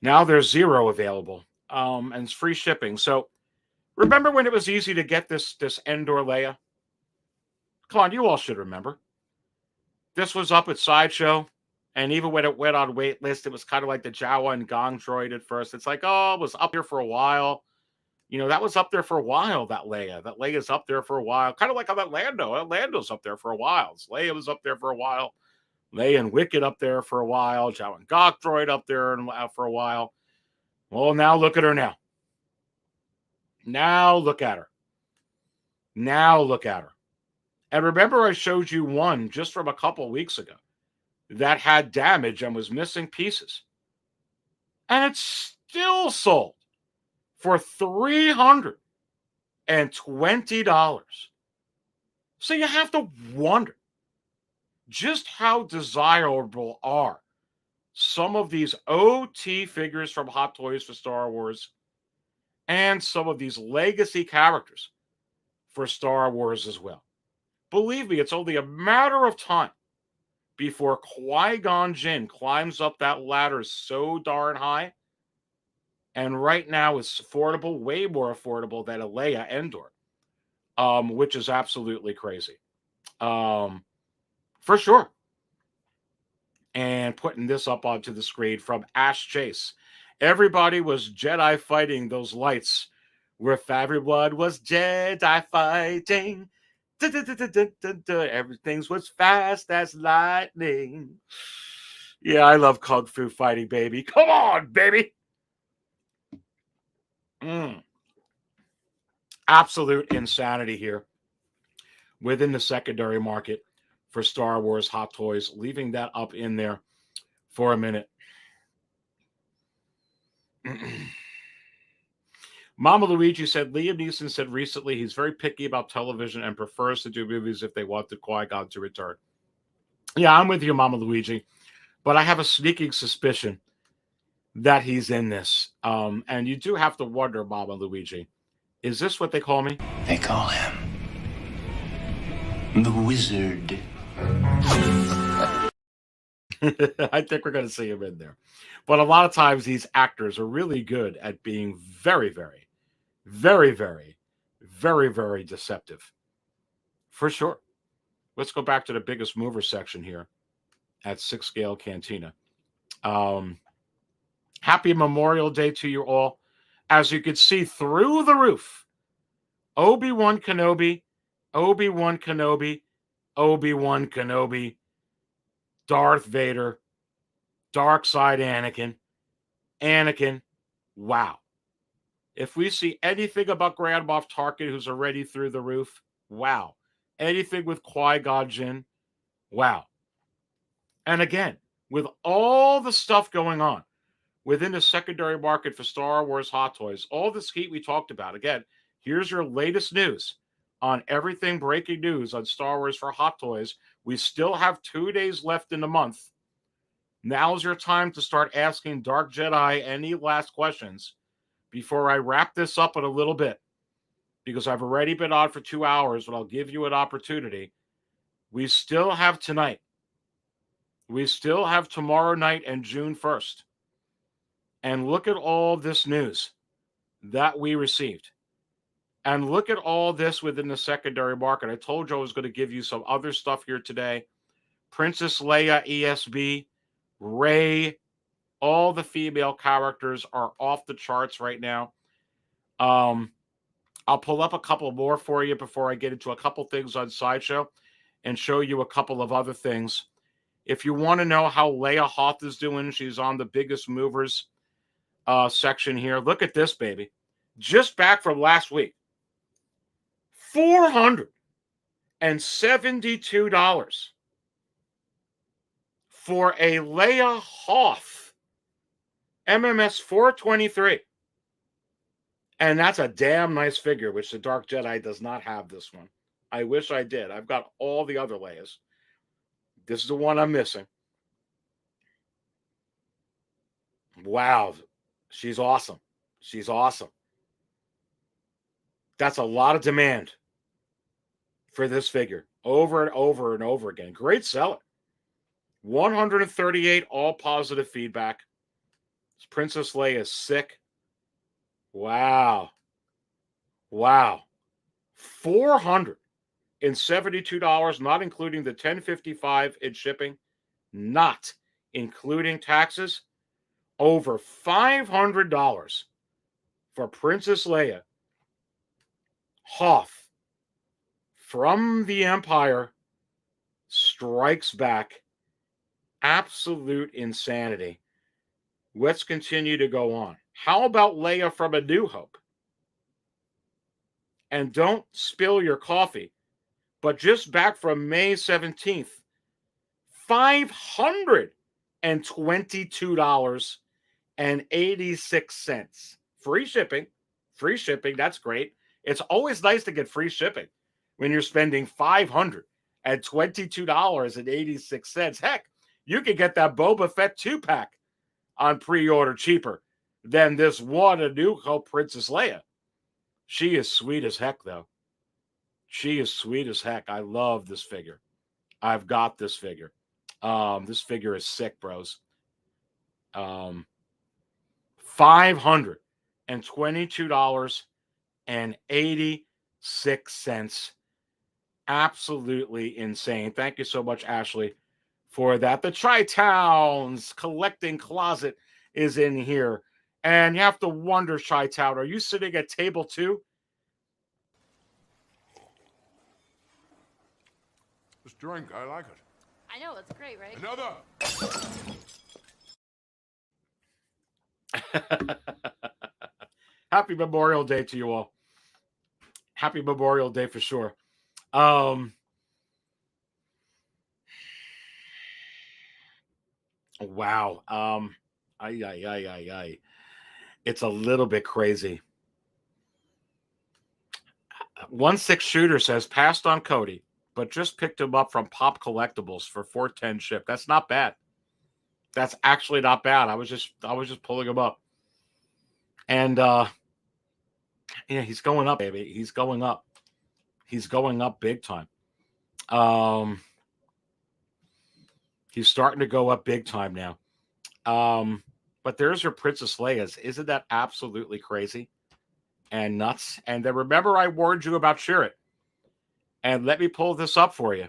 now there's 0 available. And it's free shipping. So remember when it was easy to get this Endor Leia? Come on, you all should remember. This was up at Sideshow, and even when it went on wait list, it was kind of like the Jawa and Gong droid at first. It's like, oh, it was up here for a while. You know, that was up there for a while, that Leia. That Leia's up there for a while. Kind of like how that Lando. Lando's up there for a while. Leia was up there for a while. Leia and Wicket up there for a while. Jawa and Gong droid up there for a while. Well, now look at her now. Now look at her. Now look at her. And remember, I showed you one just from a couple weeks ago that had damage and was missing pieces. And it's still sold for $320. So you have to wonder just how desirable are some of these OT figures from Hot Toys for Star Wars and some of these legacy characters for Star Wars as well. Believe me, it's only a matter of time before Qui-Gon Jinn climbs up that ladder so darn high. And right now it's affordable, way more affordable than a Leia Endor, which is absolutely crazy. For sure. And putting this up onto the screen from Ash Chase. Everybody was Jedi fighting those lights where Fabio was Jedi fighting. Everything was fast as lightning. Yeah, I love Kung Fu fighting, baby. Come on, baby. Absolute insanity here within the secondary market for Star Wars Hot Toys. Leaving that up in there for a minute. Mama Luigi said Liam Neeson said recently he's very picky about television and prefers to do movies if they want the Qui-Gon to return. Yeah, I'm with you, Mama Luigi. But I have a sneaking suspicion that he's in this. And you do have to wonder, Mama Luigi, is this what they call me? They call him the Wizard. I think we're going to see him in there. But a lot of times these actors are really good at being very, very deceptive. For sure. Let's go back to the biggest mover section here at 6 Scale Cantina. Happy Memorial Day to you all. As you can see through the roof, Obi-Wan Kenobi, Obi-Wan Kenobi, Obi-Wan Kenobi, Darth Vader, Dark Side Anakin, Anakin. Wow. If we see anything about Grand Moff Tarkin, who's already through the roof, wow. Anything with Qui-Gon Jinn, wow. And again, with all the stuff going on within the secondary market for Star Wars Hot Toys, all this heat we talked about, again, here's your latest news. on everything breaking news on Star Wars for Hot Toys. We still have 2 days left in the month. Now's your time to start asking Dark Jedi any last questions before I wrap this up in a little bit, because I've already been on for 2 hours, but I'll give you an opportunity. We still have tonight. We still have tomorrow night and June 1st. And look at all this news that we received. And look at all this within the secondary market. I told you I was going to give you some other stuff here today. Princess Leia ESB, Rey, all the female characters are off the charts right now. I'll pull up a couple more for you before I get into a couple things on Sideshow and show you a couple of other things. If you want to know how Leia Hoth is doing, she's on the biggest movers section here. Look at this, baby. Just back from last week. $472 for a Leia Hoth MMS 423. And that's a damn nice figure, which the Dark Jedi does not have this one. I wish I did. I've got all the other Leias. This is the one I'm missing. Wow. She's awesome. She's awesome. That's a lot of demand for this figure over and over and over again. Great seller. 138 all positive feedback. Princess Leia is sick. Wow. Wow. $472, not including the $10.55 in shipping, not including taxes. Over $500 for Princess Leia Hoth from the Empire Strikes Back. Absolute insanity. Let's continue to go on. How about Leia from A New Hope? And don't spill your coffee, but just back from May 17th, $522.86. Free shipping. Free shipping. That's great. It's always nice to get free shipping when you're spending $522.86. Heck, you could get that Boba Fett 2-pack on pre-order cheaper than this one A New Hope Princess Leia. She is sweet as heck, though. She is sweet as heck. I love this figure. I've got this figure. This figure is sick, bros. $522.86. Absolutely insane. Thank you so much, Ashley, for that. The Tri-Towns collecting closet is in here. And you have to wonder, Chi-Town, are you sitting at table 2? This drink, I like it. I know, it's great, right? Another! Happy Memorial Day to you all. Happy Memorial Day for sure. Wow. It's a little bit crazy. 1-6 Shooter says, passed on Cody, but just picked him up from Pop Collectibles for $410 ship. That's not bad. That's actually not bad. I was just pulling him up. And yeah, he's going up, baby. He's going up. He's going up big time. He's starting to go up big time now. But there's your Princess Leia's. Isn't that absolutely crazy and nuts? And then remember I warned you about Shirret. And let me pull this up for you,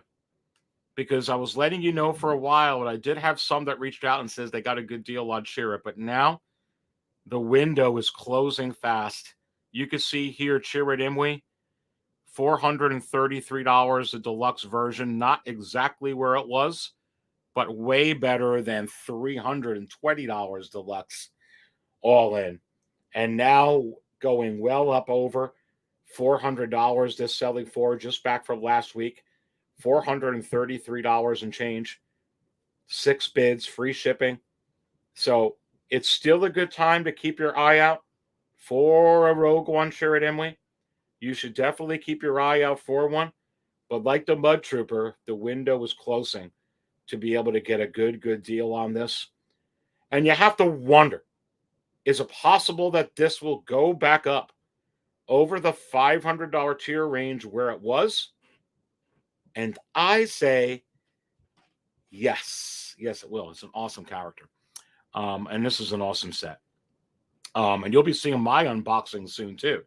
because I was letting you know for a while, and I did have some that reached out and says they got a good deal on Shirret. But now the window is closing fast. You can see here Chirrut Imwe, $433, the deluxe version. Not exactly where it was, but way better than $320 deluxe all in. And now going well up over $400, this selling for just back from last week, $433 and change, 6 bids, free shipping. So it's still a good time to keep your eye out for a Rogue One Chirrut Imwe. You should definitely keep your eye out for one. But like the Mud Trooper, the window is closing to be able to get a good deal on this. And you have to wonder, is it possible that this will go back up over the $500 tier range where it was? And I say, yes. Yes, it will. It's an awesome character. And this is an awesome set. And you'll be seeing my unboxing soon, too,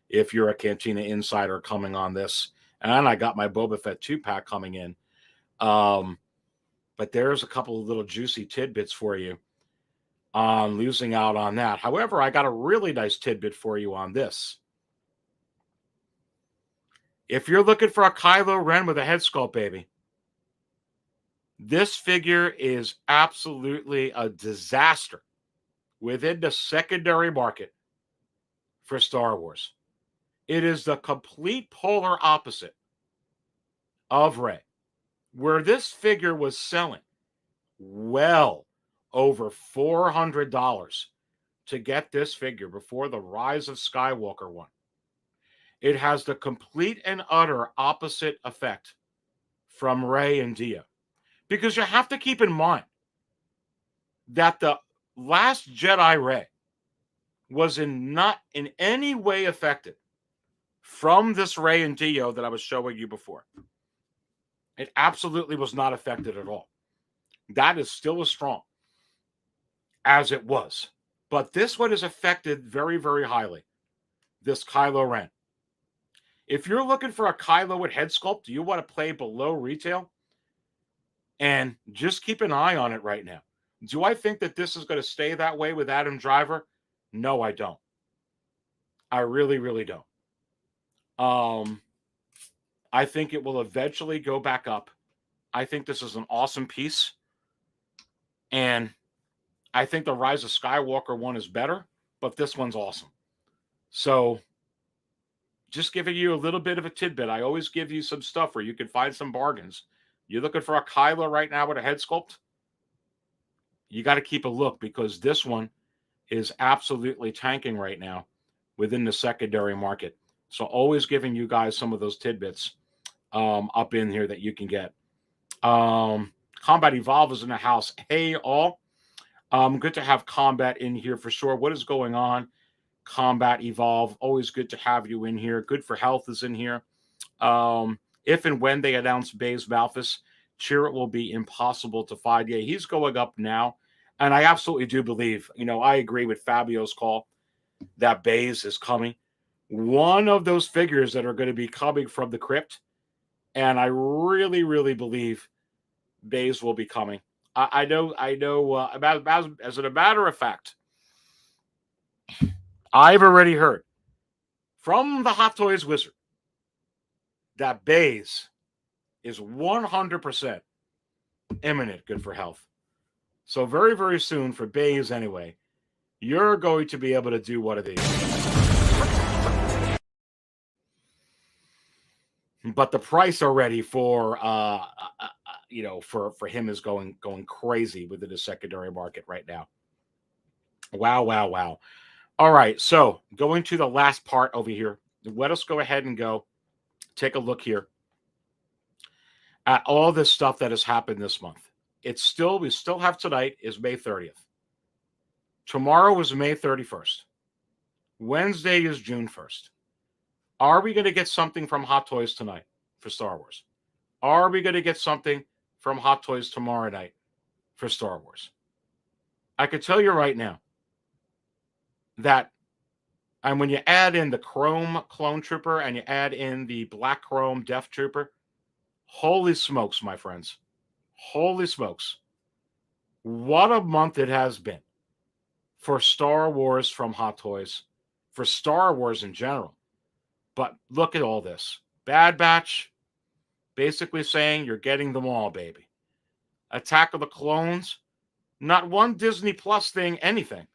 if you're a Cantina Insider coming on this. And I got my Boba Fett 2-pack coming in. But there's a couple of little juicy tidbits for you on losing out on that. However, I got a really nice tidbit for you on this. If you're looking for a Kylo Ren with a head sculpt, baby, this figure is absolutely a disaster within the secondary market for Star Wars. It is the complete polar opposite of Rey, where this figure was selling well over $400 to get this figure before the Rise of Skywalker one. It has the complete and utter opposite effect from Rey and Dia. Because you have to keep in mind that the Last Jedi Rey was not in any way affected from this Rey and Dio that I was showing you before. It absolutely was not affected at all. That is still as strong as it was. But this one is affected very, very highly. This Kylo Ren. If you're looking for a Kylo with head sculpt, do you want to play below retail? And just keep an eye on it right now. Do I think that this is going to stay that way with Adam Driver? No, I don't. I really, really don't. I think it will eventually go back up. I think this is an awesome piece. And I think the Rise of Skywalker one is better, but this one's awesome. So just giving you a little bit of a tidbit. I always give you some stuff where you can find some bargains. You're looking for a Kylo right now with a head sculpt? You got to keep a look because this one is absolutely tanking right now within the secondary market. So always giving you guys some of those tidbits up in here that you can get. Combat Evolve is in the house. Hey, all. Good to have Combat in here for sure. What is going on? Combat Evolve. Always good to have you in here. Good for Health is in here. If and when they announce Baze Malthus, Chirrut will be impossible to find. Yeah, he's going up now. And I absolutely do believe, I agree with Fabio's call that Baze is coming. One of those figures that are going to be coming from the crypt. And I really, really believe Baze will be coming. I know, as a matter of fact, I've already heard from the Hot Toys Wizard that Baze is 100% imminent good for Health. So very, very soon for Baze anyway, you're going to be able to do one of these. But the price already for for him is going crazy within the secondary market right now. Wow. All right, so going to the last part over here. Let us go ahead and go take a look here at all this stuff that has happened this month. We still have tonight is May 30th. Tomorrow is May 31st. Wednesday is June 1st. Are we going to get something from Hot Toys tonight for Star Wars? Are we going to get something from Hot Toys tomorrow night for Star Wars? I can tell you right now that, and when you add in the Chrome Clone Trooper and you add in the Black Chrome Death Trooper, holy smokes, my friends. Holy smokes. What a month it has been for Star Wars from Hot Toys, for Star Wars in general. But look at all this. Bad Batch, basically saying you're getting them all, baby. Attack of the Clones, not one Disney Plus thing, anything.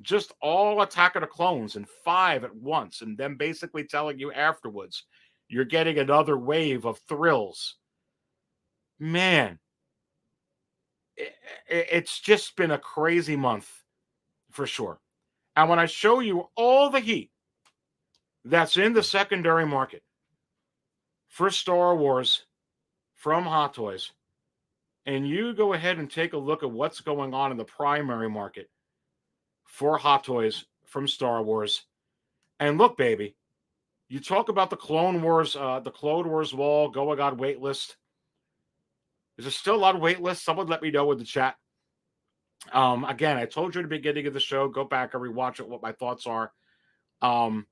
Just all Attack of the Clones and 5 at once. And then basically telling you afterwards, you're getting another wave of thrills. Man, it's just been a crazy month for sure. And when I show you all the heat that's in the secondary market for Star Wars from Hot Toys, and you go ahead and take a look at what's going on in the primary market for Hot Toys from Star Wars, and look, baby, you talk about the Clone Wars wall, Go-A-God wait list. Is there still a lot of wait lists? Someone let me know in the chat. Again, I told you at the beginning of the show, go back and rewatch it, what my thoughts are on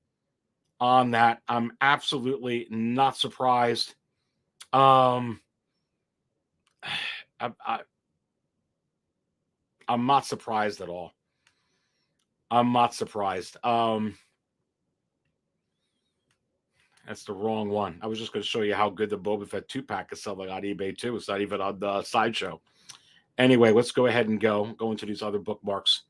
that. I'm absolutely not surprised. I'm not surprised at all. I'm not surprised. That's the wrong one. I was just going to show you how good the Boba Fett 2-pack is selling on eBay, too. It's not even on the Sideshow. Anyway, let's go ahead and go into these other bookmarks.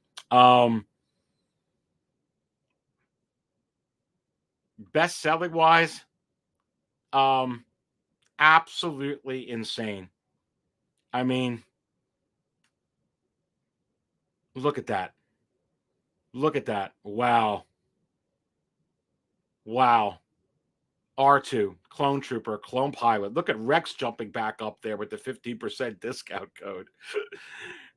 Best-selling wise, absolutely insane. I mean, look at that. Look at that. Wow. Wow. R2, Clone Trooper, Clone Pilot. Look at Rex jumping back up there with the 15% discount code.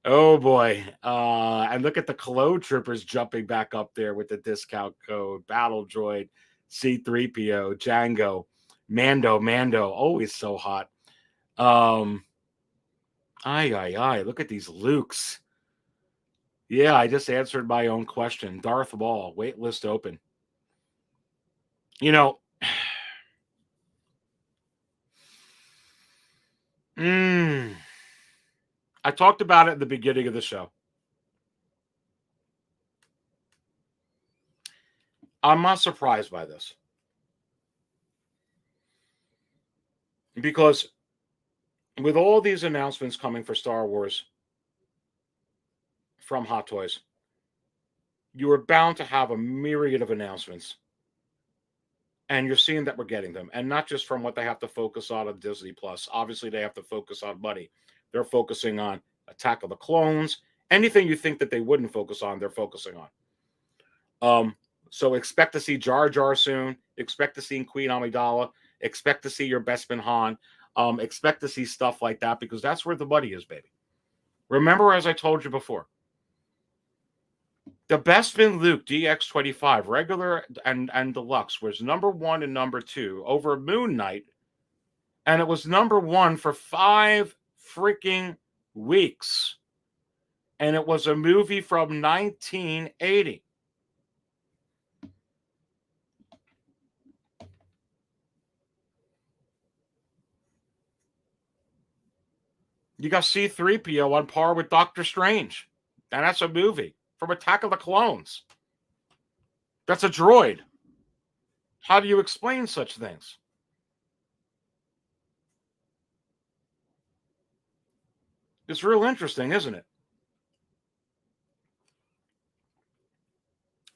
Oh, boy. And look at the Clone Troopers jumping back up there with the discount code. Battle Droid, C-3PO, Django, Mando. Always so hot. Look at these Lukes. Yeah, I just answered my own question. Darth Maul, wait list open. You know, I talked about it at the beginning of the show. I'm not surprised by this. Because with all these announcements coming for Star Wars from Hot Toys, you are bound to have a myriad of announcements. And you're seeing that we're getting them. And not just from what they have to focus on Disney Plus. Obviously, they have to focus on money. They're focusing on Attack of the Clones. Anything you think that they wouldn't focus on, they're focusing on. So expect to see Jar Jar soon. Expect to see Queen Amidala. Expect to see your Bespin Han. Expect to see stuff like that because that's where the money is, baby. Remember, as I told you before, the Bespin Luke DX25, regular and deluxe, was #1 and #2 over Moon Knight. And it was #1 for 5 freaking weeks. And it was a movie from 1980. You got C-3PO on par with Doctor Strange. And that's a movie from Attack of the Clones. That's a droid. How do you explain such things? It's real interesting, isn't it?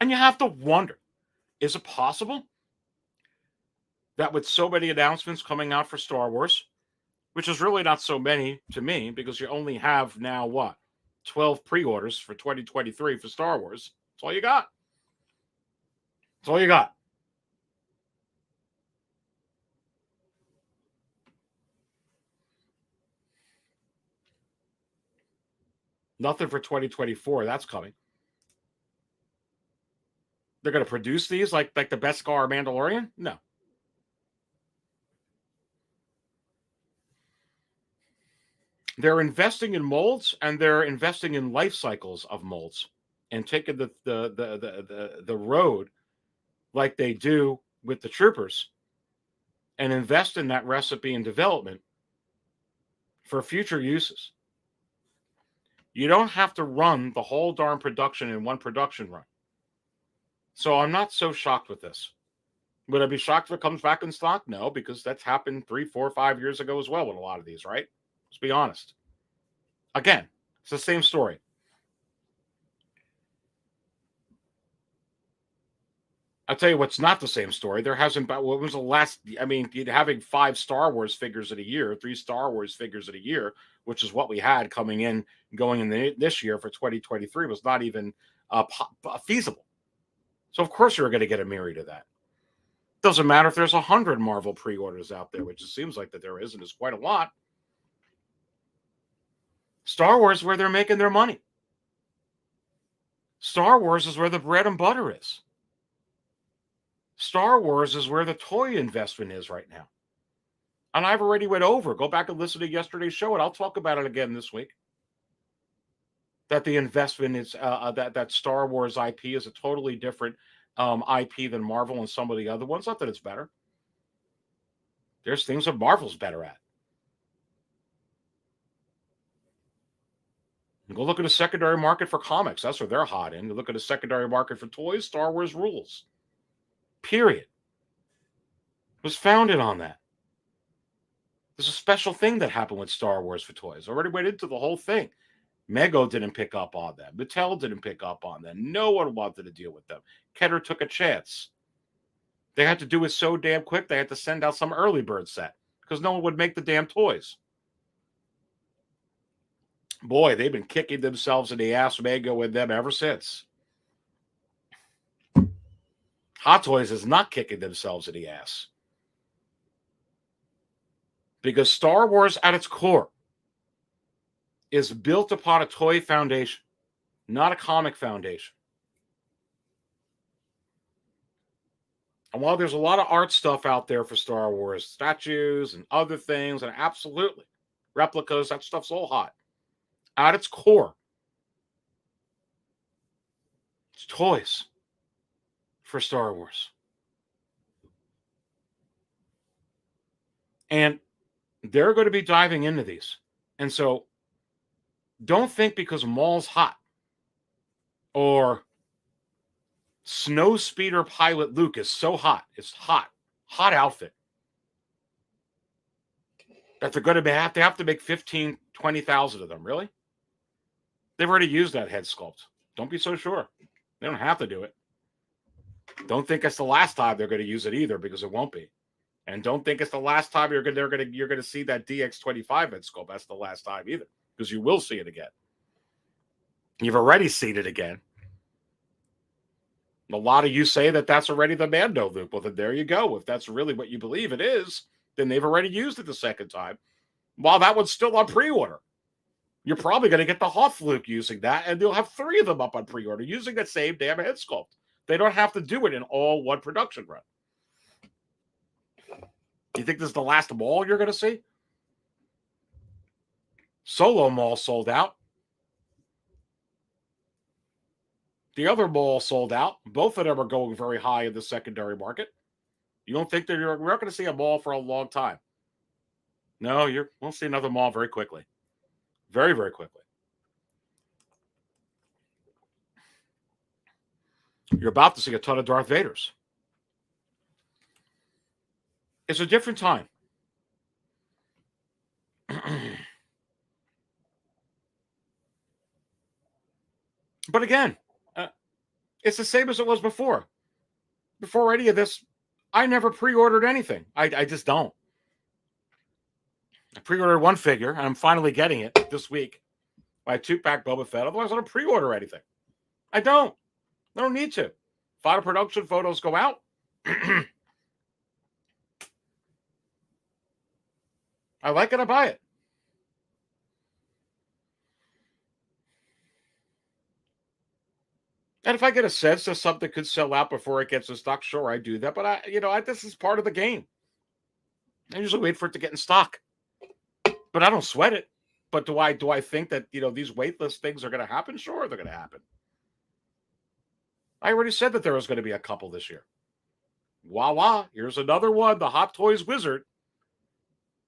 And you have to wonder, is it possible that with so many announcements coming out for Star Wars, which is really not so many to me because you only have now, 12 pre-orders for 2023 for Star Wars. That's all you got. That's all you got. Nothing for 2024. That's coming. They're going to produce these like the Beskar Mandalorian? No. They're investing in molds and they're investing in life cycles of molds and taking the road like they do with the troopers and invest in that recipe and development for future uses. You don't have to run the whole darn production in one production run. So I'm not so shocked with this. Would I be shocked if it comes back in stock? No, because that's happened 3, 4, 5 years ago as well with a lot of these, right? Let's be honest. Again, it's the same story. I'll tell you what's not the same story. There hasn't been, what was the last, having 5 Star Wars figures in a year, 3 Star Wars figures in a year, which is what we had going in this year for 2023 was not even feasible. So of course you're going to get a myriad of that. Doesn't matter if there's 100 Marvel pre-orders out there, which it seems like that there is, and it's quite a lot. Star Wars is where they're making their money. Star Wars is where the bread and butter is. Star Wars is where the toy investment is right now. And I've already went over. Go back and listen to yesterday's show, and I'll talk about it again this week. That the investment is that Star Wars IP is a totally different IP than Marvel and some of the other ones. Not that it's better. There's things that Marvel's better at. Go look at the secondary market for comics. That's where they're hot in. You look at the secondary market for toys, Star Wars rules. Period. It was founded on that. There's a special thing that happened with Star Wars for toys. Already went into the whole thing. Mego didn't pick up on that. Mattel didn't pick up on that. No one wanted to deal with them. Kenner took a chance. They had to do it so damn quick, they had to send out some early bird set because no one would make the damn toys. Boy, they've been kicking themselves in the ass, Mego and them, ever since. Hot Toys is not kicking themselves in the ass. Because Star Wars at its core is built upon a toy foundation, not a comic foundation. And while there's a lot of art stuff out there for Star Wars, statues and other things, and absolutely replicas, that stuff's all hot. At its core, it's toys for Star Wars. And they're going to be diving into these. And so don't think because Maul's hot or Snow Speeder Pilot Luke is so hot, it's hot outfit, that they're going to have to make 15, 20,000 of them. Really? They've already used that head sculpt. Don't be so sure. They don't have to do it. Don't think it's the last time they're going to use it either, because it won't be. And don't think it's the last time you're going to see that DX25 head sculpt. That's the last time either, because you will see it again. You've already seen it again. A lot of you say that that's already the Mando Luke. Well, then there you go. If that's really what you believe it is, then they've already used it the second time. While that one's still on pre-order. You're probably going to get the Hoth Luke using that, and you'll have 3 of them up on pre-order using that same damn head sculpt. They don't have to do it in all one production run. You think this is the last Maul you're going to see? Solo Maul sold out. The other Maul sold out. Both of them are going very high in the secondary market. You don't think that we're not going to see a Maul for a long time? No, we'll see another Maul very quickly. Very, very quickly. You're about to see a ton of Darth Vaders. It's a different time. But again, it's the same as it was before. Before any of this, I never pre-ordered anything. I just don't. I pre-ordered one figure, and I'm finally getting it this week. My 2-pack Boba Fett. Otherwise, I don't pre-order anything. I don't need to. Final production photos go out. I like it, I buy it. And if I get a sense that something could sell out before it gets in stock, sure, I do that. But this is part of the game. I usually wait for it to get in stock. But I don't sweat it. But do I think that, these waitlist things are going to happen? Sure, they're going to happen. I already said that there was going to be a couple this year. Voila, here's another one. The Hot Toys Wizard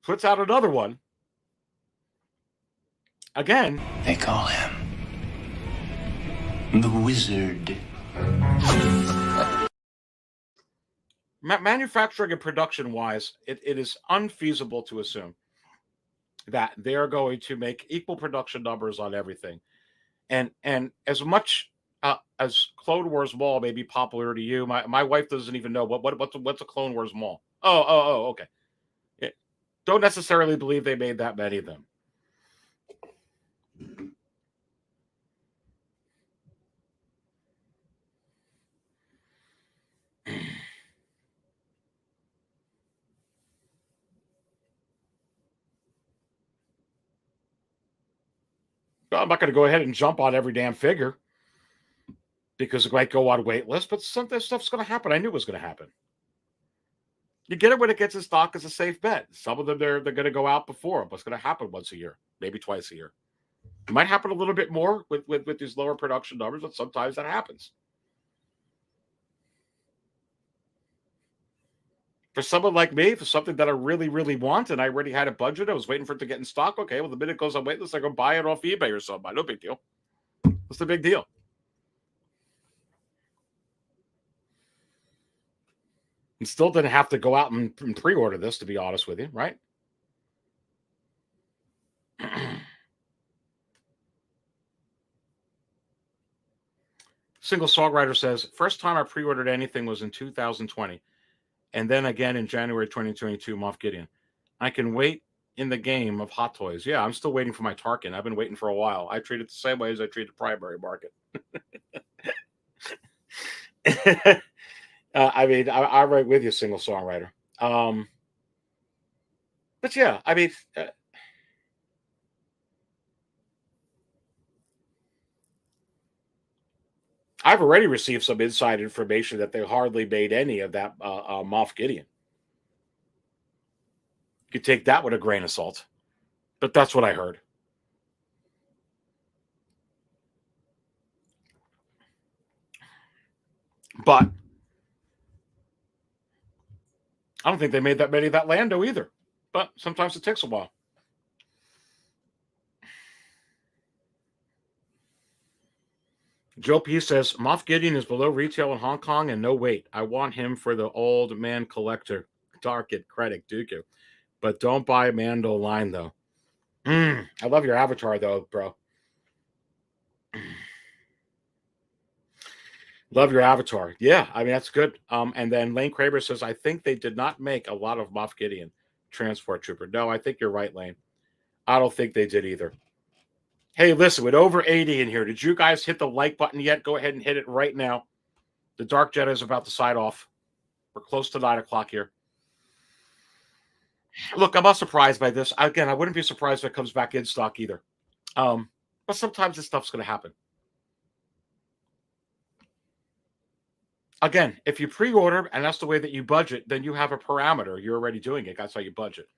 puts out another one. Again. They call him the Wizard. Manufacturing and production-wise, it is unfeasible to assume that they are going to make equal production numbers on everything. And as much as Clone Wars Mall may be popular to you, my wife doesn't even know what's a Clone Wars Mall. Oh, okay. Don't necessarily believe they made that many of them. Well, I'm not going to go ahead and jump on every damn figure because it might go on wait list, but some of this stuff's going to happen. I knew it was going to happen. You get it when it gets in stock as a safe bet. Some of them, they're going to go out before them, but it's going to happen once a year, maybe twice a year. It might happen a little bit more with these lower production numbers, but sometimes that happens. For someone like me, for something that I really, really want, and I already had a budget, I was waiting for it to get in stock. Okay, well, the minute it goes on waitlist, I go buy it off eBay or something. No big deal. What's the big deal? And still didn't have to go out and pre-order this, to be honest with you, right? Single Songwriter says, first time I pre-ordered anything was in 2020. And then again in January 2022, Moff Gideon. I can wait in the game of Hot Toys. Yeah, I'm still waiting for my Tarkin. I've been waiting for a while. I treat it the same way as I treat the primary market. I mean, I'm right with you, Single Songwriter. But yeah, I mean, I've already received some inside information that they hardly made any of that Moff Gideon. You could take that with a grain of salt, but that's what I heard. But I don't think they made that many of that Lando either. But sometimes it takes a while. Joe P says, Moff Gideon is below retail in Hong Kong and no wait. I want him for the old man collector. Dark credit, Dooku. But don't buy Mando line, though. I love your avatar, though, bro. Love your avatar. Yeah, I mean, that's good. And then Lane Kramer says, I think they did not make a lot of Moff Gideon transport trooper. No, I think you're right, Lane. I don't think they did either. Hey, listen, with over 80 in here, did you guys hit the like button yet? Go ahead and hit it right now. The Dark Jedi is about to sign off. We're close to 9 o'clock here. Look, I'm not surprised by this. Again, I wouldn't be surprised if it comes back in stock either. But sometimes this stuff's going to happen. Again, if you pre-order and that's the way that you budget, then you have a parameter. You're already doing it. That's how you budget.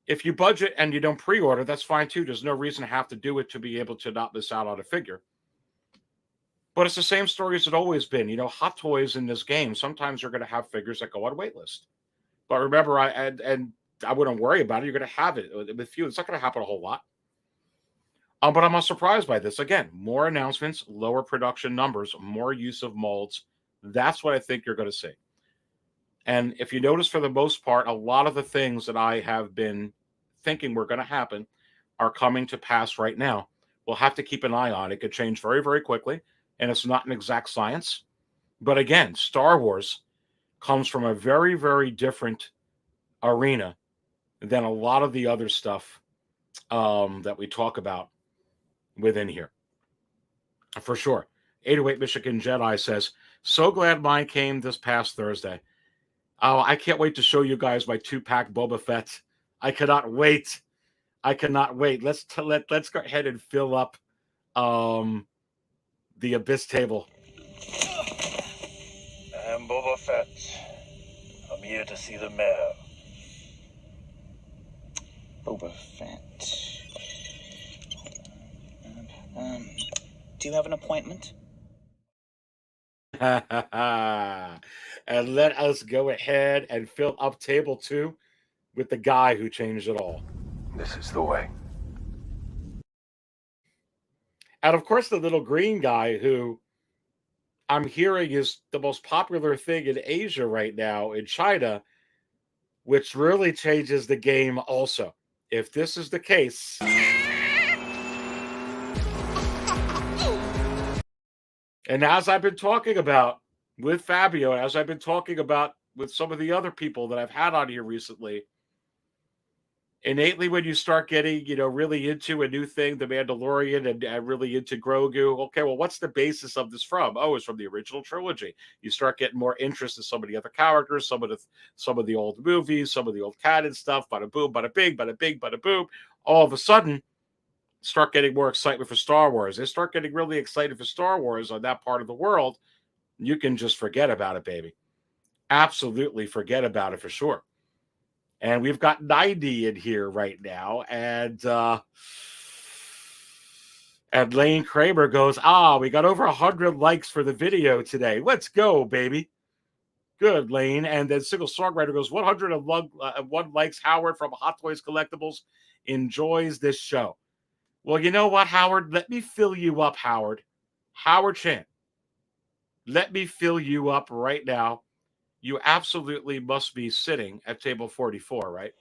If you budget and you don't pre-order, that's fine too. There's no reason to have to do it to be able to not miss out on a figure. But it's the same story as it's always been. You know, Hot Toys in this game, sometimes you're going to have figures that go on waitlist. But remember, I wouldn't worry about it. You're going to have it. With you, it's not going to happen a whole lot. But I'm not surprised by this. Again, more announcements, lower production numbers, more use of molds. That's what I think you're going to see. And if you notice, for the most part, a lot of the things that I have been thinking were going to happen are coming to pass right now. We'll have to keep an eye on it. It could change very, very quickly, and it's not an exact science. But again, Star Wars comes from a very, very different arena than a lot of the other stuff that we talk about within here. For sure. 808 Michigan Jedi says, so glad mine came this past Thursday. Oh, I can't wait to show you guys my 2-pack Boba Fett. I cannot wait. I cannot wait. Let's go ahead and fill up the Abyss table. I'm Boba Fett. I'm here to see the mayor. Boba Fett. Do you have an appointment? And let us go ahead and fill up table 2 with the guy who changed it all. This is the way. And of course, the little green guy who I'm hearing is the most popular thing in Asia right now, in China, which really changes the game also. If this is the case... And as I've been talking about with Fabio, as I've been talking about with some of the other people that I've had on here recently, innately when you start getting, really into a new thing, The Mandalorian, and really into Grogu, okay, well, what's the basis of this from? Oh, it's from the original trilogy. You start getting more interest in some of the other characters, some of the old movies, some of the old canon stuff, bada boom, bada bing, bada bing, bada boom. All of a sudden, start getting more excitement for Star Wars, they start getting really excited for Star Wars on that part of the world, you can just forget about it, baby. Absolutely forget about it for sure. And we've got 90 in here right now. And Lane Kramer goes, we got over 100 likes for the video today. Let's go, baby. Good, Lane. And then Single Songwriter goes, 101 likes. Howard from Hot Toys Collectibles enjoys this show. Well, you know what, Howard? Let me fill you up, Howard. Howard Chan. Let me fill you up right now. You absolutely must be sitting at table 44, right?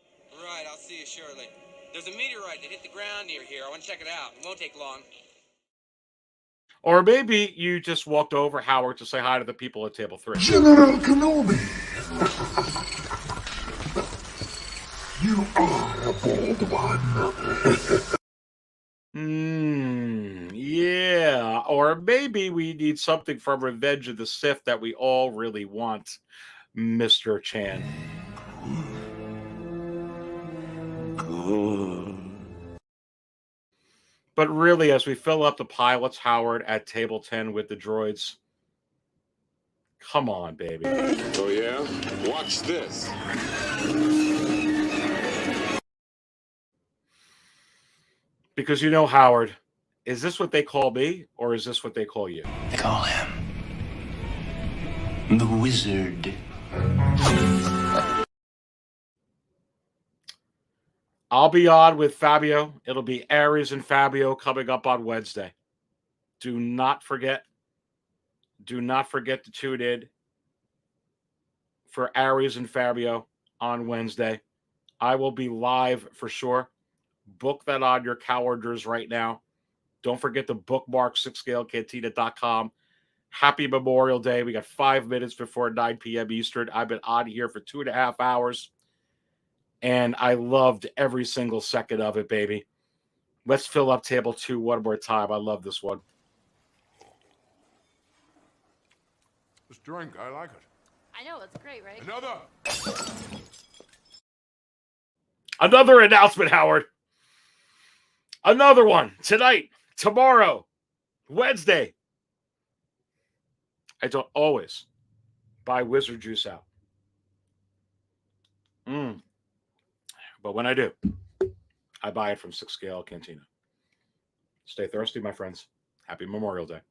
Right, I'll see you shortly. There's a meteorite that hit the ground near here. I want to check it out. It won't take long. Or maybe you just walked over, Howard, to say hi to the people at table 3. General Kenobi! You are a bold one. Yeah. Or maybe we need something from Revenge of the Sith that we all really want, Mr. Chan. Good. But really, as we fill up the pilots, Howard, at table 10 with the droids, come on, baby. Oh, yeah? Watch this. Because you know, Howard, is this what they call me, or is this what they call you? They call him the Wizard. I'll be on with Fabio. It'll be Aries and Fabio coming up on Wednesday. Do not forget to tune in for Aries and Fabio on Wednesday. I will be live for sure. Book that on your calendars right now. Don't forget to bookmark 6scalecantina.com. Happy Memorial Day. We got 5 minutes before 9 p.m. Eastern. I've been on here for 2.5 hours. And I loved every single second of it, baby. Let's fill up table 2 one more time. I love this one. This drink, I like it. I know, it's great, right? Another announcement, Howard. Another one tonight, tomorrow, Wednesday. I don't always buy Wizard Juice out. But when I do, I buy it from 6 Scale Cantina. Stay thirsty, my friends. Happy Memorial Day.